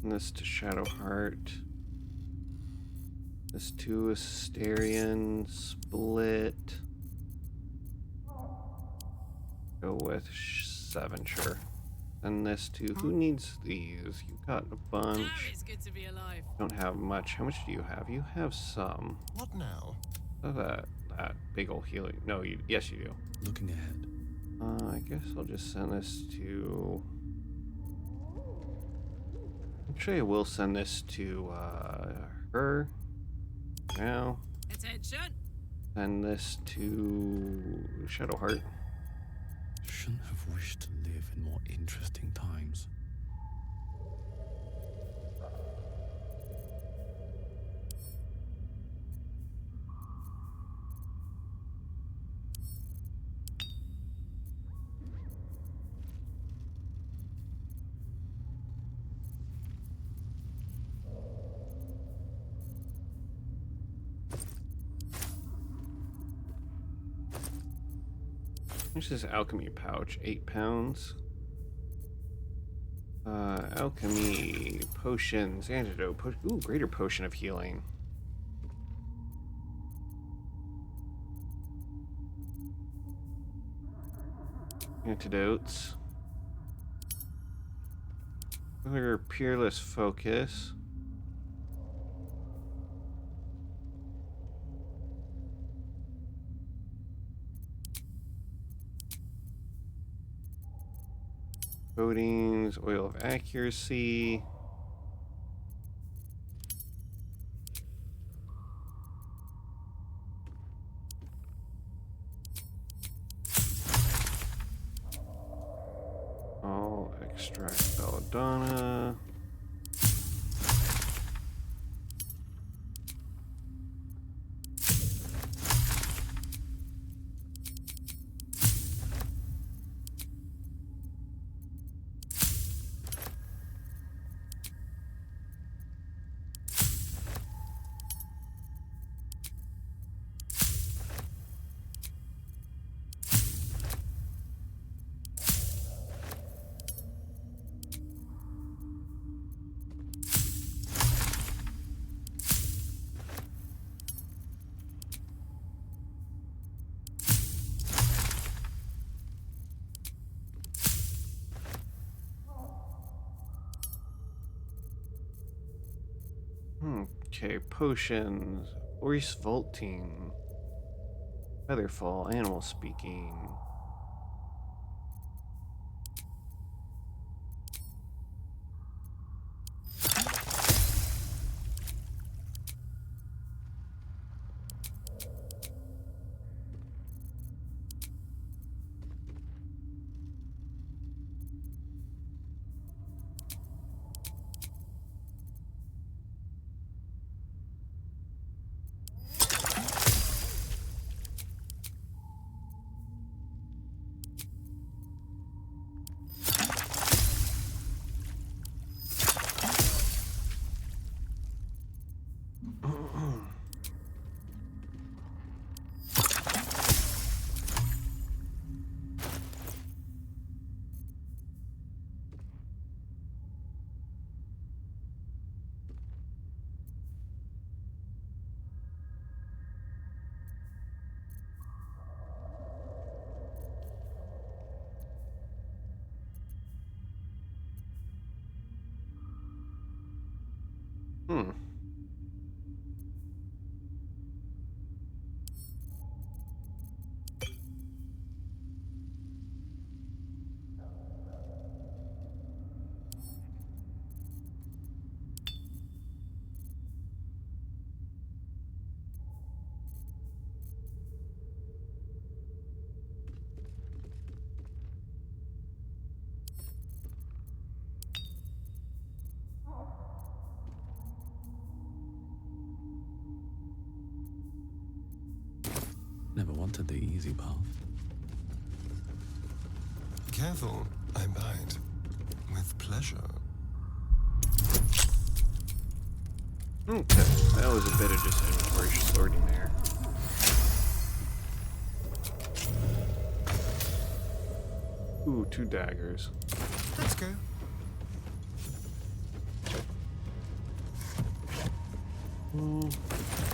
[SPEAKER 1] And this to Shadowheart. This to Asterion. Split. Go with 7, sure. And this to who needs these? You've got a bunch.
[SPEAKER 21] It's good to be alive.
[SPEAKER 1] Don't have much. How much do you have? You have some.
[SPEAKER 6] What now?
[SPEAKER 1] Oh, that big old healing. No, yes you do.
[SPEAKER 2] Looking ahead.
[SPEAKER 1] I guess I'll just send this to. Actually, I will send this to her. Now.
[SPEAKER 21] Attention.
[SPEAKER 1] Send this to Shadowheart.
[SPEAKER 2] Shouldn't have wished to live in more interesting times.
[SPEAKER 1] There's this alchemy pouch, 8 pounds. Alchemy, potions, antidote, ooh, greater potion of healing. Antidotes. Other peerless focus. Coatings, oil of accuracy. All extract belladonna. Okay, potions, Oris Vaulting, Featherfall, Animal Speaking.
[SPEAKER 2] wanted the easy path.
[SPEAKER 6] Careful, I bite. With pleasure.
[SPEAKER 1] Okay, that was a bit of just inventory sorting there. Ooh, 2 daggers.
[SPEAKER 6] Let's go.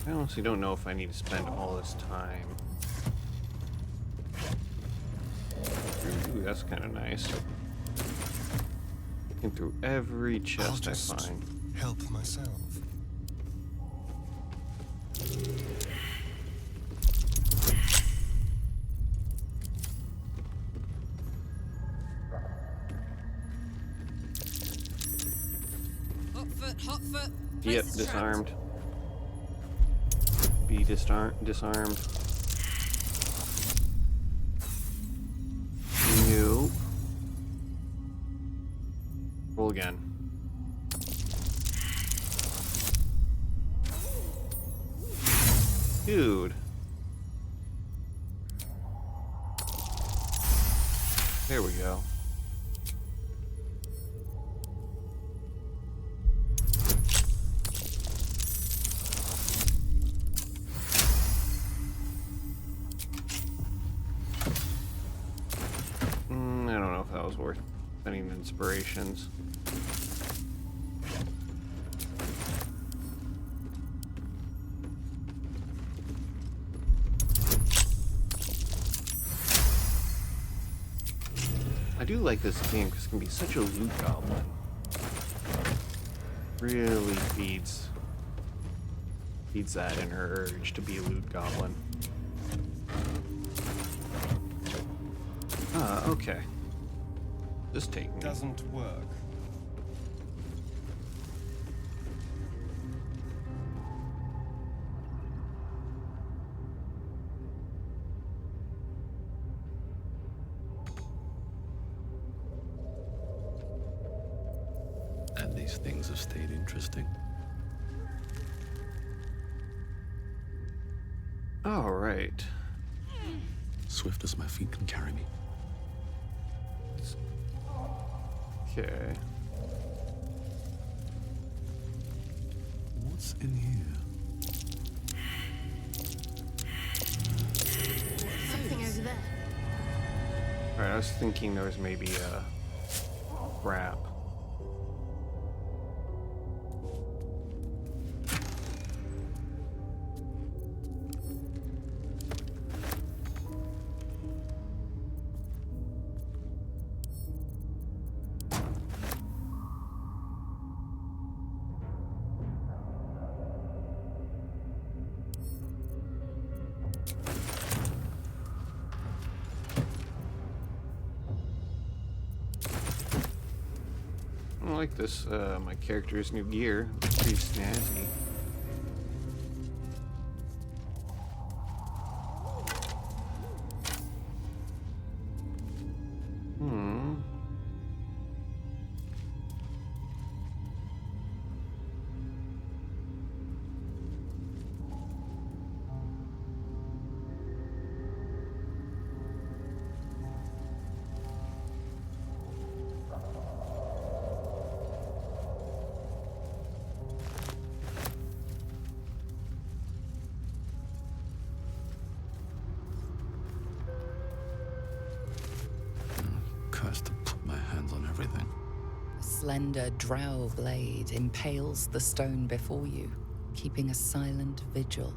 [SPEAKER 1] I honestly don't know if I need to spend all this time. Ooh, that's kind of nice. Looking through every chest I find.
[SPEAKER 6] Help myself.
[SPEAKER 21] Hot foot, hot foot.
[SPEAKER 1] Yep, disarmed. Be disarmed. Nope. Roll again. Dude. There we go. I don't know if that was worth spending inspirations. I do like this game because it can be such a loot goblin. Really feeds that inner urge to be a loot goblin. Ah, okay. This take me.
[SPEAKER 6] Doesn't work.
[SPEAKER 2] And these things have stayed interesting.
[SPEAKER 1] All right.
[SPEAKER 2] Swift as my feet can carry me.
[SPEAKER 1] Okay.
[SPEAKER 2] What's in here?
[SPEAKER 5] Something over there.
[SPEAKER 1] Alright, I was thinking there was maybe a wrap. I like this, my character's new gear. It's pretty snazzy.
[SPEAKER 2] To put my hands on everything.
[SPEAKER 7] A slender drow blade impales the stone before you, keeping a silent vigil.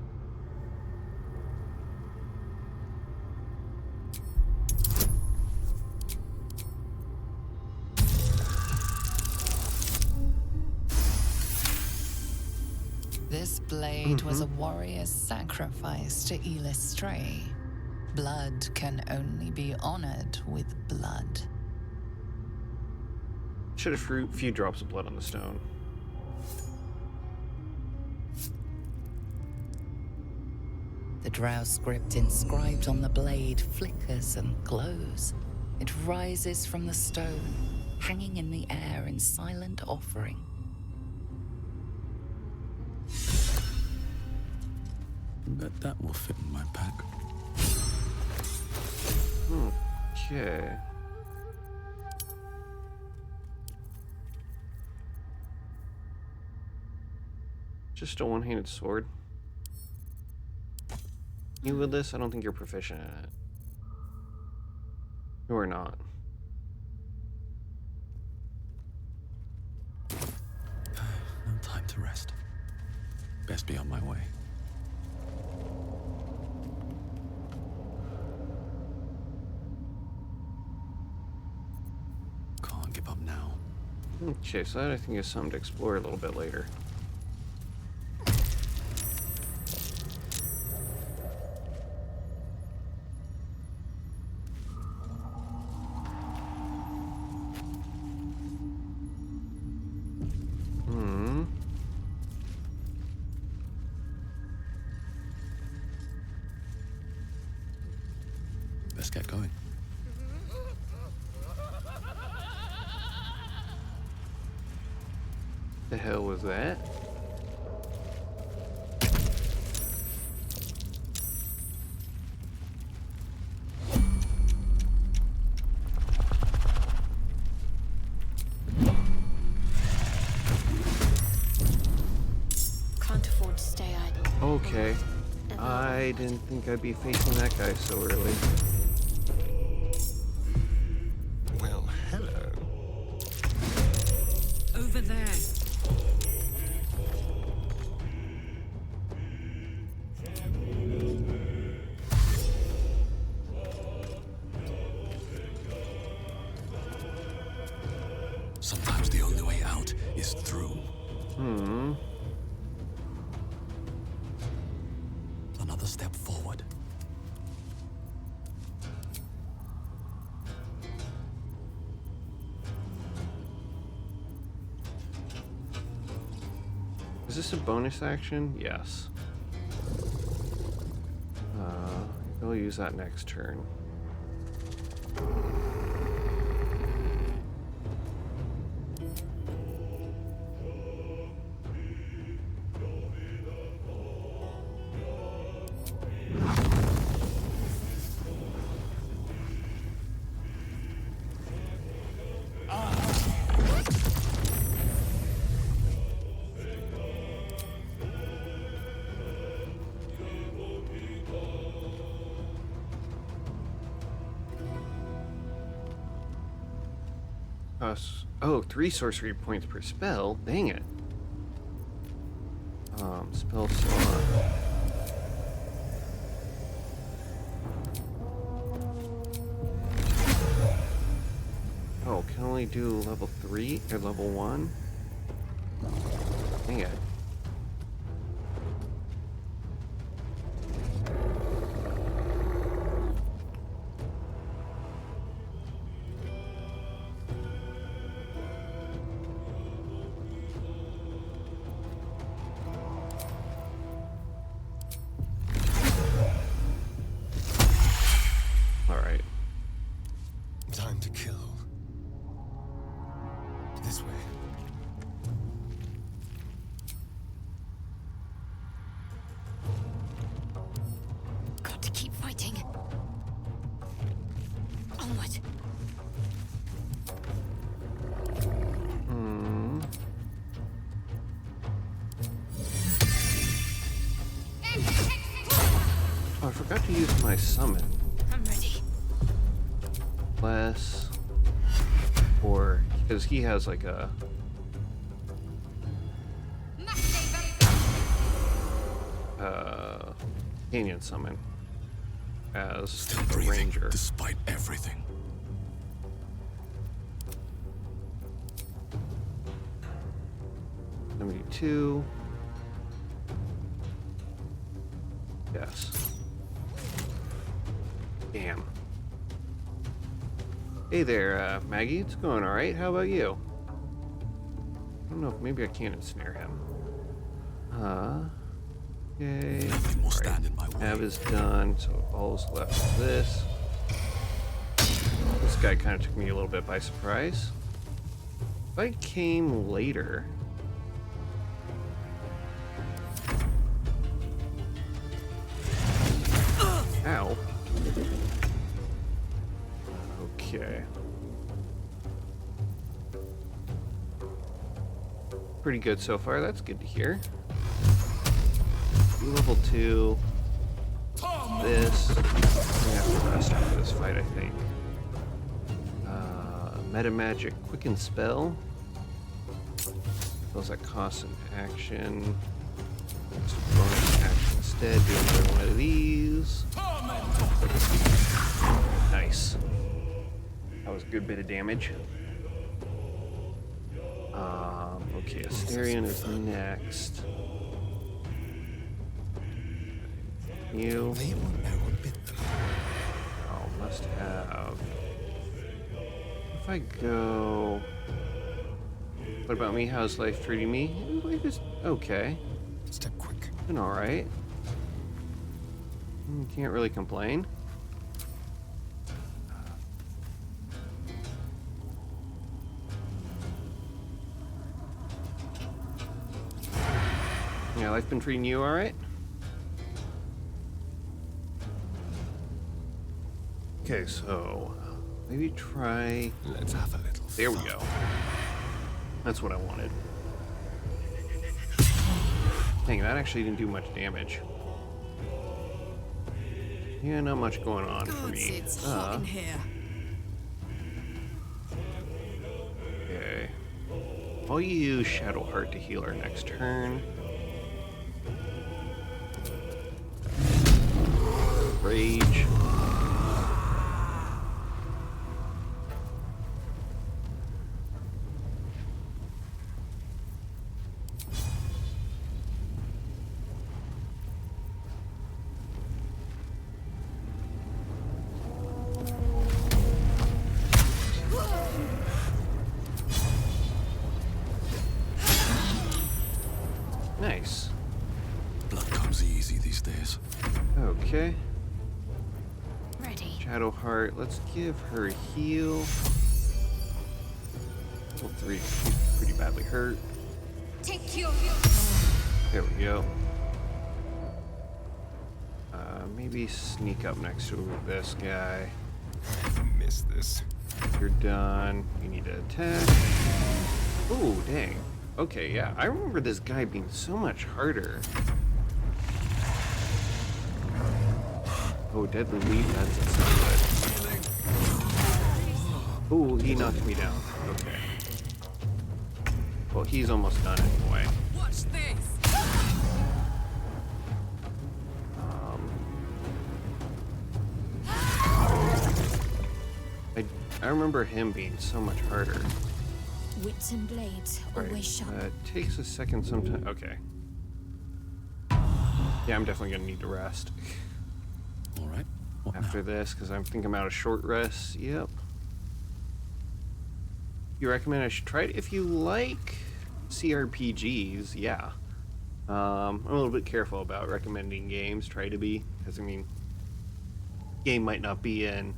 [SPEAKER 7] This blade was a warrior's sacrifice to Illustray. Blood can only be honored with blood.
[SPEAKER 1] Should have few drops of blood on the stone.
[SPEAKER 7] The drow script inscribed on the blade flickers and glows. It rises from the stone, hanging in the air in silent offering.
[SPEAKER 2] Bet that will fit in my pack.
[SPEAKER 1] Okay. Just a one-handed sword. You with this? I don't think you're proficient in it. You are not.
[SPEAKER 2] No time to rest. Best be on my way. Can't give up now.
[SPEAKER 1] Okay, so that I think is something to explore a little bit later.
[SPEAKER 2] Let's get going.
[SPEAKER 1] The hell was that?
[SPEAKER 5] Can't afford to stay idle.
[SPEAKER 1] Okay. I didn't think I'd be facing that guy so early.
[SPEAKER 6] Well, hello.
[SPEAKER 21] Over there.
[SPEAKER 2] Sometimes the only way out is through. Another step forward.
[SPEAKER 1] Is this a bonus action? Yes. I'll use that next turn. Oh, 3 sorcery points per spell. Dang it. Spell slot. Oh, can only do level 3 or level 1? Dang it.
[SPEAKER 6] Time to kill. This way.
[SPEAKER 5] Got to keep fighting. Onward.
[SPEAKER 1] Oh, I forgot to use my summon.
[SPEAKER 5] I'm ready.
[SPEAKER 1] Less, or because he has like a canyon summon as
[SPEAKER 2] Still
[SPEAKER 1] a
[SPEAKER 2] breathing,
[SPEAKER 1] ranger.
[SPEAKER 2] despite everything.
[SPEAKER 1] $72. Yes. Damn. Hey there, Maggie. It's going all right. How about you? I don't know if maybe I can ensnare him. Okay.
[SPEAKER 2] Nothing will stand in my way.
[SPEAKER 1] Nav is done, so all's left is this. This guy kind of took me a little bit by surprise. If I came later. Ow. Okay. Pretty good so far. That's good to hear. Level 2. This. I'm gonna have to rest after this fight, I think. Meta Magic Quicken Spell. Spells that cost an action. Just a bonus action instead. Do another one of these. Nice. That was a good bit of damage. Okay, Asterion is next. You. Oh, must have. If I go. What about me? How's life treating me? Life is okay.
[SPEAKER 6] Step quick.
[SPEAKER 1] Been alright. Can't really complain. Yeah, life been treating you alright? Okay, so maybe try.
[SPEAKER 6] Let's have a little.
[SPEAKER 1] There we go. That's what I wanted. Dang, that actually didn't do much damage. Yeah, not much going on for me.
[SPEAKER 21] It's hot in here.
[SPEAKER 1] Okay. I'll use Shadowheart to heal our next turn. Rage. Nice.
[SPEAKER 2] Blood comes easy these days.
[SPEAKER 1] Okay.
[SPEAKER 5] Ready.
[SPEAKER 1] Shadowheart, let's give her a heal. Level 3, she's pretty badly hurt.
[SPEAKER 5] Take your.
[SPEAKER 1] There we go. Maybe sneak up next to this guy.
[SPEAKER 6] Miss this.
[SPEAKER 1] You're done. You need to attack. Ooh, dang. Okay, yeah. I remember this guy being so much harder. Oh, deadly weed. That doesn't sound good. Ooh, he knocked me down. Okay. Well, he's almost done anyway.
[SPEAKER 21] Watch this.
[SPEAKER 1] I remember him being so much harder.
[SPEAKER 5] Wits and blades always sharp.
[SPEAKER 1] It takes a second sometimes. Okay. Yeah, I'm definitely gonna need to rest.
[SPEAKER 2] All right.
[SPEAKER 1] After this, because I think I'm out of short rest. Yep. You recommend I should try it? If you like CRPGs, yeah. I'm a little bit careful about recommending games. Try to be, because I mean, game might not be in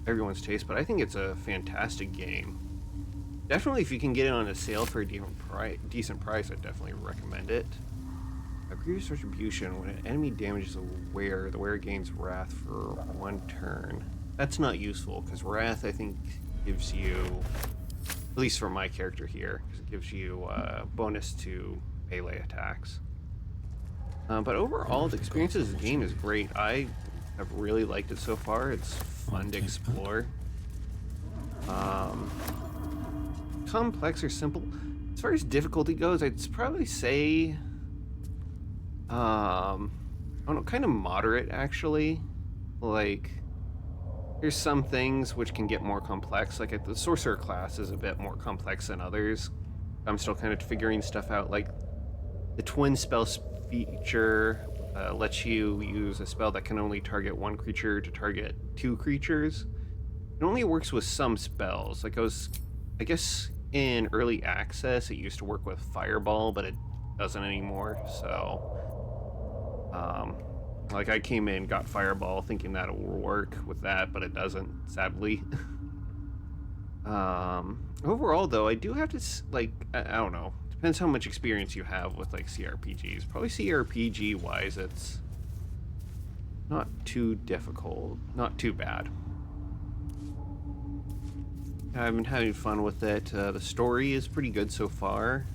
[SPEAKER 1] everyone's taste, but I think it's a fantastic game. Definitely, if you can get it on a sale for a decent price, I'd definitely recommend it. A grievous retribution. When an enemy damages a wearer, the wearer gains wrath for 1 turn. That's not useful, because wrath, I think, gives you, at least for my character here, because it gives you bonus to melee attacks. But overall, the experience of this game is great. I have really liked it so far. It's fun to explore. Complex or simple. As far as difficulty goes, I'd probably say, I don't know, kind of moderate actually. Like, there's some things which can get more complex. Like the Sorcerer class is a bit more complex than others. I'm still kind of figuring stuff out. Like the twin spell feature lets you use a spell that can only target 1 creature to target 2 creatures. It only works with some spells. Like I guess in early access it used to work with Fireball, but it doesn't anymore. So like I came in, got Fireball thinking that it will work with that, but it doesn't, sadly. Overall though, I do have to, like, I don't know, depends how much experience you have with like CRPGs. Probably CRPG wise, it's not too difficult, not too bad. I've been having fun with it. The story is pretty good so far.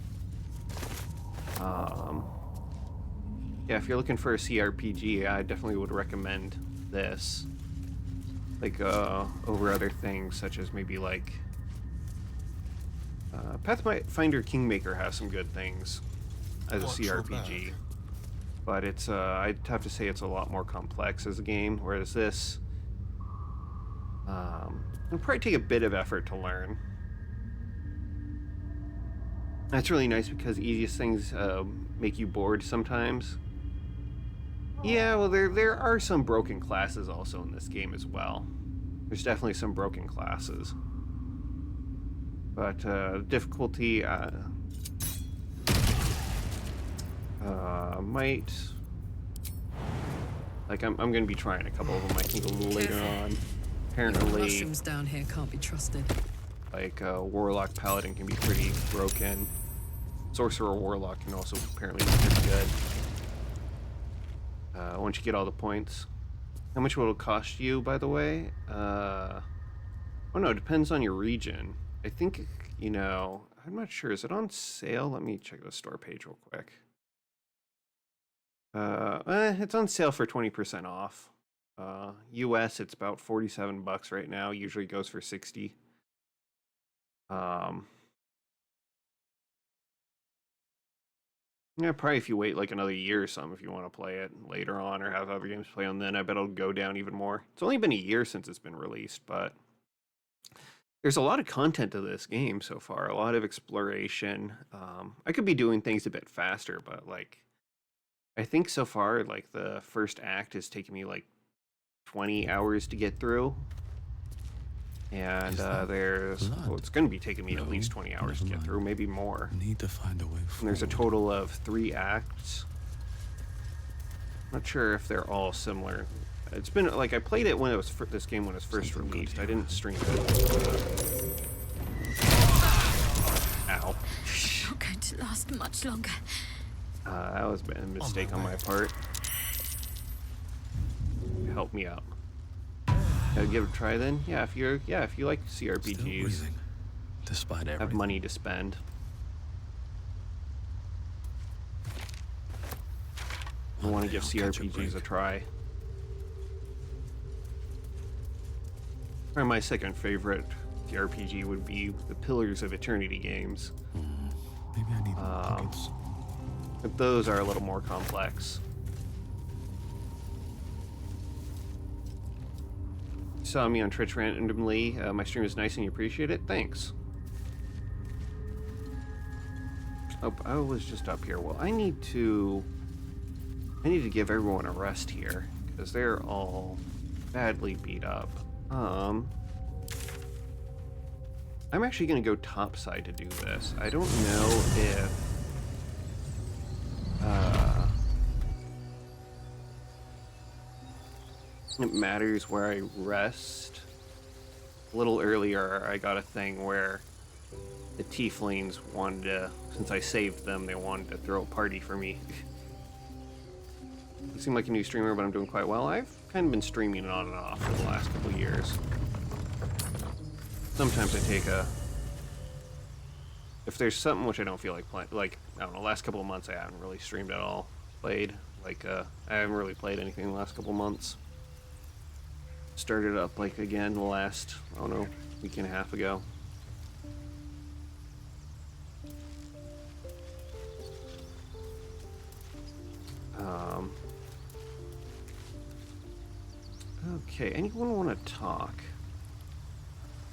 [SPEAKER 1] Yeah, if you're looking for a CRPG, I definitely would recommend this. Like, over other things, such as maybe like... Pathfinder Kingmaker has some good things as a CRPG. But it's, I'd have to say it's a lot more complex as a game, whereas this... it'll probably take a bit of effort to learn. That's really nice because easiest things make you bored sometimes. Yeah, well, there are some broken classes also in this game as well. There's definitely some broken classes. But difficulty might... Like, I'm going to be trying a couple of them, I think, a little later on. Apparently...
[SPEAKER 21] Mushrooms down here can't be trusted.
[SPEAKER 1] Like, Warlock Paladin can be pretty broken. Sorcerer Warlock can also apparently be pretty good. Once you get all the points. How much will it cost you, by the way? Oh no, it depends on your region. I think, you know, I'm not sure. Is it on sale? Let me check the store page real quick. It's on sale for 20% off. US, it's about $47 right now. Usually goes for 60. Yeah, probably if you wait like another year or something, if you want to play it later on or have other games play on, then I bet it'll go down even more. It's only been a year since it's been released, but there's a lot of content to this game so far, a lot of exploration. I could be doing things a bit faster, but like, I think so far, like the first act has taken me like 20 hours to get through. And there's, well, it's going to be taking me at least 20 hours to get through, maybe more.
[SPEAKER 2] Need to find a way forward.
[SPEAKER 1] And there's a total of 3 acts. Not sure if they're all similar. It's been like I played it when it was this game when it was first released. I didn't stream it. Ow.
[SPEAKER 5] Not going to last much longer.
[SPEAKER 1] That was a mistake on my part. Help me out. Give it a try then. Yeah, if you like CRPGs,
[SPEAKER 2] despite everything,
[SPEAKER 1] have money to spend. I want to give CRPGs a try. Probably my second favorite CRPG would be the Pillars of Eternity games.
[SPEAKER 2] Maybe I need pockets.
[SPEAKER 1] But those are a little more complex. Saw me on Twitch randomly. My stream is nice and you appreciate it. Thanks. Oh, I was just up here. Well, I need to give everyone a rest here because they're all badly beat up. I'm actually going to go topside to do this. I don't know if it matters where I rest. A little earlier, I got a thing where the tieflings wanted to, since I saved them, they wanted to throw a party for me. I seem like a new streamer, but I'm doing quite well. I've kind of been streaming on and off for the last couple of years. Sometimes I take a... If there's something which I don't feel like playing, like, I don't know, last couple of months I haven't really streamed at all. I haven't really played anything the last couple of months. Started up like again the last, I don't know, week and a half ago. Okay, anyone want to talk?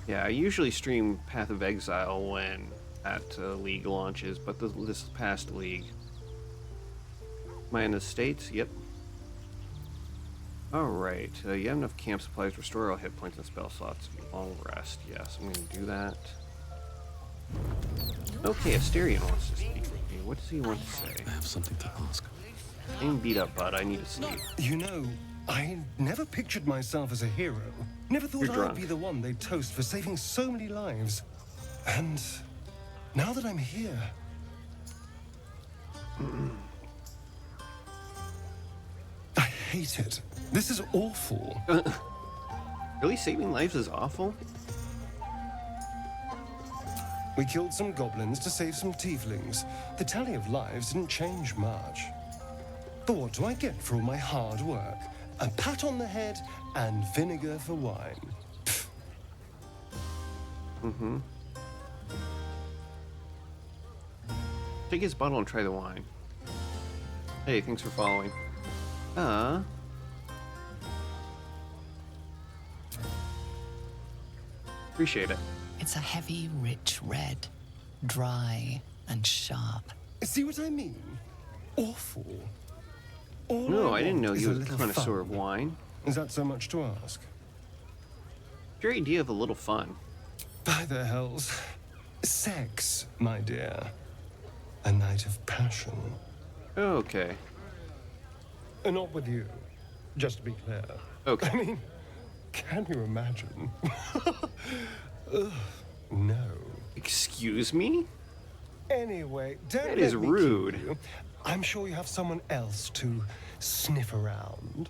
[SPEAKER 1] Yeah, I usually stream Path of Exile when at League launches, but this past League. Am I in the States? Yep. Alright, you have enough camp supplies, restore all hit points and spell slots, long rest. Yes, I'm going to do that. Okay, Asterion wants to speak with me. What does he want to say?
[SPEAKER 2] I have something to ask.
[SPEAKER 1] I'm beat up, bud. I need to sleep.
[SPEAKER 6] You know, I never pictured myself as a hero. Never thought I'd be the one they'd toast for saving so many lives. And now that I'm here... I hate it. This is awful.
[SPEAKER 1] Really? Saving lives is awful?
[SPEAKER 6] We killed some goblins to save some tieflings. The tally of lives didn't change much. But what do I get for all my hard work? A pat on the head and vinegar for wine.
[SPEAKER 1] Mm-hmm. Take his bottle and try the wine. Hey, thanks for following. Appreciate it.
[SPEAKER 7] It's a heavy, rich red, dry and sharp.
[SPEAKER 6] See what I mean? Awful. All
[SPEAKER 1] No, I didn't
[SPEAKER 6] want
[SPEAKER 1] know
[SPEAKER 6] is
[SPEAKER 1] you
[SPEAKER 6] a
[SPEAKER 1] were a
[SPEAKER 6] little
[SPEAKER 1] connoisseur
[SPEAKER 6] fun.
[SPEAKER 1] of wine.
[SPEAKER 6] Is that so much to ask?
[SPEAKER 1] Your idea of a little fun.
[SPEAKER 6] By the hells. Sex, my dear. A night of passion.
[SPEAKER 1] Okay.
[SPEAKER 6] Not with you, just to be clear.
[SPEAKER 1] Okay.
[SPEAKER 6] I mean, can you imagine? Ugh, no.
[SPEAKER 1] Excuse me?
[SPEAKER 6] Anyway, don't
[SPEAKER 1] That
[SPEAKER 6] let
[SPEAKER 1] is
[SPEAKER 6] me
[SPEAKER 1] rude.
[SPEAKER 6] keep you. I'm sure you have someone else to sniff around.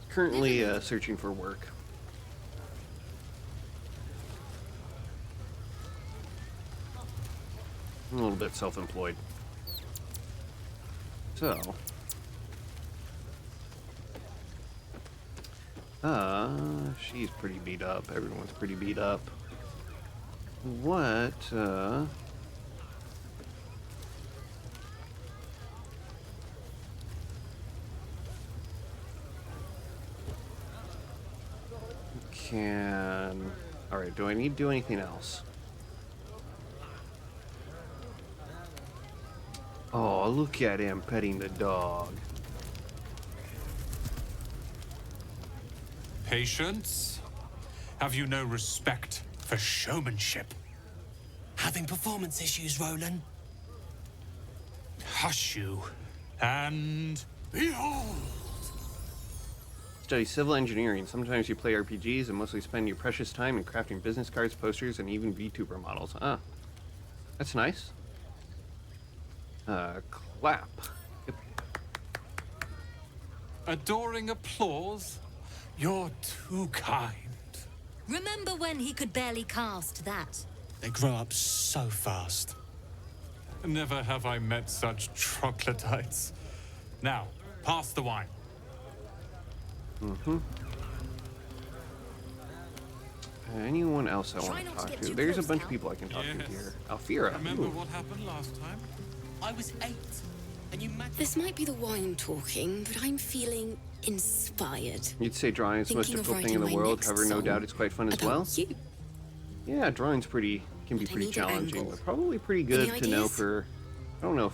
[SPEAKER 1] Currently searching for work. I'm a little bit self-employed. So. She's pretty beat up. Everyone's pretty beat up. What, Alright, do I need to do anything else? Oh, look at him petting the dog.
[SPEAKER 13] Patience? Have you no respect for showmanship?
[SPEAKER 19] Having performance issues, Roland?
[SPEAKER 13] Hush you. And behold!
[SPEAKER 1] Study civil engineering. Sometimes you play RPGs and mostly spend your precious time in crafting business cards, posters, and even VTuber models. Ah, that's nice. Clap. Yep.
[SPEAKER 13] Adoring applause? You're too kind.
[SPEAKER 15] Remember when he could barely cast that?
[SPEAKER 19] They grow up so fast.
[SPEAKER 13] Never have I met such troglodytes. Now, pass the wine.
[SPEAKER 1] Mm-hmm. Anyone else I want to talk to? There's a bunch of people I can talk to here. Alfira.
[SPEAKER 13] Remember
[SPEAKER 1] Ooh.
[SPEAKER 13] what happened last time?
[SPEAKER 19] I was 8, and you
[SPEAKER 12] This might be the wine talking, but I'm feeling inspired.
[SPEAKER 1] You'd say drawing's the most
[SPEAKER 12] Thinking of
[SPEAKER 1] difficult thing in the
[SPEAKER 12] writing my
[SPEAKER 1] world,
[SPEAKER 12] next
[SPEAKER 1] however, no
[SPEAKER 12] song
[SPEAKER 1] doubt it's quite fun as
[SPEAKER 12] about
[SPEAKER 1] well.
[SPEAKER 12] you.
[SPEAKER 1] Yeah, drawing's can be
[SPEAKER 12] But I
[SPEAKER 1] pretty
[SPEAKER 12] need an
[SPEAKER 1] challenging,
[SPEAKER 12] angle.
[SPEAKER 1] but probably pretty good
[SPEAKER 12] Any
[SPEAKER 1] to know
[SPEAKER 12] ideas?
[SPEAKER 1] for, I don't know,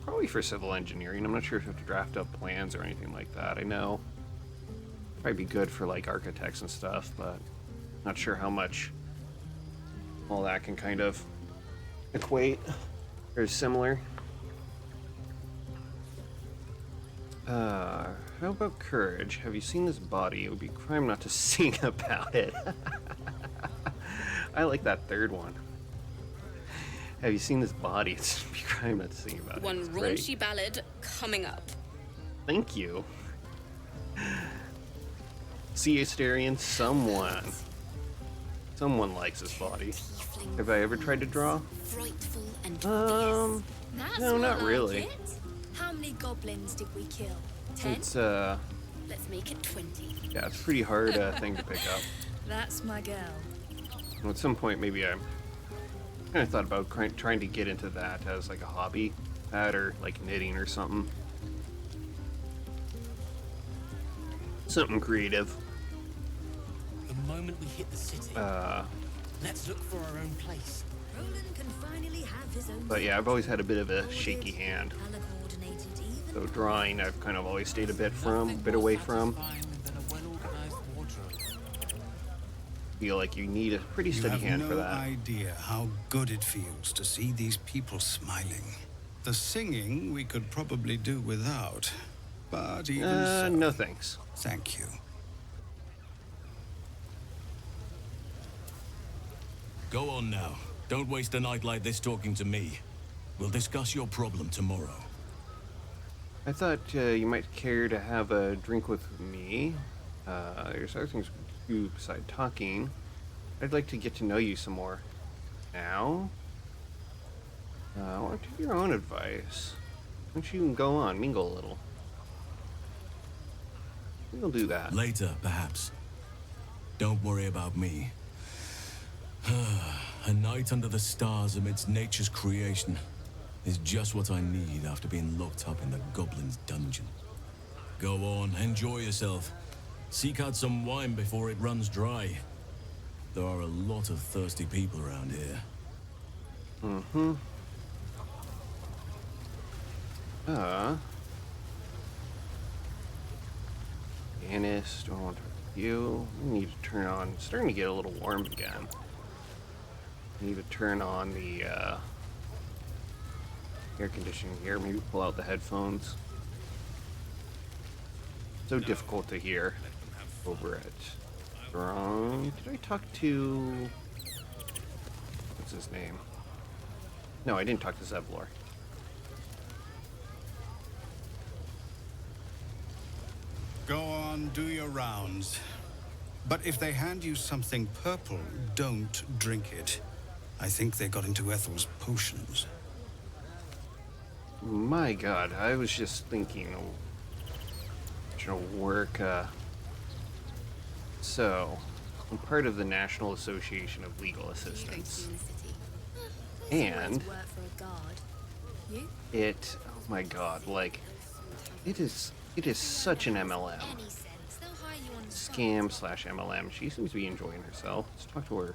[SPEAKER 1] probably for civil engineering. I'm not sure if you have to draft up plans or anything like that. I know probably be good for like architects and stuff, but not sure how much all that can kind of equate or is similar. How about courage? Have you seen this body? It would be a crime not to sing about it. I like that third one. Have you seen this body? It's a crime not to sing about it.
[SPEAKER 12] One
[SPEAKER 1] It's great.
[SPEAKER 12] raunchy ballad coming up.
[SPEAKER 1] Thank you. See, Asterian, someone likes this body. Have I ever tried to draw?
[SPEAKER 12] Frightful and
[SPEAKER 5] That's
[SPEAKER 1] no,
[SPEAKER 5] more
[SPEAKER 1] not
[SPEAKER 5] like
[SPEAKER 1] really.
[SPEAKER 5] it. How many goblins did we kill? 10?
[SPEAKER 1] It's
[SPEAKER 12] Let's make it 20.
[SPEAKER 1] yeah, it's a pretty hard thing to pick up.
[SPEAKER 5] That's my girl.
[SPEAKER 1] At some point, maybe I kind of thought about trying to get into that as like a hobby, that or like knitting or something. Something creative.
[SPEAKER 19] The moment we hit the city, let's look for our own place.
[SPEAKER 5] Roland can finally have his own.
[SPEAKER 1] But yeah, I've always had a bit of a shaky hand. So drawing, I've kind of always stayed a bit away from. Feel like you need a pretty steady hand for
[SPEAKER 10] You
[SPEAKER 1] that.
[SPEAKER 10] have no idea how good it feels to see these people smiling. The singing we could probably do without, but even so,
[SPEAKER 1] no thanks.
[SPEAKER 10] Thank you.
[SPEAKER 17] Go on now. Don't waste a night like this talking to me. We'll discuss your problem tomorrow.
[SPEAKER 1] I thought you might care to have a drink with me. There's other things we do beside talking. I'd like to get to know you some more. Now? Why don't you take your own advice? Why don't you go on, mingle a little? We'll do that.
[SPEAKER 17] Later, perhaps. Don't worry about me. A night under the stars amidst nature's creation is just what I need after being locked up in the goblin's dungeon. Go on, enjoy yourself. Seek out some wine before it runs dry. There are a lot of thirsty people around here.
[SPEAKER 1] Mm-hmm. Janice, don't want to talk to you. We need to turn on. It's starting to get a little warm again. We need to turn on the air conditioning here. Maybe pull out the headphones. So difficult to hear over it. Did I talk to... What's his name? No, I didn't talk to Zevlor.
[SPEAKER 10] Go on, do your rounds. But if they hand you something purple, don't drink it. I think they got into Ethel's potions.
[SPEAKER 1] My God, I was just thinking work. So, I'm part of the National Association of Legal Assistants. And it, oh my God, like, it is such an MLM. Scam/MLM. She seems to be enjoying herself. Let's talk to her.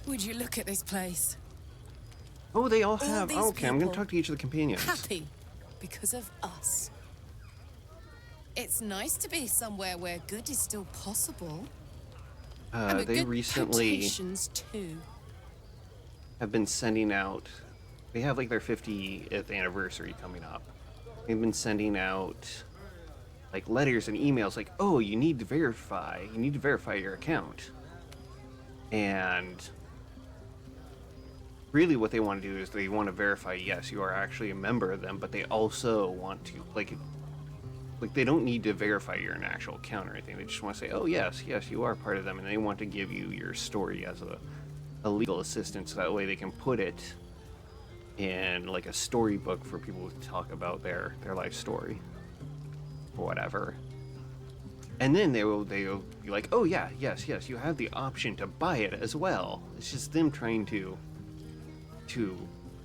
[SPEAKER 21] Would you look at this place?
[SPEAKER 1] Oh, they all have.
[SPEAKER 21] these
[SPEAKER 1] Okay, I'm going to
[SPEAKER 21] people
[SPEAKER 1] talk to each of the companions.
[SPEAKER 21] Happy because of us. It's nice to be somewhere where good is still possible. And
[SPEAKER 1] They
[SPEAKER 21] good
[SPEAKER 1] recently
[SPEAKER 21] potations too.
[SPEAKER 1] have been sending out. They have like their 50th anniversary coming up. They've been sending out like letters and emails like, oh, you need to verify your account. And really what they want to do is they want to verify, yes, you are actually a member of them, but they also want to, like they don't need to verify you're an actual account or anything. They just want to say, oh, yes, you are part of them, and they want to give you your story as a legal assistant, so that way they can put it in like a storybook for people to talk about their life story or whatever. And then they will be like, oh yeah, yes, you have the option to buy it as well. It's just them trying to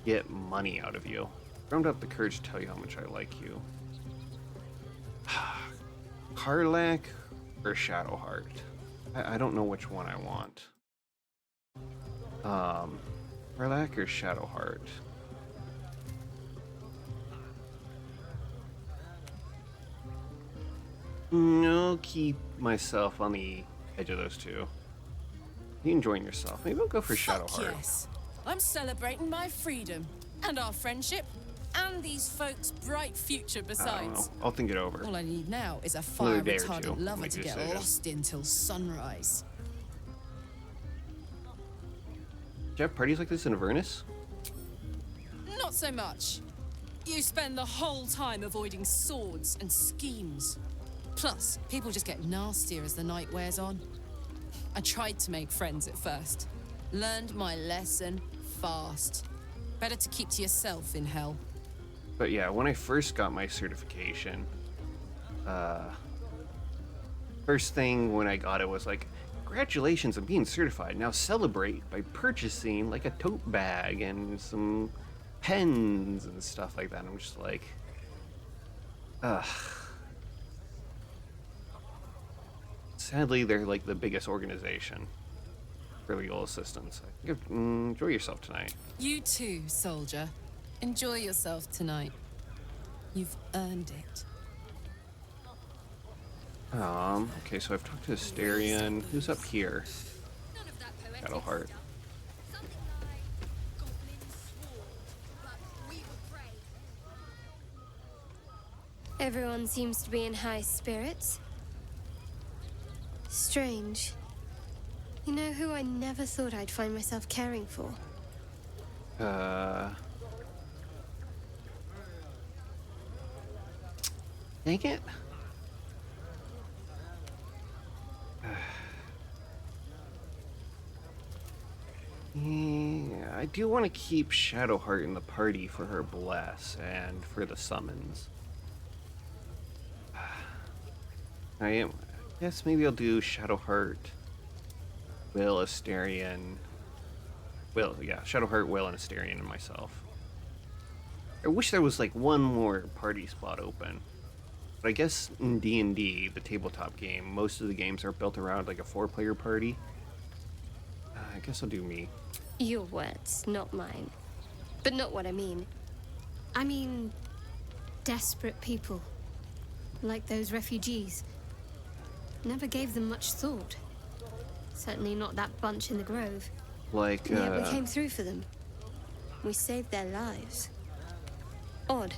[SPEAKER 1] get money out of you. I don't have the courage to tell you how much I like you. Karlach or Shadowheart? I don't know which one I want. Karlach or Shadowheart? I'll keep myself on the edge of those two. You enjoying yourself? Maybe I'll go for Shadowheart.
[SPEAKER 21] Yes, I'm celebrating my freedom and our friendship and these folks' bright future
[SPEAKER 1] I don't
[SPEAKER 21] besides.
[SPEAKER 1] know. I'll think it over.
[SPEAKER 21] All I need now is a
[SPEAKER 1] Another day or two,
[SPEAKER 21] fire-retardant lover
[SPEAKER 1] make
[SPEAKER 21] to
[SPEAKER 1] a
[SPEAKER 21] get
[SPEAKER 1] decision.
[SPEAKER 21] lost in till sunrise.
[SPEAKER 1] Do you have parties like this in Avernus?
[SPEAKER 21] Not so much. You spend the whole time avoiding swords and schemes. Plus, people just get nastier as the night wears on. I tried to make friends at first. Learned my lesson fast. Better to keep to yourself in hell.
[SPEAKER 1] But yeah, when I first got my certification, first thing when I got it was like, congratulations on being certified. Now celebrate by purchasing like a tote bag and some pens and stuff like that. I'm just like, ugh. Sadly, they're like the biggest organization for legal assistance. Enjoy yourself tonight.
[SPEAKER 21] You too, soldier. Enjoy yourself tonight. You've earned it.
[SPEAKER 1] Okay, so I've talked to Asterion. Who's up here? Shadowheart.
[SPEAKER 5] Everyone seems to be in high spirits. Strange. You know who I never thought I'd find myself caring for?
[SPEAKER 1] Dang it. Yeah, I do want to keep Shadowheart in the party for her bless and for the summons. I guess maybe I'll do Shadowheart, Will, Asterion. Shadowheart, Will, and Asterion, and myself. I wish there was like one more party spot open. But I guess in D&D, the tabletop game, most of the games are built around like a 4-player party. I guess I'll do me.
[SPEAKER 5] Your words, not mine. But not what I mean. I mean, desperate people. Like those refugees. Never gave them much thought. Certainly not that bunch in the grove.
[SPEAKER 1] Like,
[SPEAKER 5] Yet we came through for them. We saved their lives. Odd.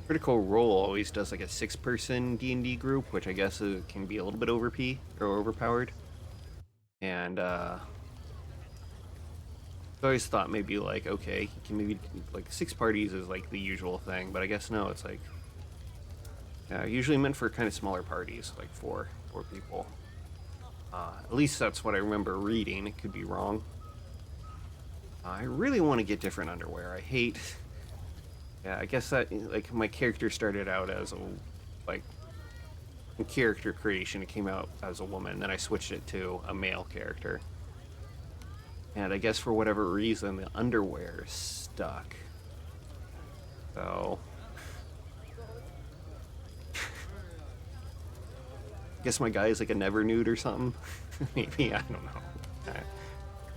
[SPEAKER 1] Critical Role always does like a 6-person D&D group, which I guess can be a little bit overpowered. And I always thought maybe like, okay, you can maybe like 6 parties is like the usual thing, but I guess no, it's like usually meant for kind of smaller parties, like 4 people. At least that's what I remember reading. It could be wrong. I really want to get different underwear. I hate. Yeah, I guess that like my character started out as in character creation. It came out as a woman, then I switched it to a male character. And I guess for whatever reason, the underwear stuck. So I guess my guy is like a never nude or something. Maybe, I don't know.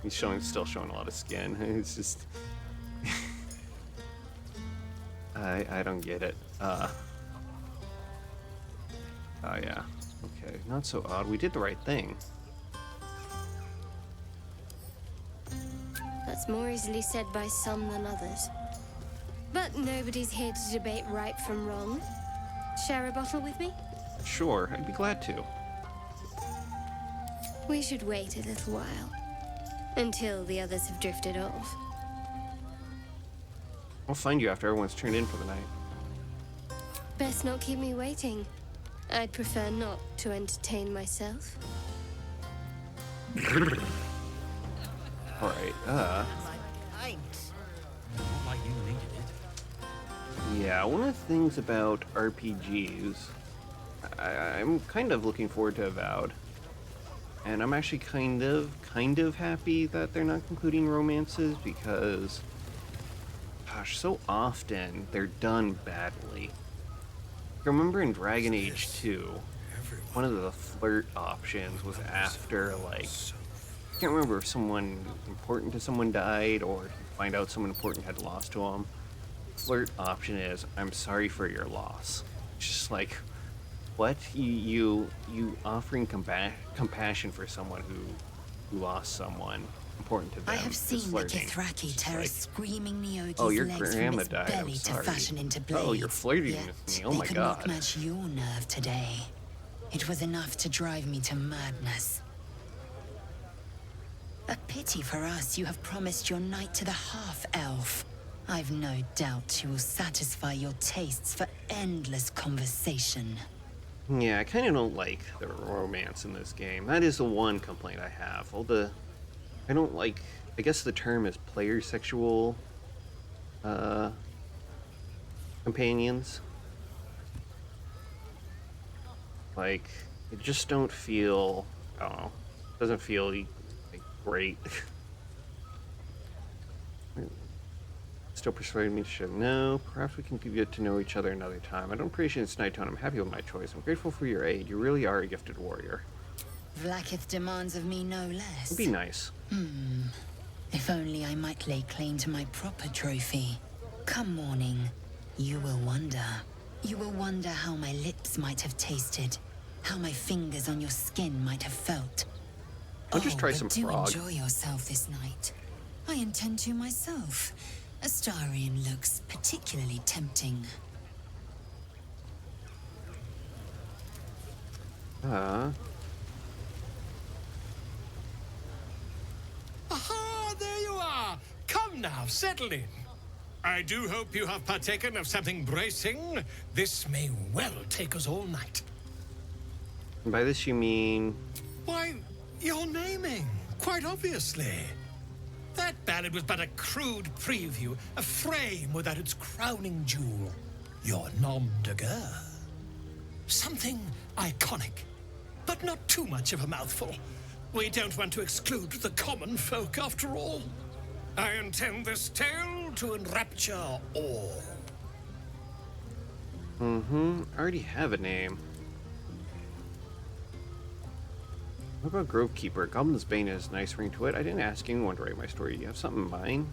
[SPEAKER 1] He's still showing a lot of skin. It's just I don't get it. Yeah. Okay, not so odd. We did the right thing.
[SPEAKER 5] That's more easily said by some than others. But nobody's here to debate right from wrong. Share a bottle with me?
[SPEAKER 1] Sure, I'd be glad to.
[SPEAKER 5] We should wait a little while. Until the others have drifted off.
[SPEAKER 1] I'll find you after everyone's turned in for the night.
[SPEAKER 5] Best not keep me waiting. I'd prefer not to entertain myself.
[SPEAKER 1] Alright, yeah, one of the things about RPGs, I'm kind of looking forward to Avowed. And I'm actually kind of happy that they're not concluding romances because, gosh, so often they're done badly. I remember in Dragon Age 2, one of the flirt options was after, like, I can't remember if someone important to someone died or you find out someone important had lost to them. Flirt option is, I'm sorry for your loss. It's just like, what? You offering compassion for someone who lost someone important to them.
[SPEAKER 9] I have seen the Kithraki terror
[SPEAKER 1] like,
[SPEAKER 9] screaming Neogi's
[SPEAKER 1] oh, your
[SPEAKER 9] legs from
[SPEAKER 1] grandma
[SPEAKER 9] its
[SPEAKER 1] died.
[SPEAKER 9] belly
[SPEAKER 1] I'm
[SPEAKER 9] to
[SPEAKER 1] sorry.
[SPEAKER 9] fashion into blades.
[SPEAKER 1] Oh, you're flirting
[SPEAKER 9] Yet
[SPEAKER 1] with me. Oh
[SPEAKER 9] they
[SPEAKER 1] my
[SPEAKER 9] could
[SPEAKER 1] god.
[SPEAKER 9] not match your nerve today. It was enough to drive me to madness. A pity for us you have promised your knight to the half-elf. I've no doubt you will satisfy your tastes for endless conversation.
[SPEAKER 1] Yeah, I kind of don't like the romance in this game. That is the one complaint I have. I don't like, I guess the term is player sexual companions. Like, it just don't feel, I don't know, doesn't feel like great. Still persuading me to share. No, perhaps we can get to know each other another time. I don't appreciate this night tone. I'm happy with my choice. I'm grateful for your aid. You really are a gifted warrior.
[SPEAKER 9] Vlaakith demands of me no less.
[SPEAKER 1] It'd be nice.
[SPEAKER 9] If only I might lay claim to my proper trophy. Come morning, you will wonder. You will wonder how my lips might have tasted, how my fingers on your skin might have felt.
[SPEAKER 1] I'll just try some
[SPEAKER 9] do
[SPEAKER 1] frog.
[SPEAKER 9] Enjoy yourself this night. I intend to myself. Astarion looks particularly tempting.
[SPEAKER 10] Aha, there you are! Come now, settle in. I do hope you have partaken of something bracing. This may well take us all night.
[SPEAKER 1] And by this you mean...
[SPEAKER 10] Why, you're naming, quite obviously.
[SPEAKER 18] That ballad was but a crude preview, a frame without its crowning jewel. Your nom de guerre. Something iconic, but not too much of a mouthful. We don't want to exclude the common folk, after all. I intend this tale to enrapture all.
[SPEAKER 1] I already have a name. What about Grovekeeper? Goblin's Bane has a nice ring to it. I didn't ask anyone to write my story. Do you have something in mind?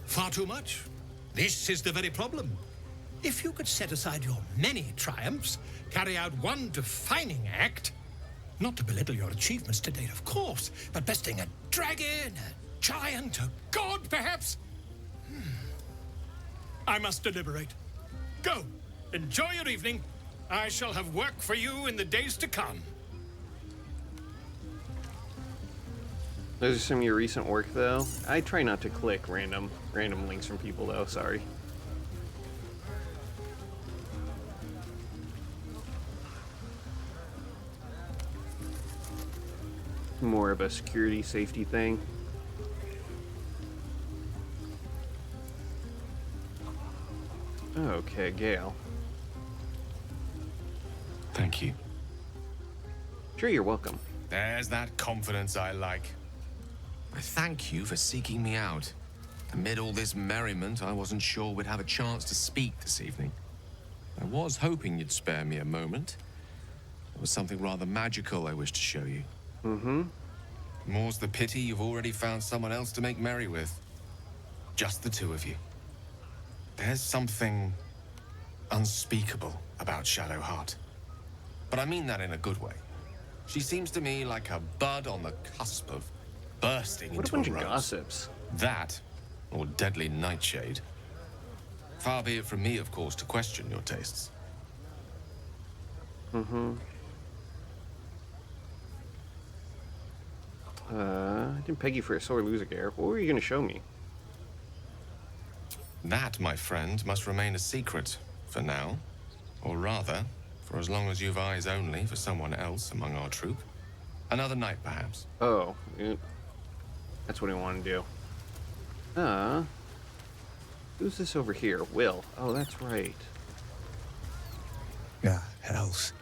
[SPEAKER 18] Far too much. This is the very problem. If you could set aside your many triumphs, carry out one defining act, not to belittle your achievements to date, of course, but besting a dragon, a giant, a god, perhaps? I must deliberate. Go. Enjoy your evening. I shall have work for you in the days to come.
[SPEAKER 1] Those are some of your recent work, though. I try not to click random links from people, though. Sorry. More of a security safety thing. Okay, Gale.
[SPEAKER 3] Thank you.
[SPEAKER 1] Sure, you're welcome.
[SPEAKER 3] There's that confidence I like. I thank you for seeking me out. Amid all this merriment, I wasn't sure we'd have a chance to speak this evening. I was hoping you'd spare me a moment. There was something rather magical I wished to show you. More's the pity you've already found someone else to make merry with. Just the two of you. There's something unspeakable about Shadowheart. But I mean that in a good way. She seems to me like a bud on the cusp of bursting
[SPEAKER 1] What
[SPEAKER 3] into
[SPEAKER 1] a bunch
[SPEAKER 3] a
[SPEAKER 1] of
[SPEAKER 3] rose.
[SPEAKER 1] gossips.
[SPEAKER 3] That, or deadly nightshade. Far be it from me, of course, to question your tastes.
[SPEAKER 1] I didn't peg you for a sore loser, Gareth. What were you going to show me?
[SPEAKER 3] That, my friend, must remain a secret for now. Or rather, for as long as you've eyes only for someone else among our troop. Another night, perhaps.
[SPEAKER 1] Oh, yeah. That's what I want to do. Who's this over here? Will. Oh, that's right.
[SPEAKER 22] Ah, hells.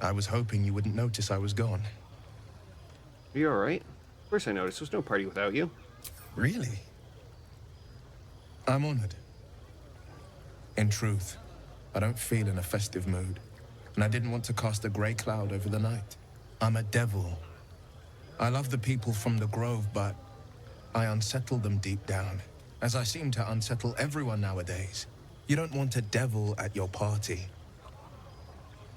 [SPEAKER 22] I was hoping you wouldn't notice I was gone.
[SPEAKER 1] Are you alright? Of course I noticed. There's no party without you.
[SPEAKER 22] Really? I'm honored. In truth, I don't feel in a festive mood, and I didn't want to cast a grey cloud over the night. I'm a devil. I love the people from the Grove, but I unsettle them deep down, as I seem to unsettle everyone nowadays. You don't want a devil at your party.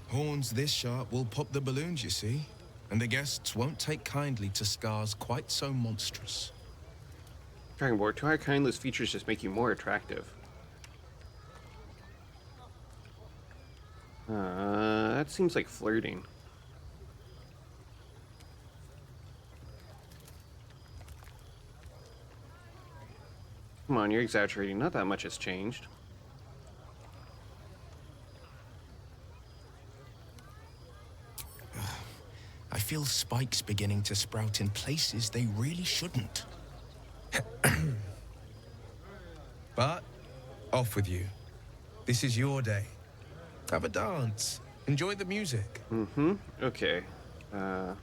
[SPEAKER 22] Horns this sharp will pop the balloons, you see, and the guests won't take kindly to scars quite so monstrous.
[SPEAKER 1] Dragonborn, too high kindness features just make you more attractive. That seems like flirting. Come on, you're exaggerating. Not that much has changed.
[SPEAKER 22] I feel spikes beginning to sprout in places they really shouldn't. But, off with you. This is your day. Have a dance. Enjoy the music.
[SPEAKER 1] Okay. I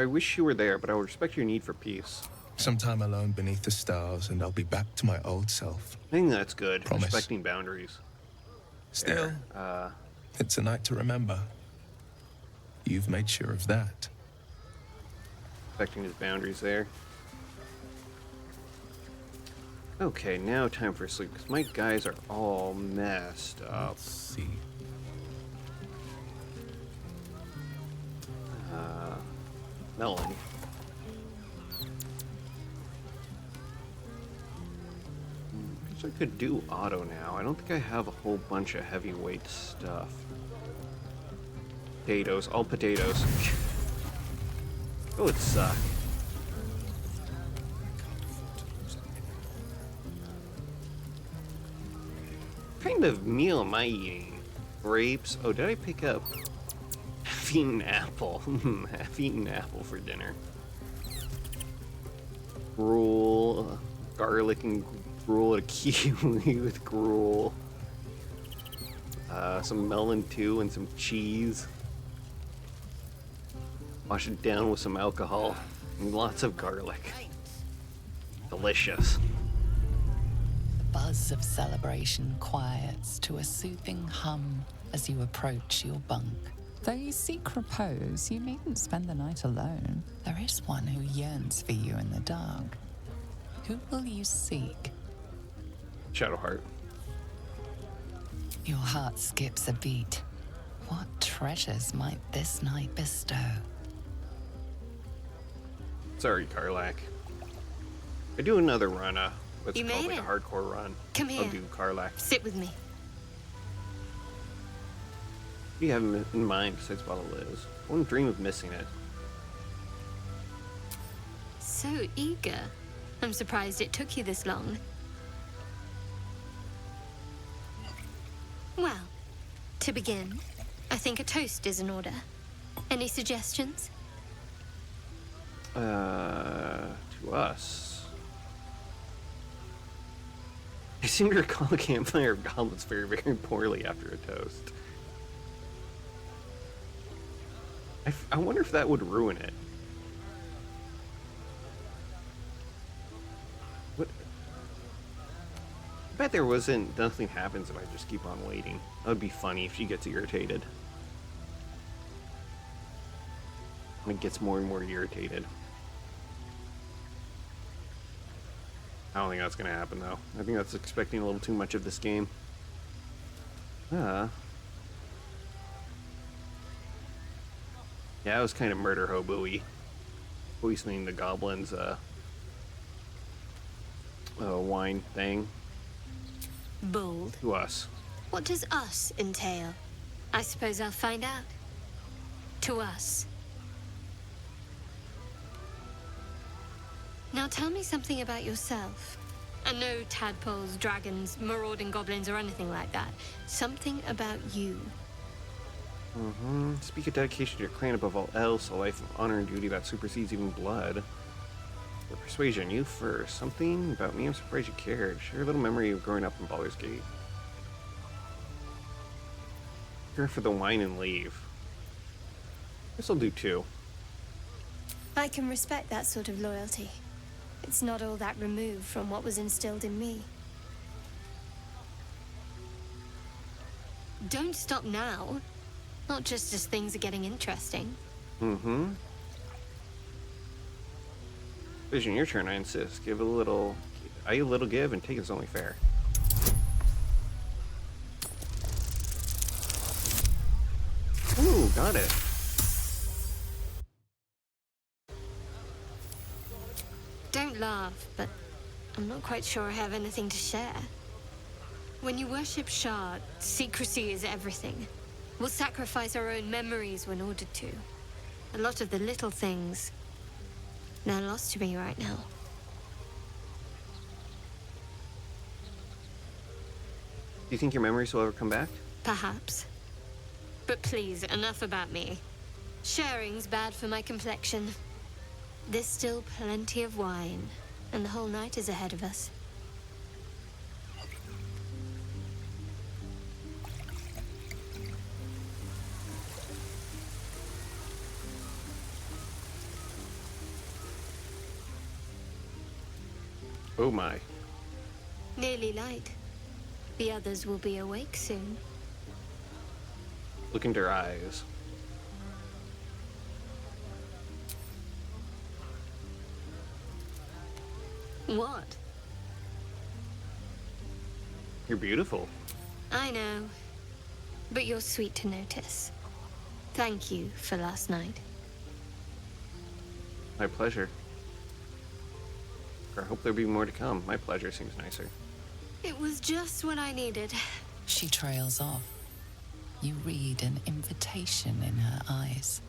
[SPEAKER 1] wish you were there, but I would respect your need for peace.
[SPEAKER 22] Sometime alone beneath the stars, and I'll be back to my old self.
[SPEAKER 1] I think that's good.
[SPEAKER 22] Promise.
[SPEAKER 1] Respecting boundaries.
[SPEAKER 22] Still, it's a night to remember. You've made sure of that.
[SPEAKER 1] Respecting his boundaries there. Okay, now time for sleep, because my guys are all messed up.
[SPEAKER 22] Let's see.
[SPEAKER 1] Melon. Guess I could do auto now. I don't think I have a whole bunch of heavyweight stuff. Potatoes, all potatoes. Oh, it suck. What kind of meal am I eating? Grapes? Oh, did I pick up Half-eaten apple. Half-eaten apple for dinner. Gruel, garlic and gruel, a kiwi with gruel. Some melon too, and some cheese. Wash it down with some alcohol and lots of garlic. Delicious.
[SPEAKER 7] The buzz of celebration quiets to a soothing hum as you approach your bunk.
[SPEAKER 4] Though you seek repose, you needn't spend the night alone.
[SPEAKER 7] There is one who yearns for you in the dark. Who will you seek?
[SPEAKER 1] Shadowheart.
[SPEAKER 7] Your heart skips a beat. What treasures might this night bestow?
[SPEAKER 1] Sorry, Karlach. I do another run, what's
[SPEAKER 5] You
[SPEAKER 1] called
[SPEAKER 5] made
[SPEAKER 1] like a hardcore run.
[SPEAKER 5] Come here.
[SPEAKER 1] I'll do Karlach.
[SPEAKER 5] Sit with me.
[SPEAKER 1] What do you have in mind besides Bottle Liz? I wouldn't dream of missing it.
[SPEAKER 5] So eager. I'm surprised it took you this long. Well, to begin, I think a toast is in order. Any suggestions?
[SPEAKER 1] To us. I seem to recall the campfire of goblins very, very poorly after a toast. I wonder if that would ruin it. What? I bet there wasn't. Nothing happens if I just keep on waiting. That would be funny if she gets irritated. And it gets more and more irritated. I don't think that's gonna happen though. I think that's expecting a little too much of this game. Yeah, it was kind of murder hobo-y. Poisoning the goblins' wine thing.
[SPEAKER 5] Bold.
[SPEAKER 1] To us.
[SPEAKER 5] What does us entail? I suppose I'll find out. To us. Now tell me something about yourself. And no tadpoles, dragons, marauding goblins, or anything like that. Something about you.
[SPEAKER 1] Speak of dedication to your clan above all else, a life of honor and duty that supersedes even blood. For persuasion, you first. Something about me, I'm surprised you cared. Share a little memory of growing up in Baldur's Gate. Care for the wine and leave. Guess I'll do 2.
[SPEAKER 5] I can respect that sort of loyalty. It's not all that removed from what was instilled in me. Don't stop now. Not just as things are getting interesting.
[SPEAKER 1] Vision, your turn, I insist. Give a little give and take is only fair. Ooh, got it.
[SPEAKER 5] Don't laugh, but I'm not quite sure I have anything to share. When you worship Shard, secrecy is everything. We'll sacrifice our own memories when ordered to. A lot of the little things, they're lost to me right now.
[SPEAKER 1] Do you think your memories will ever come back?
[SPEAKER 5] Perhaps. But please, enough about me. Sharing's bad for my complexion. There's still plenty of wine, and the whole night is ahead of us.
[SPEAKER 1] Oh my.
[SPEAKER 5] Nearly light. The others will be awake soon.
[SPEAKER 1] Look into her eyes.
[SPEAKER 5] What?
[SPEAKER 1] You're beautiful.
[SPEAKER 5] I know. But you're sweet to notice. Thank you for last night.
[SPEAKER 1] My pleasure. I hope there'll be more to come. My pleasure seems nicer.
[SPEAKER 5] It was just what I needed.
[SPEAKER 7] She trails off. You read an invitation in her eyes.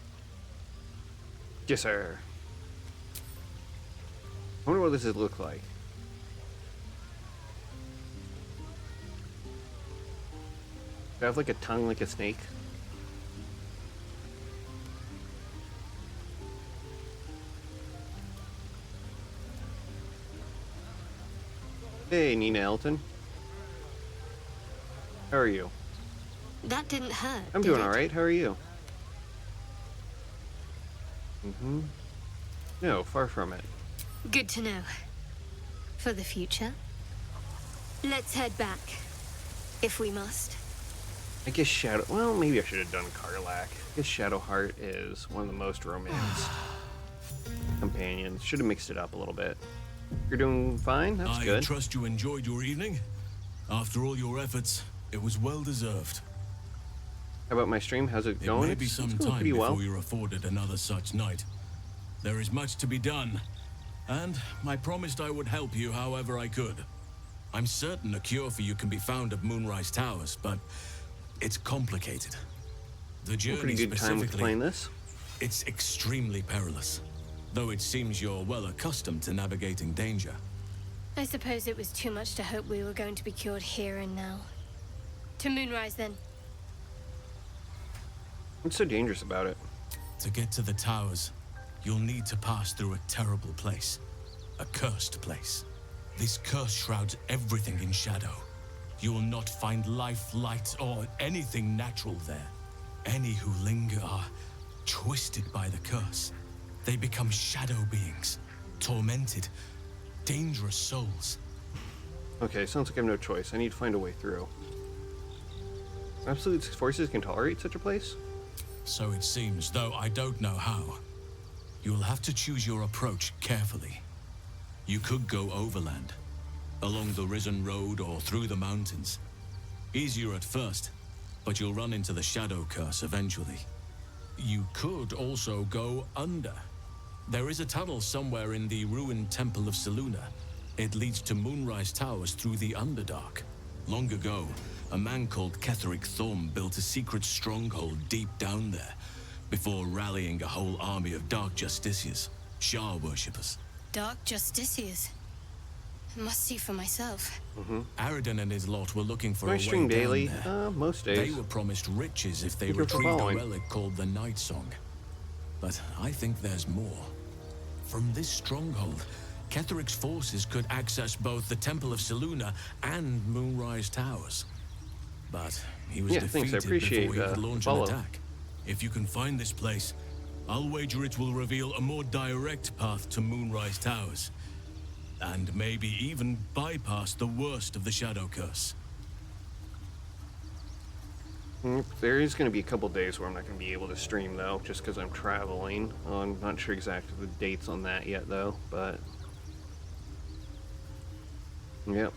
[SPEAKER 1] Yes, sir. I wonder what this would look like. Do I have like a tongue like a snake? Hey, Nina Elton. How are you?
[SPEAKER 5] That didn't hurt.
[SPEAKER 1] I'm
[SPEAKER 5] did
[SPEAKER 1] doing
[SPEAKER 5] it?
[SPEAKER 1] all right. How are you? Mm-hmm. No, far from it.
[SPEAKER 5] Good to know. For the future. Let's head back, if we must.
[SPEAKER 1] I guess Shadow... Well, maybe I should have done Karlak. I guess Shadowheart is one of the most romanced companions. Should have mixed it up a little bit. You're doing fine? That's good.
[SPEAKER 17] I trust you enjoyed your evening. After all your efforts, it was well deserved.
[SPEAKER 1] How about my stream? How's it going?
[SPEAKER 17] It may be some
[SPEAKER 1] going
[SPEAKER 17] time
[SPEAKER 1] pretty
[SPEAKER 17] before
[SPEAKER 1] well.
[SPEAKER 17] you're afforded another such night. There is much to be done, and I promised I would help you however I could. I'm certain a cure for you can be found at Moonrise Towers, but it's complicated. The journey
[SPEAKER 1] Pretty good time with playing this.
[SPEAKER 17] It's extremely perilous, though it seems you're well accustomed to navigating danger.
[SPEAKER 5] I suppose it was too much to hope we were going to be cured here and now. To Moonrise, then.
[SPEAKER 1] What's so dangerous about it?
[SPEAKER 17] To get to the towers, you'll need to pass through a terrible place. A cursed place. This curse shrouds everything in shadow. You will not find life, light, or anything natural there. Any who linger are twisted by the curse. They become shadow beings, tormented, dangerous souls.
[SPEAKER 1] Okay, sounds like I have no choice. I need to find a way through. Absolute forces can tolerate such a place?
[SPEAKER 17] So it seems, though I don't know how. You'll have to choose your approach carefully. You could go overland, along the Risen Road or through the mountains. Easier at first, but you'll run into the Shadow Curse eventually. You could also go under. There is a tunnel somewhere in the ruined Temple of Selûne. It leads to Moonrise Towers through the Underdark. Long ago, a man called Ketheric Thorm built a secret stronghold deep down there, before rallying a whole army of Dark Justiciars, Shah worshippers.
[SPEAKER 5] Dark Justiciars. I must see for myself.
[SPEAKER 17] Aridin and his lot were looking for
[SPEAKER 1] I
[SPEAKER 17] a way
[SPEAKER 1] stream
[SPEAKER 17] down
[SPEAKER 1] daily?
[SPEAKER 17] there.
[SPEAKER 1] Most days.
[SPEAKER 17] They were promised riches if they
[SPEAKER 1] Thank you for
[SPEAKER 17] retrieved a
[SPEAKER 1] following.
[SPEAKER 17] relic called the Night Song. But I think there's more. From this stronghold, Ketheric's forces could access both the Temple of Selûne and Moonrise Towers. But he was
[SPEAKER 1] Yeah, thanks. I
[SPEAKER 17] defeated
[SPEAKER 1] appreciate,
[SPEAKER 17] before he could
[SPEAKER 1] the
[SPEAKER 17] launch an
[SPEAKER 1] follow.
[SPEAKER 17] attack. If you can find this place, I'll wager it will reveal a more direct path to Moonrise Towers. And maybe even bypass the worst of the Shadow Curse.
[SPEAKER 1] There is going to be a couple days where I'm not going to be able to stream, though, just because I'm traveling. I'm not sure exactly the dates on that yet, though, but... Yep.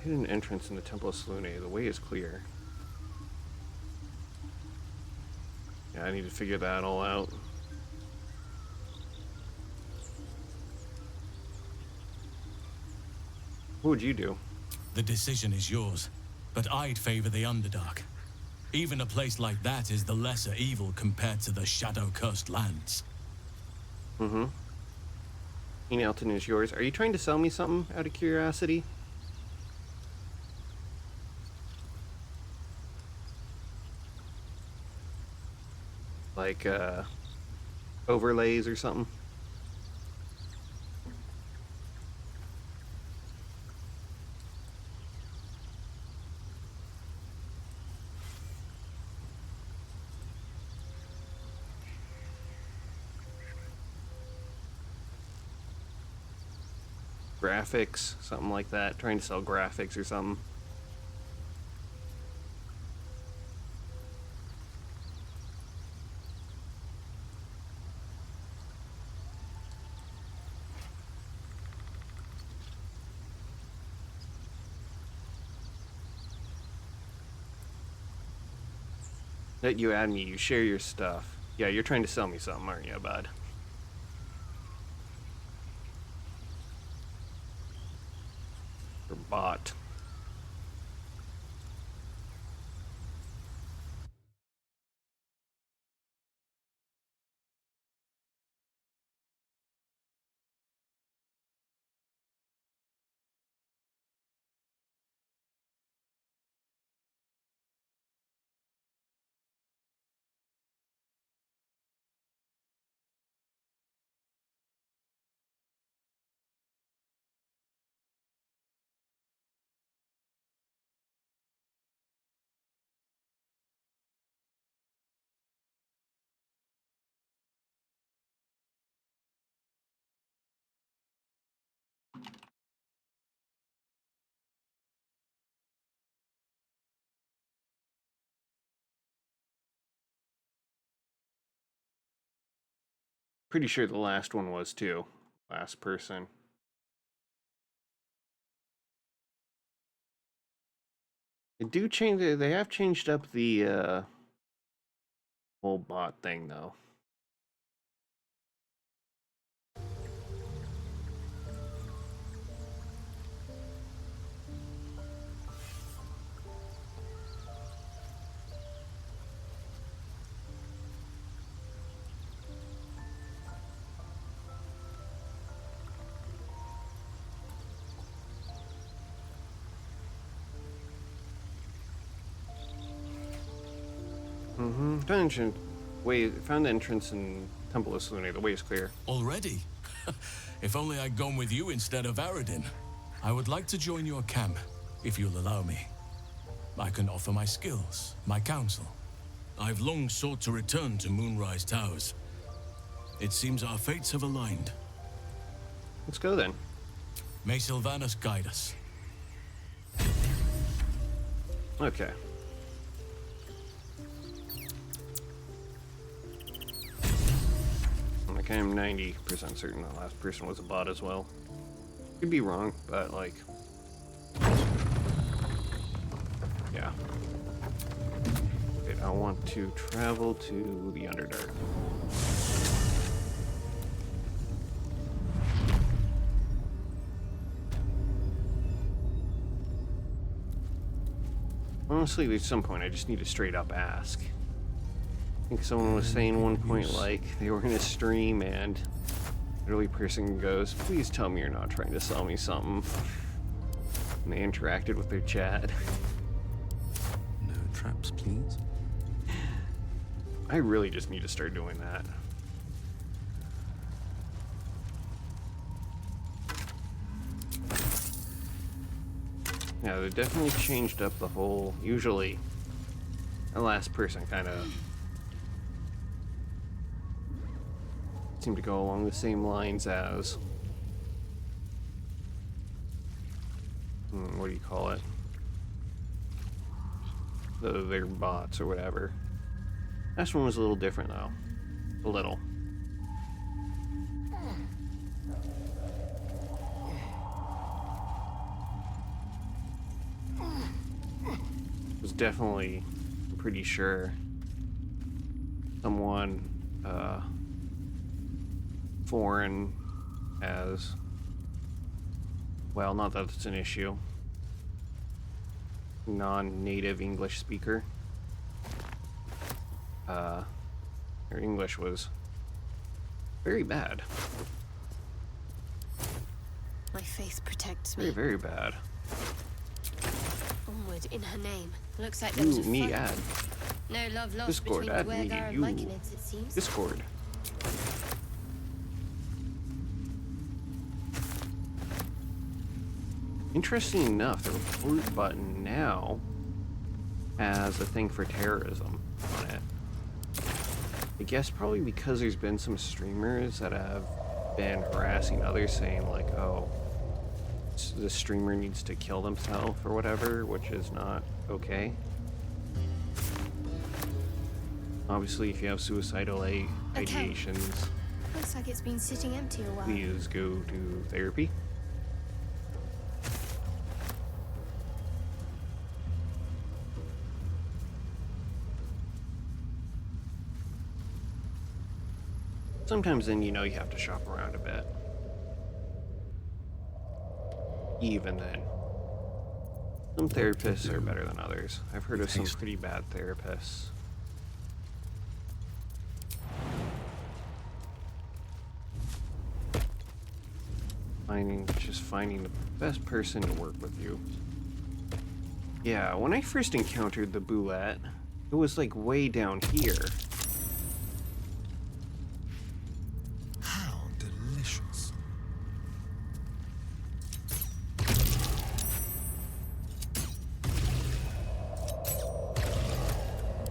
[SPEAKER 1] Hidden entrance in the Temple of Selûne. The way is clear. Yeah, I need to figure that all out. What would you do?
[SPEAKER 17] The decision is yours, but I'd favor the Underdark. Even a place like that is the lesser evil compared to the shadow-cursed lands.
[SPEAKER 1] Ian Elton is yours. Are you trying to sell me something out of curiosity? Like, overlays or something? Graphics, something like that. Trying to sell graphics or something. Let you add me, you share your stuff. Yeah, you're trying to sell me something, aren't you, bud? Or bot. Pretty sure the last one was too. Last person. They have changed up the whole bot thing though. Found the entrance in Temple of Selene. The way is clear.
[SPEAKER 17] Already? If only I'd gone with you instead of Aradin. I would like to join your camp, if you'll allow me. I can offer my skills, my counsel. I've long sought to return to Moonrise Towers. It seems our fates have aligned.
[SPEAKER 1] Let's go then.
[SPEAKER 17] May Sylvanas guide us.
[SPEAKER 1] Okay. Like, I'm 90% certain the last person was a bot as well. Could be wrong, but like... yeah. Okay, I want to travel to the Underdark. Honestly, at some point I just need to straight up ask. I think someone was saying one point like they were in a stream and an early person goes, "Please tell me you're not trying to sell me something." And they interacted with their chat.
[SPEAKER 2] No traps, please.
[SPEAKER 1] I really just need to start doing that. Yeah, they definitely changed up the whole... Usually, the last person kind of seemed to go along the same lines as... what do you call it? Their bots or whatever. Last one was a little different though. A little. Was definitely, I'm pretty sure, someone foreign as well, not that it's an issue, non-native English speaker. Their English was very bad.
[SPEAKER 5] My faith protects me.
[SPEAKER 1] Very, very bad.
[SPEAKER 5] Onward in her name. Looks like there was a
[SPEAKER 1] me
[SPEAKER 5] fight.
[SPEAKER 1] add.
[SPEAKER 5] No love lost
[SPEAKER 1] Discord,
[SPEAKER 5] between
[SPEAKER 1] add
[SPEAKER 5] the
[SPEAKER 1] me,
[SPEAKER 5] Wergar and
[SPEAKER 1] you.
[SPEAKER 5] Myconids, it seems.
[SPEAKER 1] Discord. Interesting enough, the report button now has a thing for terrorism on it. I guess probably because there's been some streamers that have been harassing others saying like, oh, the streamer needs to kill themselves or whatever, which is not okay. Obviously, if you have suicidal ideations,
[SPEAKER 5] Looks like it's been sitting empty a while.
[SPEAKER 1] please go to therapy. Sometimes then, you know, you have to shop around a bit. Even then. Some therapists are better than others. I've heard of some pretty bad therapists. Just finding the best person to work with you. Yeah, when I first encountered the Boulette, it was like way down here.
[SPEAKER 11] How delicious.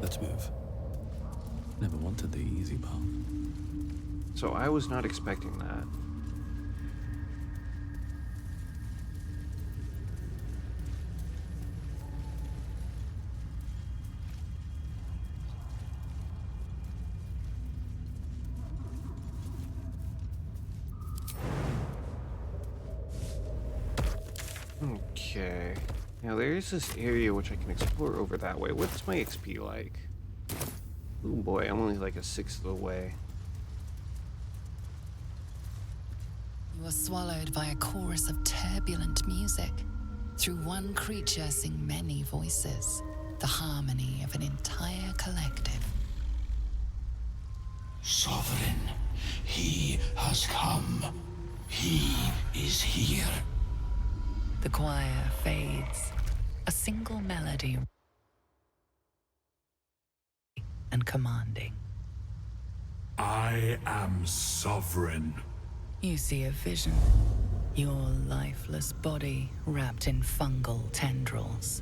[SPEAKER 2] Let's move. Never wanted the easy path.
[SPEAKER 1] So I was not expecting that. Okay. Now there's this area which I can explore over that way. What's my XP like? Oh boy, I'm only like a sixth of the way.
[SPEAKER 7] You are swallowed by a chorus of turbulent music. Through one creature sing many voices, the harmony of an entire collective.
[SPEAKER 19] Sovereign, he has come. He is here.
[SPEAKER 7] The choir fades. A single melody and commanding.
[SPEAKER 16] I am sovereign.
[SPEAKER 7] You see a vision. Your lifeless body wrapped in fungal tendrils.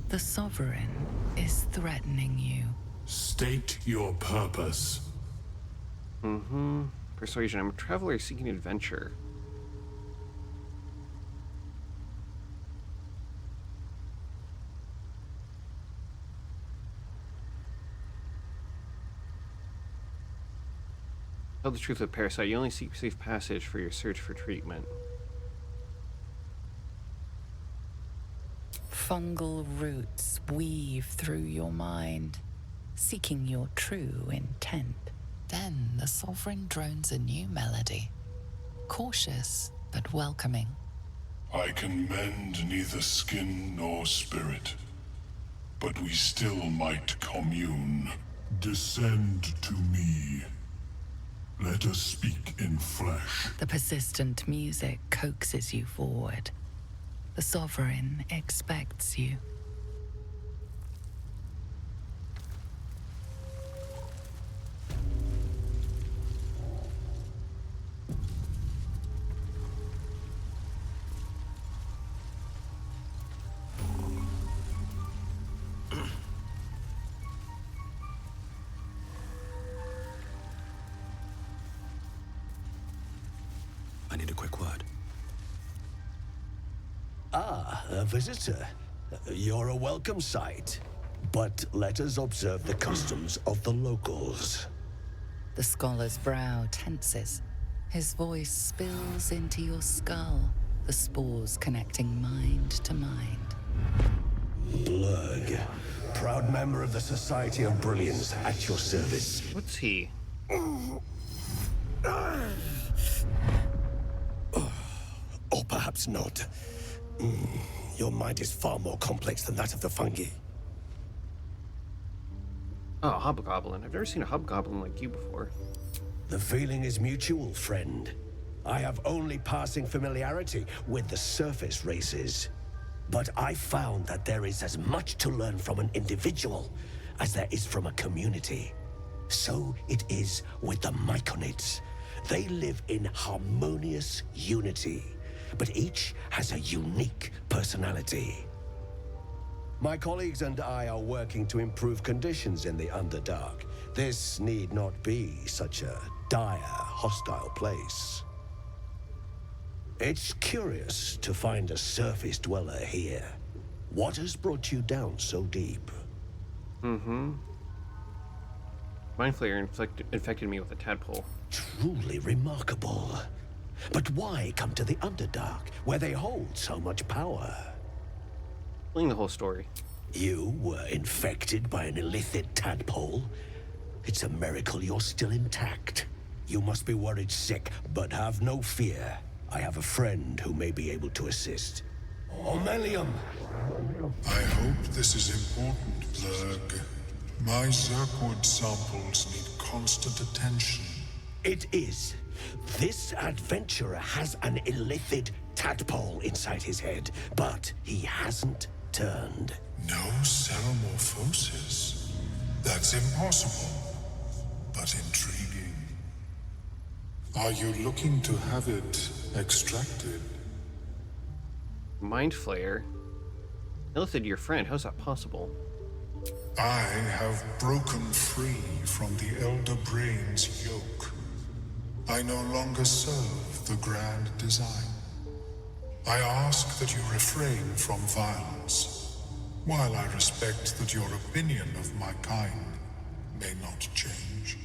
[SPEAKER 7] The Sovereign is threatening you.
[SPEAKER 16] State your purpose.
[SPEAKER 1] Persuasion. I'm a traveler seeking adventure. Tell the truth of Parasite. You only seek safe passage for your search for treatment.
[SPEAKER 7] Fungal roots weave through your mind, seeking your true intent. Then the Sovereign drones a new melody, cautious but welcoming.
[SPEAKER 16] I can mend neither skin nor spirit, but we still might commune. Descend to me. Let us speak in flesh.
[SPEAKER 7] The persistent music coaxes you forward. The Sovereign expects you.
[SPEAKER 19] I need a quick word.
[SPEAKER 20] Ah, a visitor. You're a welcome sight. But let us observe the customs of the locals.
[SPEAKER 7] The scholar's brow tenses. His voice spills into your skull, the spores connecting mind to mind.
[SPEAKER 20] Blurg, proud member of the Society of Brilliance, at your service.
[SPEAKER 1] What's he?
[SPEAKER 20] Or perhaps not. Your mind is far more complex than that of the fungi.
[SPEAKER 1] Oh, hobgoblin. I've never seen a hobgoblin like you before.
[SPEAKER 20] The feeling is mutual, friend. I have only passing familiarity with the surface races. But I found that there is as much to learn from an individual as there is from a community. So it is with the Myconids. They live in harmonious unity, but each has a unique personality. My colleagues and I are working to improve conditions in the Underdark. This need not be such a dire, hostile place. It's curious to find a surface dweller here. What has brought you down so deep?
[SPEAKER 1] Mind Flayer infected me with a tadpole.
[SPEAKER 20] Truly remarkable. But why come to the Underdark, where they hold so much power?
[SPEAKER 1] Telling the whole story.
[SPEAKER 20] You were infected by an illithid tadpole? It's a miracle you're still intact. You must be worried sick, but have no fear. I have a friend who may be able to assist. Omelium!
[SPEAKER 16] I hope this is important, Blurg. My Zerkwood samples need constant attention.
[SPEAKER 20] It is. This adventurer has an illithid tadpole inside his head, but he hasn't turned.
[SPEAKER 16] No cell morphosis. That's impossible, but intriguing. Are you looking to have it extracted?
[SPEAKER 1] Mind Flayer? Illithid, your friend. How's that possible?
[SPEAKER 16] I have broken free from the Elder Brain's yoke. I no longer serve the grand design. I ask that you refrain from violence, while I respect that your opinion of my kind may not change.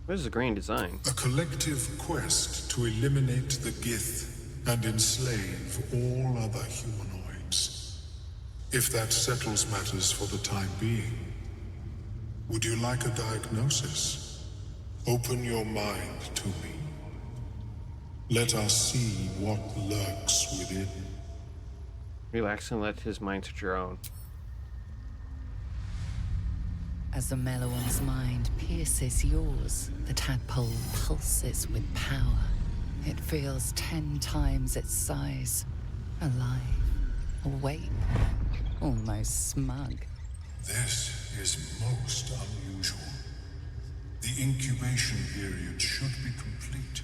[SPEAKER 1] What is the grand design?
[SPEAKER 16] A collective quest to eliminate the Gith and enslave all other humanoids. If that settles matters for the time being, would you like a diagnosis? Open your mind to me. Let us see what lurks within.
[SPEAKER 1] Relax and let his mind touch your own.
[SPEAKER 7] As the Meloan's mind pierces yours, the tadpole pulses with power. It feels 10 times its size. Alive, awake, almost smug.
[SPEAKER 16] This is most unusual. The incubation period should be complete,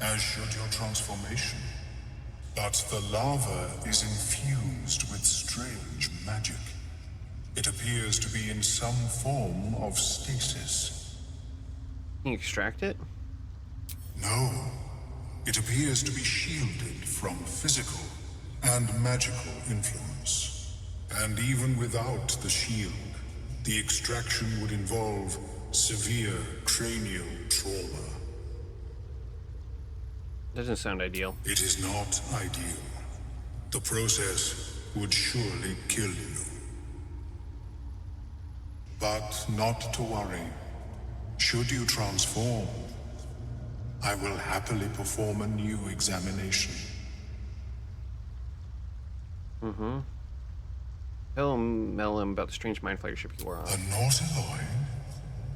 [SPEAKER 16] as should your transformation. But the larva is infused with strange magic. It appears to be in some form of stasis.
[SPEAKER 1] Can you extract it?
[SPEAKER 16] No. It appears to be shielded from physical and magical influence. And even without the shield, the extraction would involve severe cranial trauma.
[SPEAKER 1] Doesn't sound ideal.
[SPEAKER 16] It is not ideal. The process would surely kill you. But not to worry. Should you transform, I will happily perform a new examination.
[SPEAKER 1] Mm-hmm. Tell Melon about the strange mind flayer ship you were on.
[SPEAKER 16] A Nautiloid?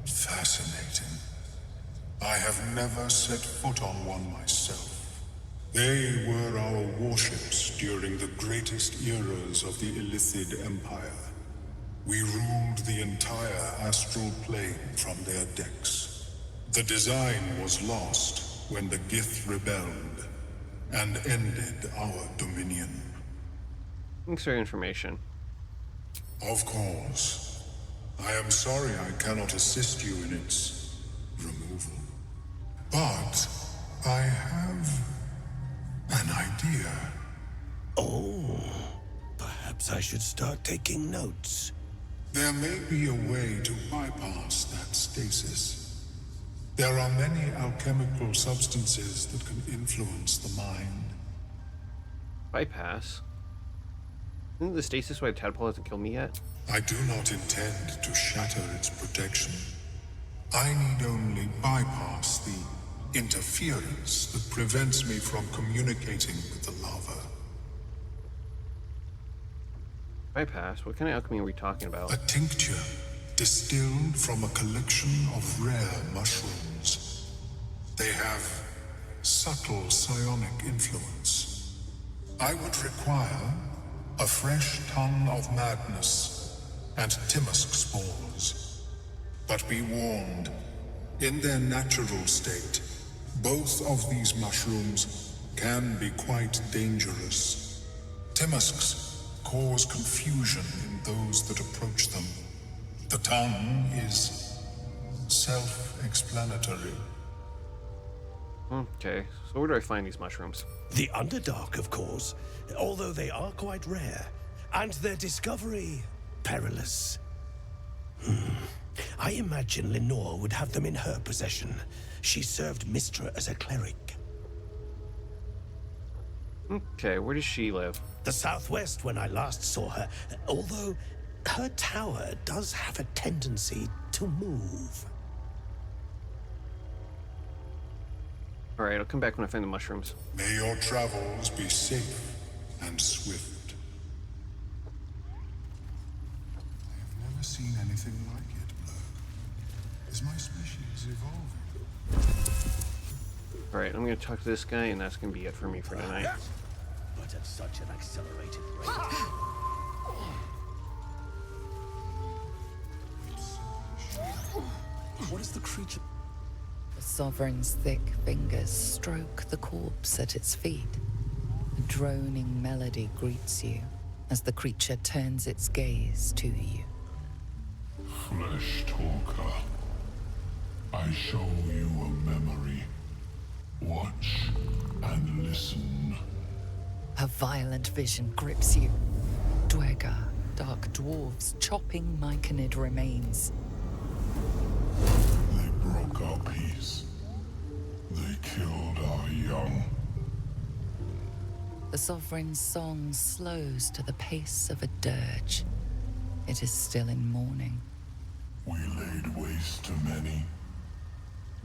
[SPEAKER 16] Fascinating. I have never set foot on one myself. They were our warships during the greatest eras of the Illithid Empire. We ruled the entire astral plane from their decks. The design was lost when the Gith rebelled and ended our dominion.
[SPEAKER 1] Thanks for your information.
[SPEAKER 16] Of course. I am sorry I cannot assist you in its removal. But I have an idea.
[SPEAKER 20] Oh, perhaps I should start taking notes.
[SPEAKER 16] There may be a way to bypass that stasis. There are many alchemical substances that can influence the mind.
[SPEAKER 1] Bypass? Isn't the stasis why the tadpole hasn't killed me yet?
[SPEAKER 16] I do not intend to shatter its protection. I need only bypass the interference that prevents me from communicating with the larva.
[SPEAKER 1] Bypass? What kind of alchemy are we talking about?
[SPEAKER 16] A tincture distilled from a collection of rare mushrooms. They have subtle psionic influence. I would require a fresh ton of madness and Timusk spores. But be warned, in their natural state, both of these mushrooms can be quite dangerous. Timusks cause confusion in those that approach them. The tongue is self-explanatory.
[SPEAKER 1] Okay, so where do I find these mushrooms?
[SPEAKER 20] The Underdark, of course, although they are quite rare, and their discovery perilous. I imagine Lenore would have them in her possession. She served Mistra as a cleric.
[SPEAKER 1] Okay, where does she live?
[SPEAKER 20] The southwest when I last saw her, although her tower does have a tendency to move.
[SPEAKER 1] Alright, I'll come back when I find the mushrooms.
[SPEAKER 16] May your travels be safe and swift. I have never seen anything like it, Blurg. Is my species evolving?
[SPEAKER 1] Alright, I'm gonna talk to this guy, and that's gonna be it for me for tonight.
[SPEAKER 20] But at such an accelerated rate.
[SPEAKER 2] What is the creature?
[SPEAKER 7] The Sovereign's thick fingers stroke the corpse at its feet. A droning melody greets you as the creature turns its gaze to you.
[SPEAKER 16] Flesh talker, I show you a memory. Watch and listen.
[SPEAKER 7] A violent vision grips you. Dwergar, dark dwarves chopping myconid remains.
[SPEAKER 16] They broke our peace. They killed our young.
[SPEAKER 7] The Sovereign's song slows to the pace of a dirge. It is still in mourning.
[SPEAKER 16] We laid waste to many,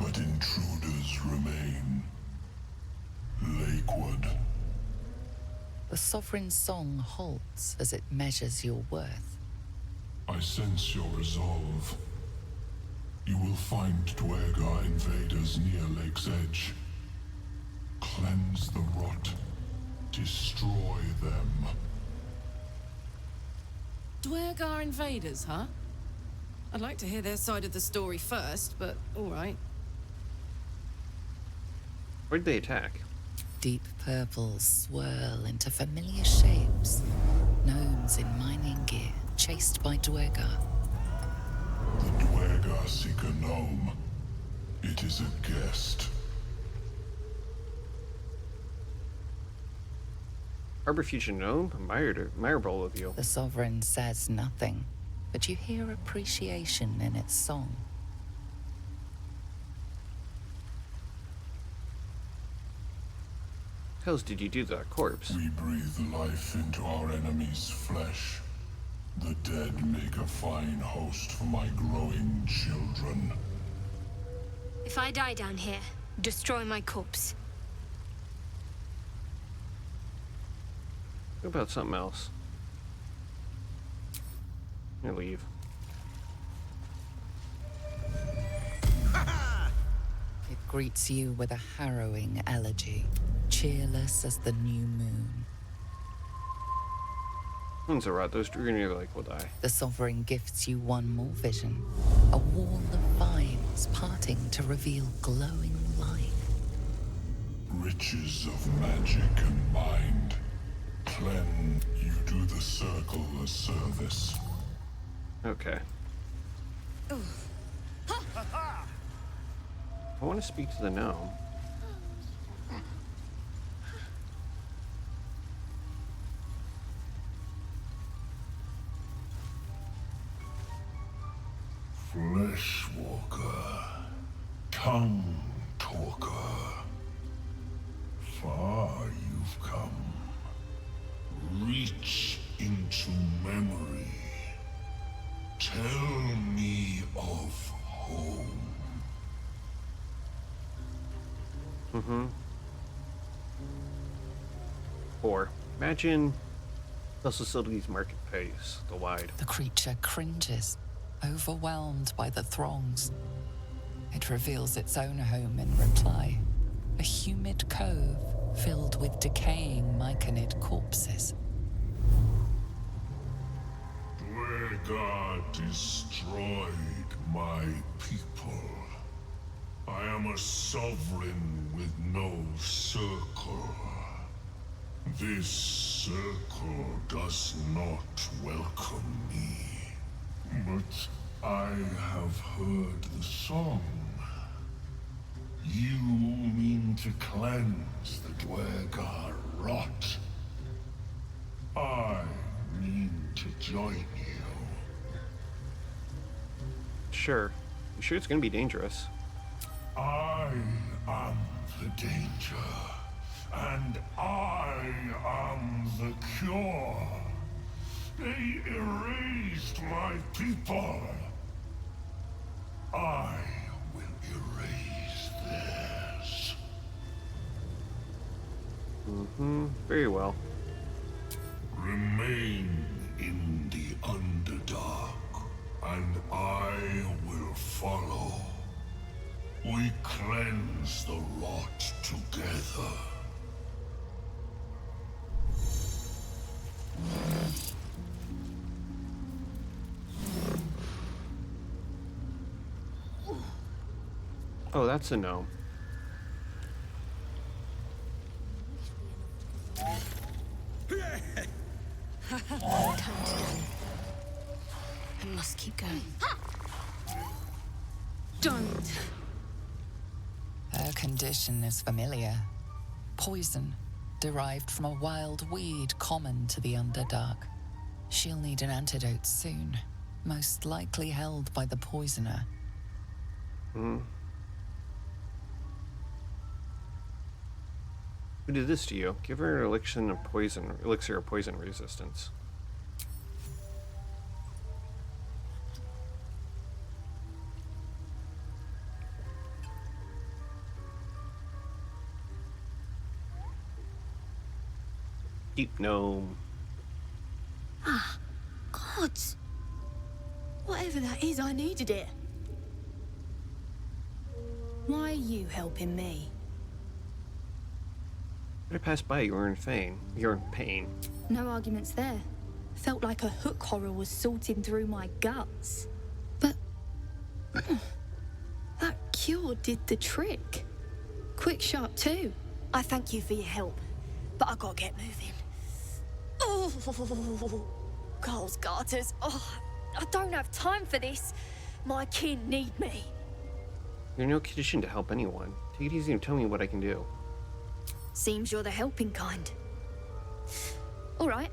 [SPEAKER 16] but intruders remain. Lakewood.
[SPEAKER 7] The Sovereign's song halts as it measures your worth.
[SPEAKER 16] I sense your resolve. You will find Dwergar invaders near Lake's Edge. Cleanse the rot. Destroy them.
[SPEAKER 21] Dwergar invaders, huh? I'd like to hear their side of the story first, but all right.
[SPEAKER 1] Where'd they attack?
[SPEAKER 7] Deep purples swirl into familiar shapes. Gnomes in mining gear, chased by Dwergar.
[SPEAKER 16] The Dwergar seek a gnome. It is a guest.
[SPEAKER 1] Harborfuge gnome? Admirable of you.
[SPEAKER 7] The Sovereign says nothing, but you hear appreciation in its song.
[SPEAKER 1] How else did you do that corpse?
[SPEAKER 16] We breathe life into our enemy's flesh. The dead make a fine host for my growing children.
[SPEAKER 5] If I die down here, destroy my corpse.
[SPEAKER 1] What about something else? I'm gonna leave.
[SPEAKER 7] It greets you with a harrowing elegy, cheerless as the new moon.
[SPEAKER 1] Moon's a rot. Those Draenei like will die.
[SPEAKER 7] The Sovereign gifts you one more vision. A wall of vines parting to reveal glowing light.
[SPEAKER 16] Riches of magic and mind. Clen, you do the circle a service.
[SPEAKER 1] Okay. I want to speak to the gnome.
[SPEAKER 16] Fleshwalker, tongue talker. Far you've come. Reach into memory. Tell me of home.
[SPEAKER 1] Or imagine Los Facilities Marketplace, the wide.
[SPEAKER 7] The creature cringes, overwhelmed by the throngs. It reveals its own home in reply. A humid cove filled with decaying myconid corpses.
[SPEAKER 16] Dwergar destroyed my people. I am a sovereign with no circle. This circle does not welcome me. But I have heard the song. You mean to cleanse the Dwergar rot. I mean to join you.
[SPEAKER 1] Sure. You sure it's gonna be dangerous?
[SPEAKER 16] I am the danger, and I am the cure. They erased my people. I will erase theirs.
[SPEAKER 1] Very well.
[SPEAKER 16] Remain in the Underdark, and I will follow. We cleanse the rot together.
[SPEAKER 1] Oh, that's a gnome.
[SPEAKER 5] I must keep going. Don't.
[SPEAKER 7] Her condition is familiar. Poison, derived from a wild weed common to the Underdark. She'll need an antidote soon, most likely held by the poisoner.
[SPEAKER 1] Who did this to you? Give her an elixir of poison resistance. Deep gnome.
[SPEAKER 8] Ah, gods. Whatever that is, I needed it. Why are you helping me?
[SPEAKER 1] I passed by. You were in pain. You're in pain.
[SPEAKER 8] No arguments there. Felt like a hook horror was sorting through my guts. But that cure did the trick. Quick, sharp too. I thank you for your help, but I gotta get moving. Oh, Carl's garters. Oh, I don't have time for this. My kin need me.
[SPEAKER 1] You're in no condition to help anyone. Take it easy and tell me what I can do.
[SPEAKER 8] Seems you're the helping kind. All right.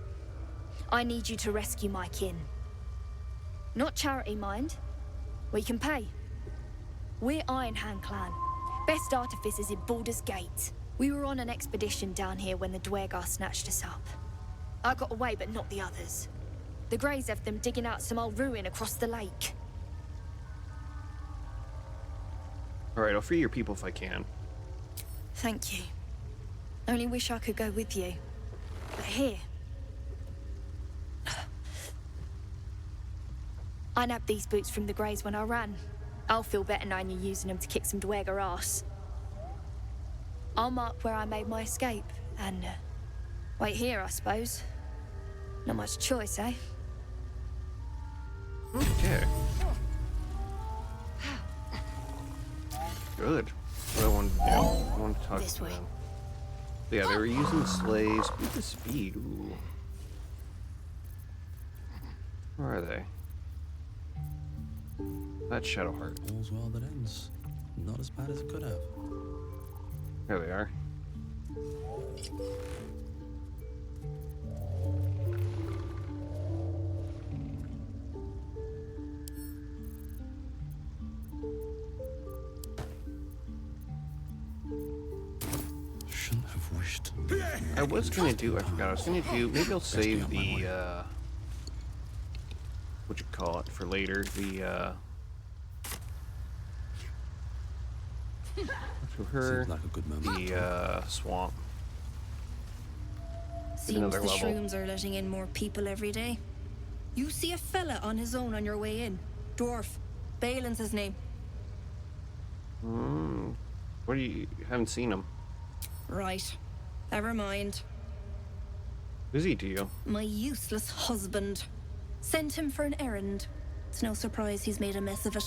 [SPEAKER 8] I need you to rescue my kin. Not charity, mind. We can pay. We're Iron Hand Clan. Best artificers in Baldur's Gate. We were on an expedition down here when the Dwergar snatched us up. I got away, but not the others. The Greys have them digging out some old ruin across the lake.
[SPEAKER 1] Alright, I'll free your people if I can.
[SPEAKER 8] Thank you. Only wish I could go with you. But here... I nabbed these boots from the Greys when I ran. I'll feel better knowing you're using them to kick some Dwergar ass. I'll mark where I made my escape, and wait here, I suppose. Not much choice, eh?
[SPEAKER 1] Okay. Good. What I wanted to do. I wanted to talk
[SPEAKER 8] This
[SPEAKER 1] to
[SPEAKER 8] way.
[SPEAKER 1] them. Yeah, they were using slaves. With the speed. Ooh. Where are they? That's Shadowheart.
[SPEAKER 2] All's well that ends. Not as bad as it could have.
[SPEAKER 1] There they are.
[SPEAKER 2] Shouldn't have wished.
[SPEAKER 1] I was gonna do, I forgot, I was gonna do, maybe I'll save the, what you call it for later, the, to her,
[SPEAKER 2] Seems like a good moment.
[SPEAKER 1] the, swamp.
[SPEAKER 8] Seems
[SPEAKER 1] Another
[SPEAKER 8] the
[SPEAKER 1] level.
[SPEAKER 8] shrooms are letting in more people every day. You see a fella on his own on your way in. Dwarf. Balin's his name.
[SPEAKER 1] What do you, haven't seen him.
[SPEAKER 8] Right. Never mind.
[SPEAKER 1] Who's he to you?
[SPEAKER 8] My useless husband. Sent him for an errand. It's no surprise he's made a mess of it.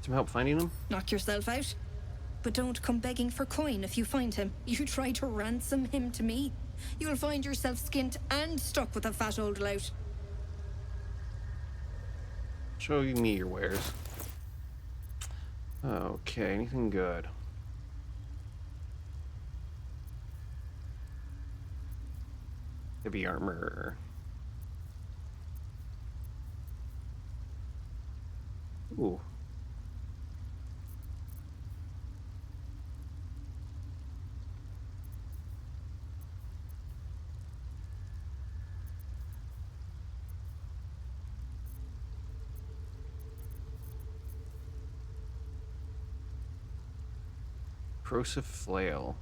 [SPEAKER 1] Some help finding him?
[SPEAKER 8] Knock yourself out. But don't come begging for coin if you find him. You try to ransom him to me, you'll find yourself skint and stuck with a fat old lout.
[SPEAKER 1] Show me your wares. Okay, anything good? Heavy armor. Ooh. Corrosive flail.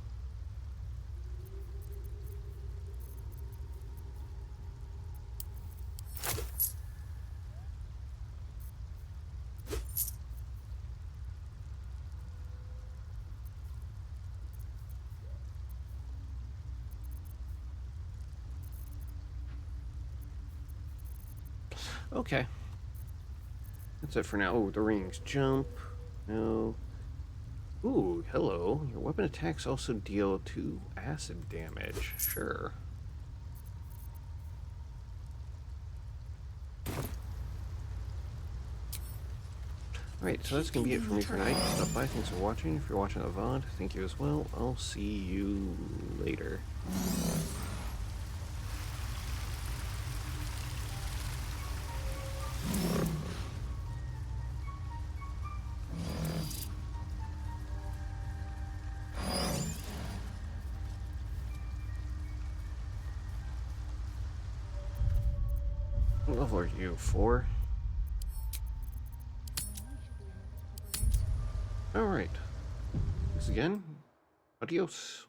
[SPEAKER 1] Okay. That's it for now. Oh, the rings. Jump. No. Ooh, hello. Your weapon attacks also deal 2 acid damage. Sure. Alright, so that's going to be it for me for tonight. Stop by. Thanks for watching. If you're watching the VOD, thank you as well. I'll see you later. What level are you? 4? Alright. Thanks again. Adios.